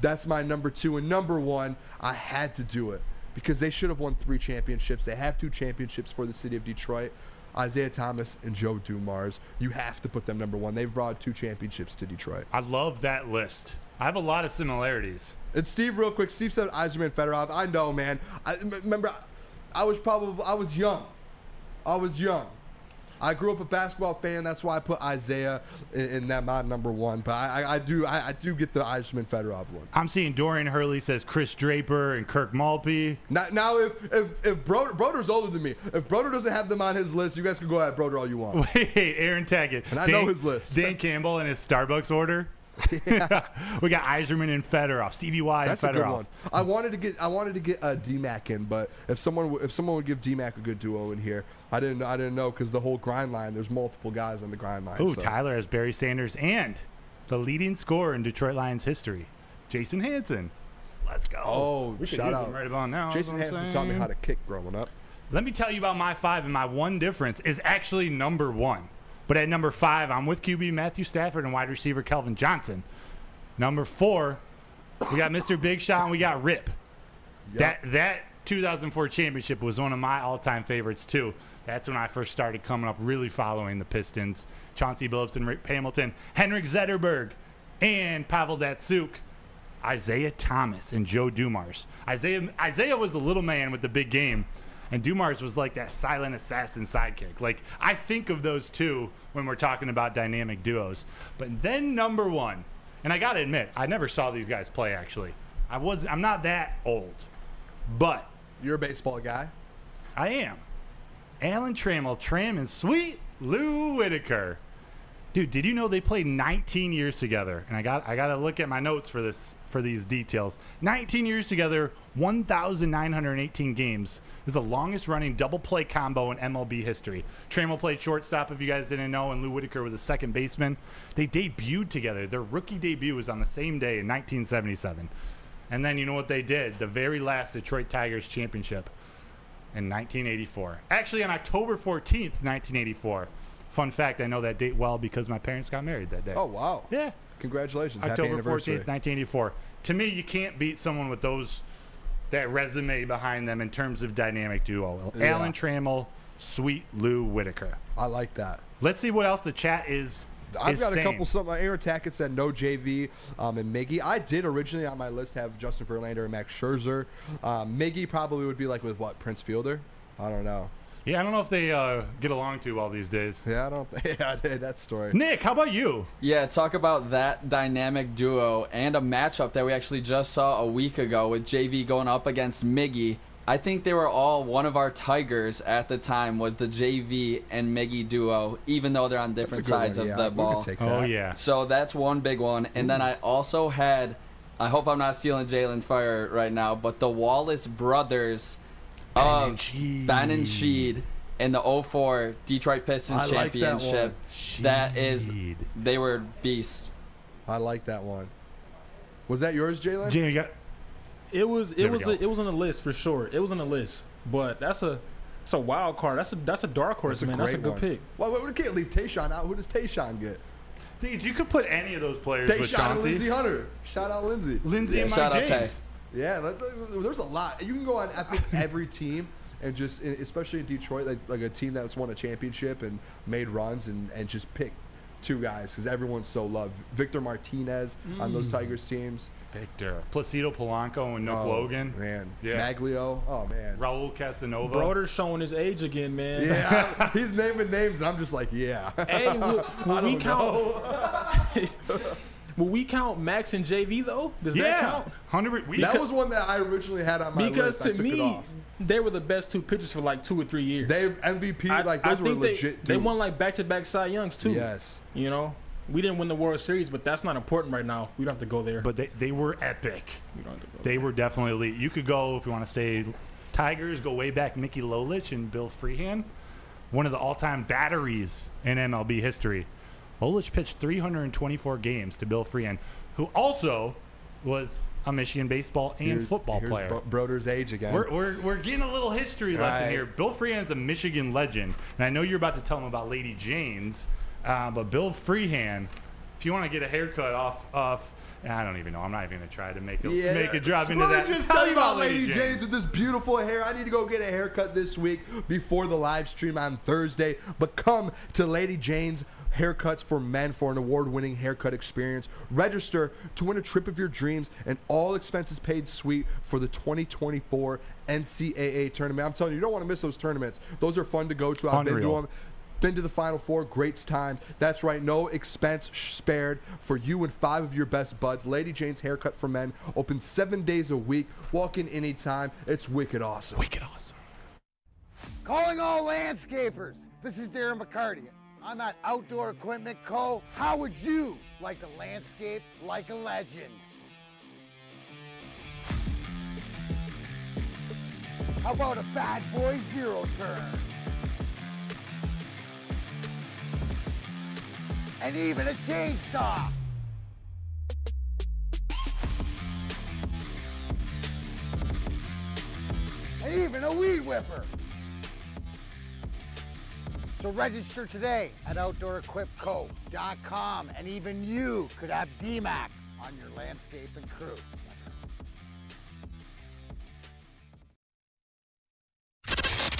That's my number 2. And number 1, I had to do it because they should have won 3 championships. They have 2 championships for the city of Detroit. Isaiah Thomas and Joe Dumars. You have to put them number 1. They've brought 2 championships to Detroit. I love that list. I have a lot of similarities. And Steve, real quick, Steve said Yzerman Fedorov. I know, man. I remember I was young. I grew up a basketball fan. That's why I put Isaiah in that my number 1. But I do get the Yzerman Fedorov one. I'm seeing Dorian Hurley says Chris Draper and Kirk Maltby. Now if Broder's older than me, if Broder doesn't have them on his list, you guys can go at Broder all you want. Wait, Aaron Taggett. And I know his list. Dan Campbell and his Starbucks order. Yeah. We got Yzerman and Fedorov, Stevie Y and Fedorov. That's a good one. I wanted to get D-Mac in, but if someone would give D-Mac a good duo in here, I didn't know because the whole grind line. There's multiple guys on the grind line. Ooh, so. Tyler has Barry Sanders and the leading scorer in Detroit Lions history, Jason Hanson. Let's go. Oh, we shout out right about now. Jason Hanson taught me how to kick growing up. Let me tell you about my 5, and my one difference is actually number 1. But at number 5, I'm with QB Matthew Stafford and wide receiver Calvin Johnson. Number 4, we got Mr. Big Shot and we got Rip. Yep. That 2004 championship was one of my all-time favorites too. That's when I first started coming up, really following the Pistons. Chauncey Billups and Rip Hamilton, Henrik Zetterberg, and Pavel Datsyuk, Isaiah Thomas, and Joe Dumars. Isaiah was the little man with the big game. And Dumars was like that silent assassin sidekick. Like, I think of those two when we're talking about dynamic duos. But then number 1, and I got to admit, I never saw these guys play, actually. I'm not that old. But you're a baseball guy. I am. Alan Trammell, Tram, and sweet Lou Whitaker. Dude, did you know they played 19 years together? And I got to look at my notes for these details. 19 years together, 1,918 games is the longest running double play combo in MLB history. Trammell played shortstop, if you guys didn't know, and Lou Whitaker was a second baseman. They debuted together. Their rookie debut was on the same day in 1977. And then you know what they did? The very last Detroit Tigers championship in 1984. Actually, on October 14th, 1984. Fun fact, I know that date well because my parents got married that day. Oh, wow. Yeah. Congratulations. October Happy anniversary. 14th, 1984. To me, you can't beat someone with that resume behind them in terms of dynamic duo. Yeah. Alan Trammell, sweet Lou Whitaker. I like that. Let's see what else the chat is I've got saying. a couple. Some Aaron Tackett said no JV and Miggy. I did originally on my list have Justin Verlander and Max Scherzer. Miggy probably would be like with what, Prince Fielder? I don't know. Yeah, I don't know if they get along too well these days. Yeah, I don't. Yeah, that story. Nick, how about you? Yeah, talk about that dynamic duo and a matchup that we actually just saw a week ago with JV going up against Miggy. I think they were all one of our Tigers at the time was the JV and Miggy duo, even though they're on different sides of the ball. Oh, yeah. So that's one big one. And then I also had, I hope I'm not stealing Jalen's fire right now, but the Wallace brothers of Ben and Sheed in the 04 Detroit Pistons championship. That is, they were beasts. I like that one. Was that yours, Jalen? Jalen, you got... It was on the list for sure. It was on the list, but it's a wild card. That's a dark horse, man. That's a good pick. Well, we can't leave Tayshaun out. Who does Tayshaun get? Dude, you could put any of those players with Tayshaun and Chauncey. Lindsey Hunter. Shout out Lindsey. Lindsey and Mike James. Yeah, there's a lot. You can go on, I think, every team and just, especially in Detroit, like a team that's won a championship and made runs and just pick two guys because everyone's so loved. Victor Martinez on those Tigers teams. Victor. Placido Polanco and Nook Logan. Man. Yeah. Maglio. Oh, man. Raul Casanova. Broder's showing his age again, man. Yeah, he's naming names, and I'm just like, yeah. Hey, will we count? know. Will we count Max and JV though? Does that count? 100. That was one that I originally had on my because list. to me, they were the best two pitchers for like 2 or 3 years. They MVP, those were legit. They won like back-to-back Cy Youngs too. Yes. You know, we didn't win the World Series, but that's not important right now. We don't have to go there. But they were epic. We don't have to go They there. were definitely elite. You could go, if you want to say Tigers, go way back, Mickey Lolich and Bill Freehan. One of the all-time batteries in MLB history. Lolich pitched 324 games to Bill Freehan, who also was a Michigan baseball and football player. Broder's age again. We're getting a little history lesson here. Bill Freehan's a Michigan legend, and I know you're about to tell him about Lady Jane's, but Bill Freehan, if you want to get a haircut off, I don't even know. I'm not even gonna try to make a drop into that. Let me just tell you about Lady Jane's with this beautiful hair. I need to go get a haircut this week before the live stream on Thursday. But come to Lady Jane's Haircuts for Men for an award-winning haircut experience. Register to win a trip of your dreams and all expenses paid suite for the 2024 NCAA tournament. I'm telling you, you don't want to miss those tournaments. Those are fun to go to. I've been to them. Been to the Final Four, great time. That's right, no expense spared for you and 5 of your best buds. Lady Jane's Haircut for Men, open 7 days a week. Walk in anytime. It's wicked awesome. Wicked awesome. Calling all landscapers. This is Darren McCarty. I'm at Outdoor Equipment Co. How would you like to landscape like a legend? How about a bad boy zero turn? And even a chainsaw. And even a weed whipper. So register today at OutdoorEquipCo.com, and even you could have DMAC on your landscaping crew.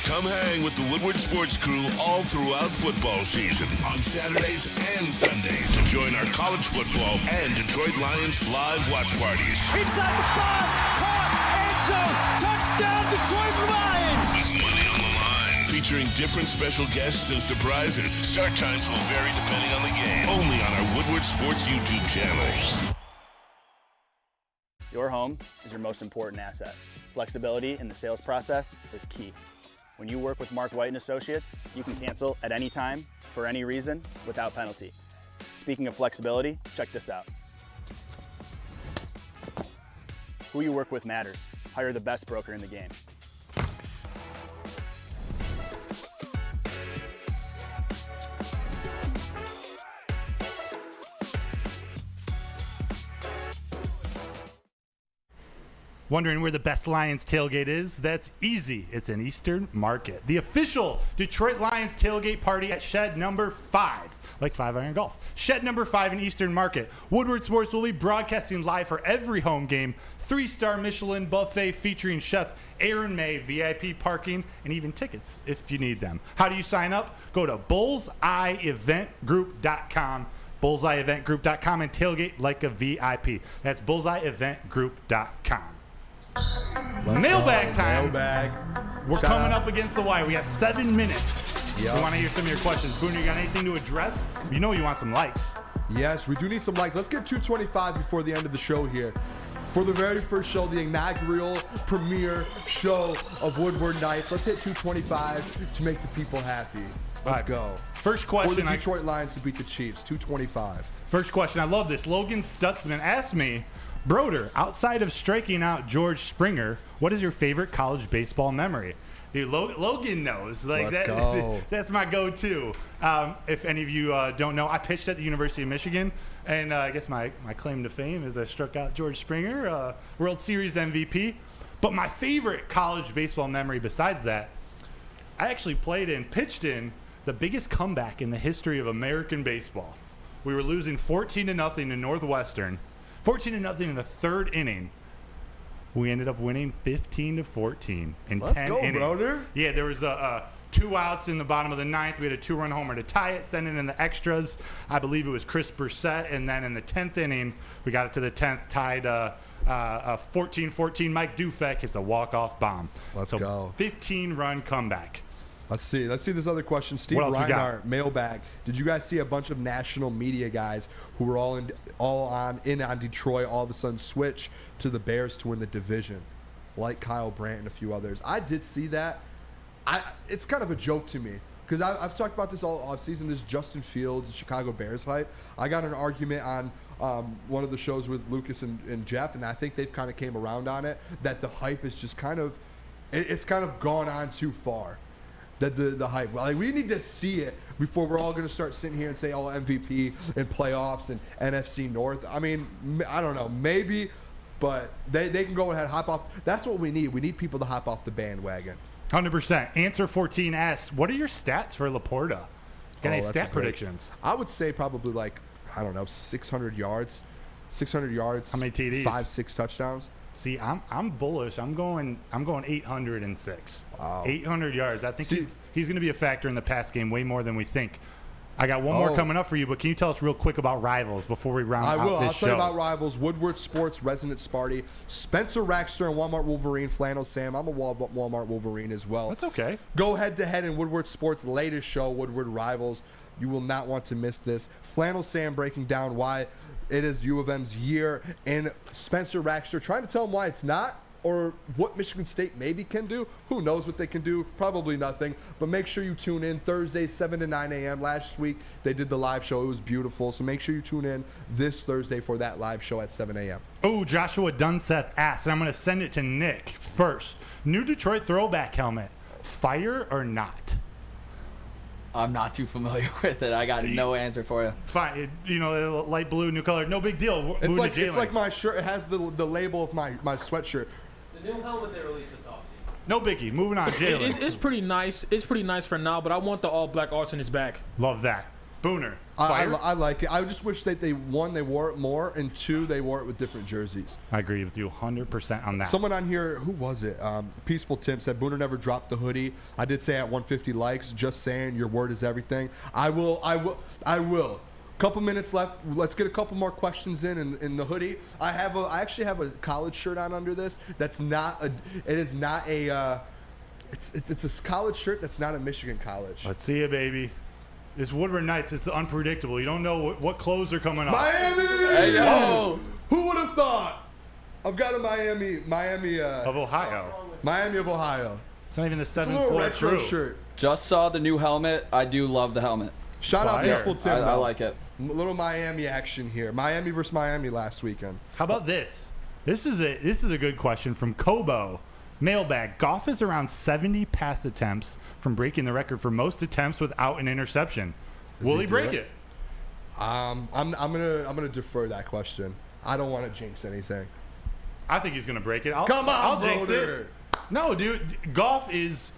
Come hang with the Woodward Sports Crew all throughout football season on Saturdays and Sundays. Join our college football and Detroit Lions live watch parties. Inside the 5, caught, end zone, touchdown, Detroit Lions! With money on the line, featuring different special guests and surprises. Start times will vary depending on the game. Only on our Woodward Sports YouTube channel. Your home is your most important asset. Flexibility in the sales process is key. When you work with Mark White & Associates, you can cancel at any time, for any reason, without penalty. Speaking of flexibility, check this out. Who you work with matters. Hire the best broker in the game. Wondering where the best Lions tailgate is? That's easy. It's in Eastern Market. The official Detroit Lions tailgate party at Shed number 5. Like 5 Iron Golf. Shed number 5 in Eastern Market. Woodward Sports will be broadcasting live for every home game. 3-star Michelin buffet featuring Chef Aaron May, VIP parking, and even tickets if you need them. How do you sign up? Go to bullseyeeventgroup.com. bullseyeeventgroup.com and tailgate like a VIP. That's bullseyeeventgroup.com. Mailbag time. Mailbag. We're Shout coming out. up against the wire. We have 7 minutes. Yep. We want to hear some of your questions. Booner, you got anything to address? You know you want some likes. Yes, we do need some likes. Let's get 225 before the end of the show here. For the very first show, the inaugural premiere show of Woodward Nights. Let's hit 225 to make the people happy. Let's go. First question. For the Detroit Lions to beat the Chiefs, 225. First question. I love this. Logan Stutzman asked me, Broder, outside of striking out George Springer, what is your favorite college baseball memory? Dude, Logan knows. Like Let's go. That's my go-to. If any of you don't know, I pitched at the University of Michigan, and I guess my claim to fame is I struck out George Springer, World Series MVP. But my favorite college baseball memory besides that, I actually played and pitched in the biggest comeback in the history of American baseball. We were losing 14-0 to Northwestern, 14-0 in the third inning. We ended up winning 15-14 in 10 innings. Broder. Yeah, there was 2 outs in the bottom of the ninth. We had a 2-run homer to tie it, send it in the extras. I believe it was Chris Brissett. And then in the 10th inning, we got it to the 10th, tied 14-14. Mike Dufek hits a walk-off bomb. Let's go. 15-run comeback. Let's see this other question. Steve What else we got? Reinhardt, mailbag. Did you guys see a bunch of national media guys who were all on Detroit all of a sudden switch to the Bears to win the division, like Kyle Brandt and a few others? I did see that. It's kind of a joke to me because I've talked about this all offseason. This Justin Fields, Chicago Bears hype. I got in an argument on one of the shows with Lucas and Jeff, and I think they've kind of came around on it, that the hype is just kind of it's kind of gone on too far. That the hype. Like, we need to see it before we're all going to start sitting here and say, oh, MVP and playoffs and NFC North. I mean, I don't know, maybe, but they can go ahead and hop off. That's what we need. We need people to hop off the bandwagon. 100%. Answer 14 asks, what are your stats for Laporta? Got any that's stat great. predictions? I would say probably like, I don't know, 600 yards. 600 yards. How many TDs? 5-6 touchdowns. See, I'm bullish. I'm going 806. Wow. 800 yards. I think he's going to be a factor in the pass game way more than we think. I got one more coming up for you, but can you tell us real quick about Rivals before we round out this show? I'll tell you about Rivals. Woodward Sports, Resident Sparty, Spencer Rackster, and Walmart Wolverine, Flannel Sam. I'm a Walmart Wolverine as well. That's okay. Go head-to-head in Woodward Sports' latest show, Woodward Rivals. You will not want to miss this. Flannel Sam breaking down why it is U of M's year, and Spencer Rackster trying to tell him why it's not, or what Michigan State maybe can do. Who knows what they can do? Probably nothing. But make sure you tune in Thursday, 7 to 9 a.m. Last week, they did the live show. It was beautiful. So make sure you tune in this Thursday for that live show at 7 a.m. Oh, Joshua Dunseth asks, and I'm going to send it to Nick first. New Detroit throwback helmet, fire or not? I'm not too familiar with it. I got no answer for you. Fine. You know, light blue, new color. No big deal. It's like my shirt. It has the label of my sweatshirt. The new helmet they released this offseason. No biggie. Moving on, Jalen. It's pretty nice. It's pretty nice for now, but I want the all-black alternates back. Love that. Booner. I like it. I just wish that they wore it more, and 2, they wore it with different jerseys. I agree with you 100% on that. Someone on here, who was it? Peaceful Tim said Booner never dropped the hoodie. I did say at 150 likes. Just saying, your word is everything. I will. Couple minutes left. Let's get a couple more questions in the hoodie. I actually have a college shirt on under this. That's not a. It is not a. It's a college shirt that's not a Michigan college. Let's see it, baby. It's Woodward Nights. It's unpredictable. You don't know what clothes are coming off. Miami! Hey, yo! Who would have thought? I've got a Miami of Ohio. Miami of Ohio. It's not even the It's a 7th little floor retro crew. shirt. Just saw the new helmet. I do love the helmet. Shout out Fire. Peaceful Tim. I like it. A little Miami action here. Miami versus Miami last weekend. How about this? This is a good question from Kobo. Mailbag. Goff is around 70 pass attempts from breaking the record for most attempts without an interception. Will he break it? I'm gonna defer that question. I don't want to jinx anything. I think he's gonna break it. I'll jinx Broder. it. No, dude. Goff is.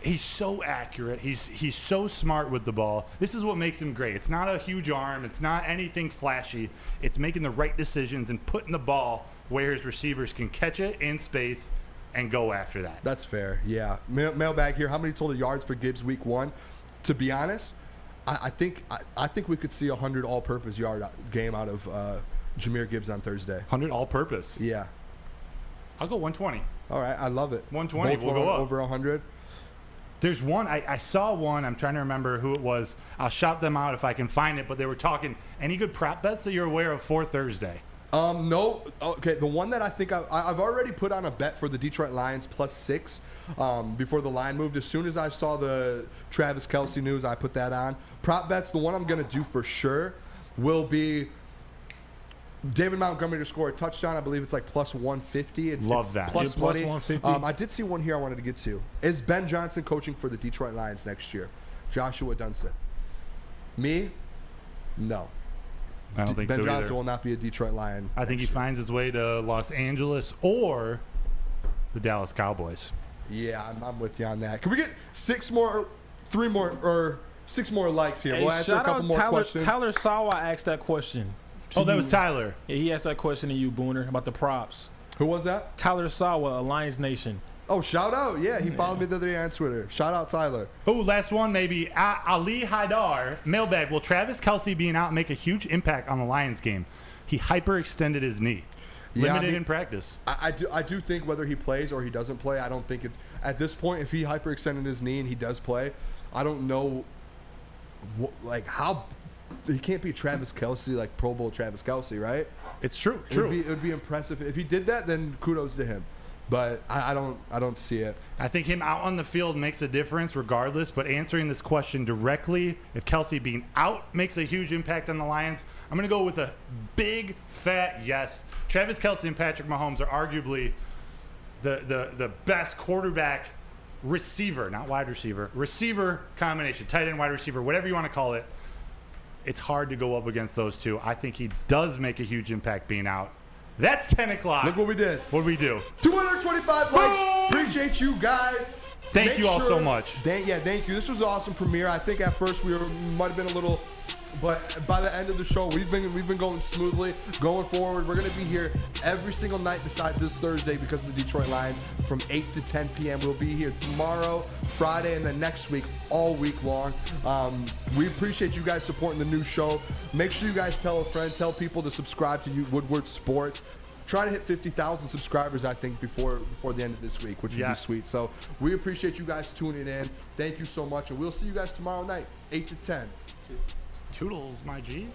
He's so accurate. He's so smart with the ball. This is what makes him great. It's not a huge arm. It's not anything flashy. It's making the right decisions and putting the ball where his receivers can catch it in space and go after that. That's fair. Yeah. Mailbag here. How many total yards for Gibbs week 1? To be honest, I think we could see 100 all-purpose yard game out of Jahmyr Gibbs on Thursday. 100 all-purpose. Yeah. I'll go 120. All right, I love it. 120. We'll go up over 100. There's one. I saw one. I'm trying to remember who it was. I'll shout them out if I can find it. But they were talking. Any good prop bets that you're aware of for Thursday? No. Okay, the one that I think I've already put on a bet for the Detroit Lions +6 before the line moved. As soon as I saw the Travis Kelce news, I put that on. Prop bets, the one I'm going to do for sure will be David Montgomery to score a touchdown. I believe it's like +150. It's that. Plus Plus money. 150. I did see one here I wanted to get to. Is Ben Johnson coaching for the Detroit Lions next year? Joshua Dunseth. Me? No. I don't think Ben so Johnson either. will not be a Detroit Lion. I think he finds his way to Los Angeles or the Dallas Cowboys. Yeah, I'm with you on that. Can we get 6 more likes here? Hey, We'll answer a shout couple out more questions. Tyler Sawa asked that question. Oh, that was Tyler. Yeah, he asked that question to you, Booner, about the props. Who was that? Tyler Sawa, Alliance Nation. Oh, shout out. Yeah, he followed me the other day on Twitter. Shout out, Tyler. Oh, last one maybe. Ali Haidar, mailbag. Will Travis Kelce being out make a huge impact on the Lions game? He hyperextended his knee. Limited in practice. I do think whether he plays or he doesn't play, I don't think it's at this point. If he hyperextended his knee and he does play, I don't know, how he can't be Travis Kelce, like Pro Bowl Travis Kelce, right? It's true. It would be impressive if he did that. Then kudos to him. But I don't see it. I think him out on the field makes a difference regardless, but answering this question directly, if Kelce being out makes a huge impact on the Lions, I'm going to go with a big, fat yes. Travis Kelce and Patrick Mahomes are arguably the best quarterback receiver, not wide receiver combination, tight end, wide receiver, whatever you want to call it. It's hard to go up against those two. I think he does make a huge impact being out. That's 10 o'clock. Look what we did. What did we do? 225 likes. Appreciate you guys. Thank you all so much. Thank you. This was an awesome premiere. I think at first might have been a little, but by the end of the show, we've been going smoothly. Going forward, we're gonna be here every single night besides this Thursday because of the Detroit Lions from 8 to 10 p.m. We'll be here tomorrow, Friday, and then next week, all week long. We appreciate you guys supporting the new show. Make sure you guys tell a friend, tell people to subscribe to Woodward Sports. Try to hit 50,000 subscribers, I think, before the end of this week, which would be sweet. So we appreciate you guys tuning in. Thank you so much, and we'll see you guys tomorrow night, 8 to 10. Toodles, my G.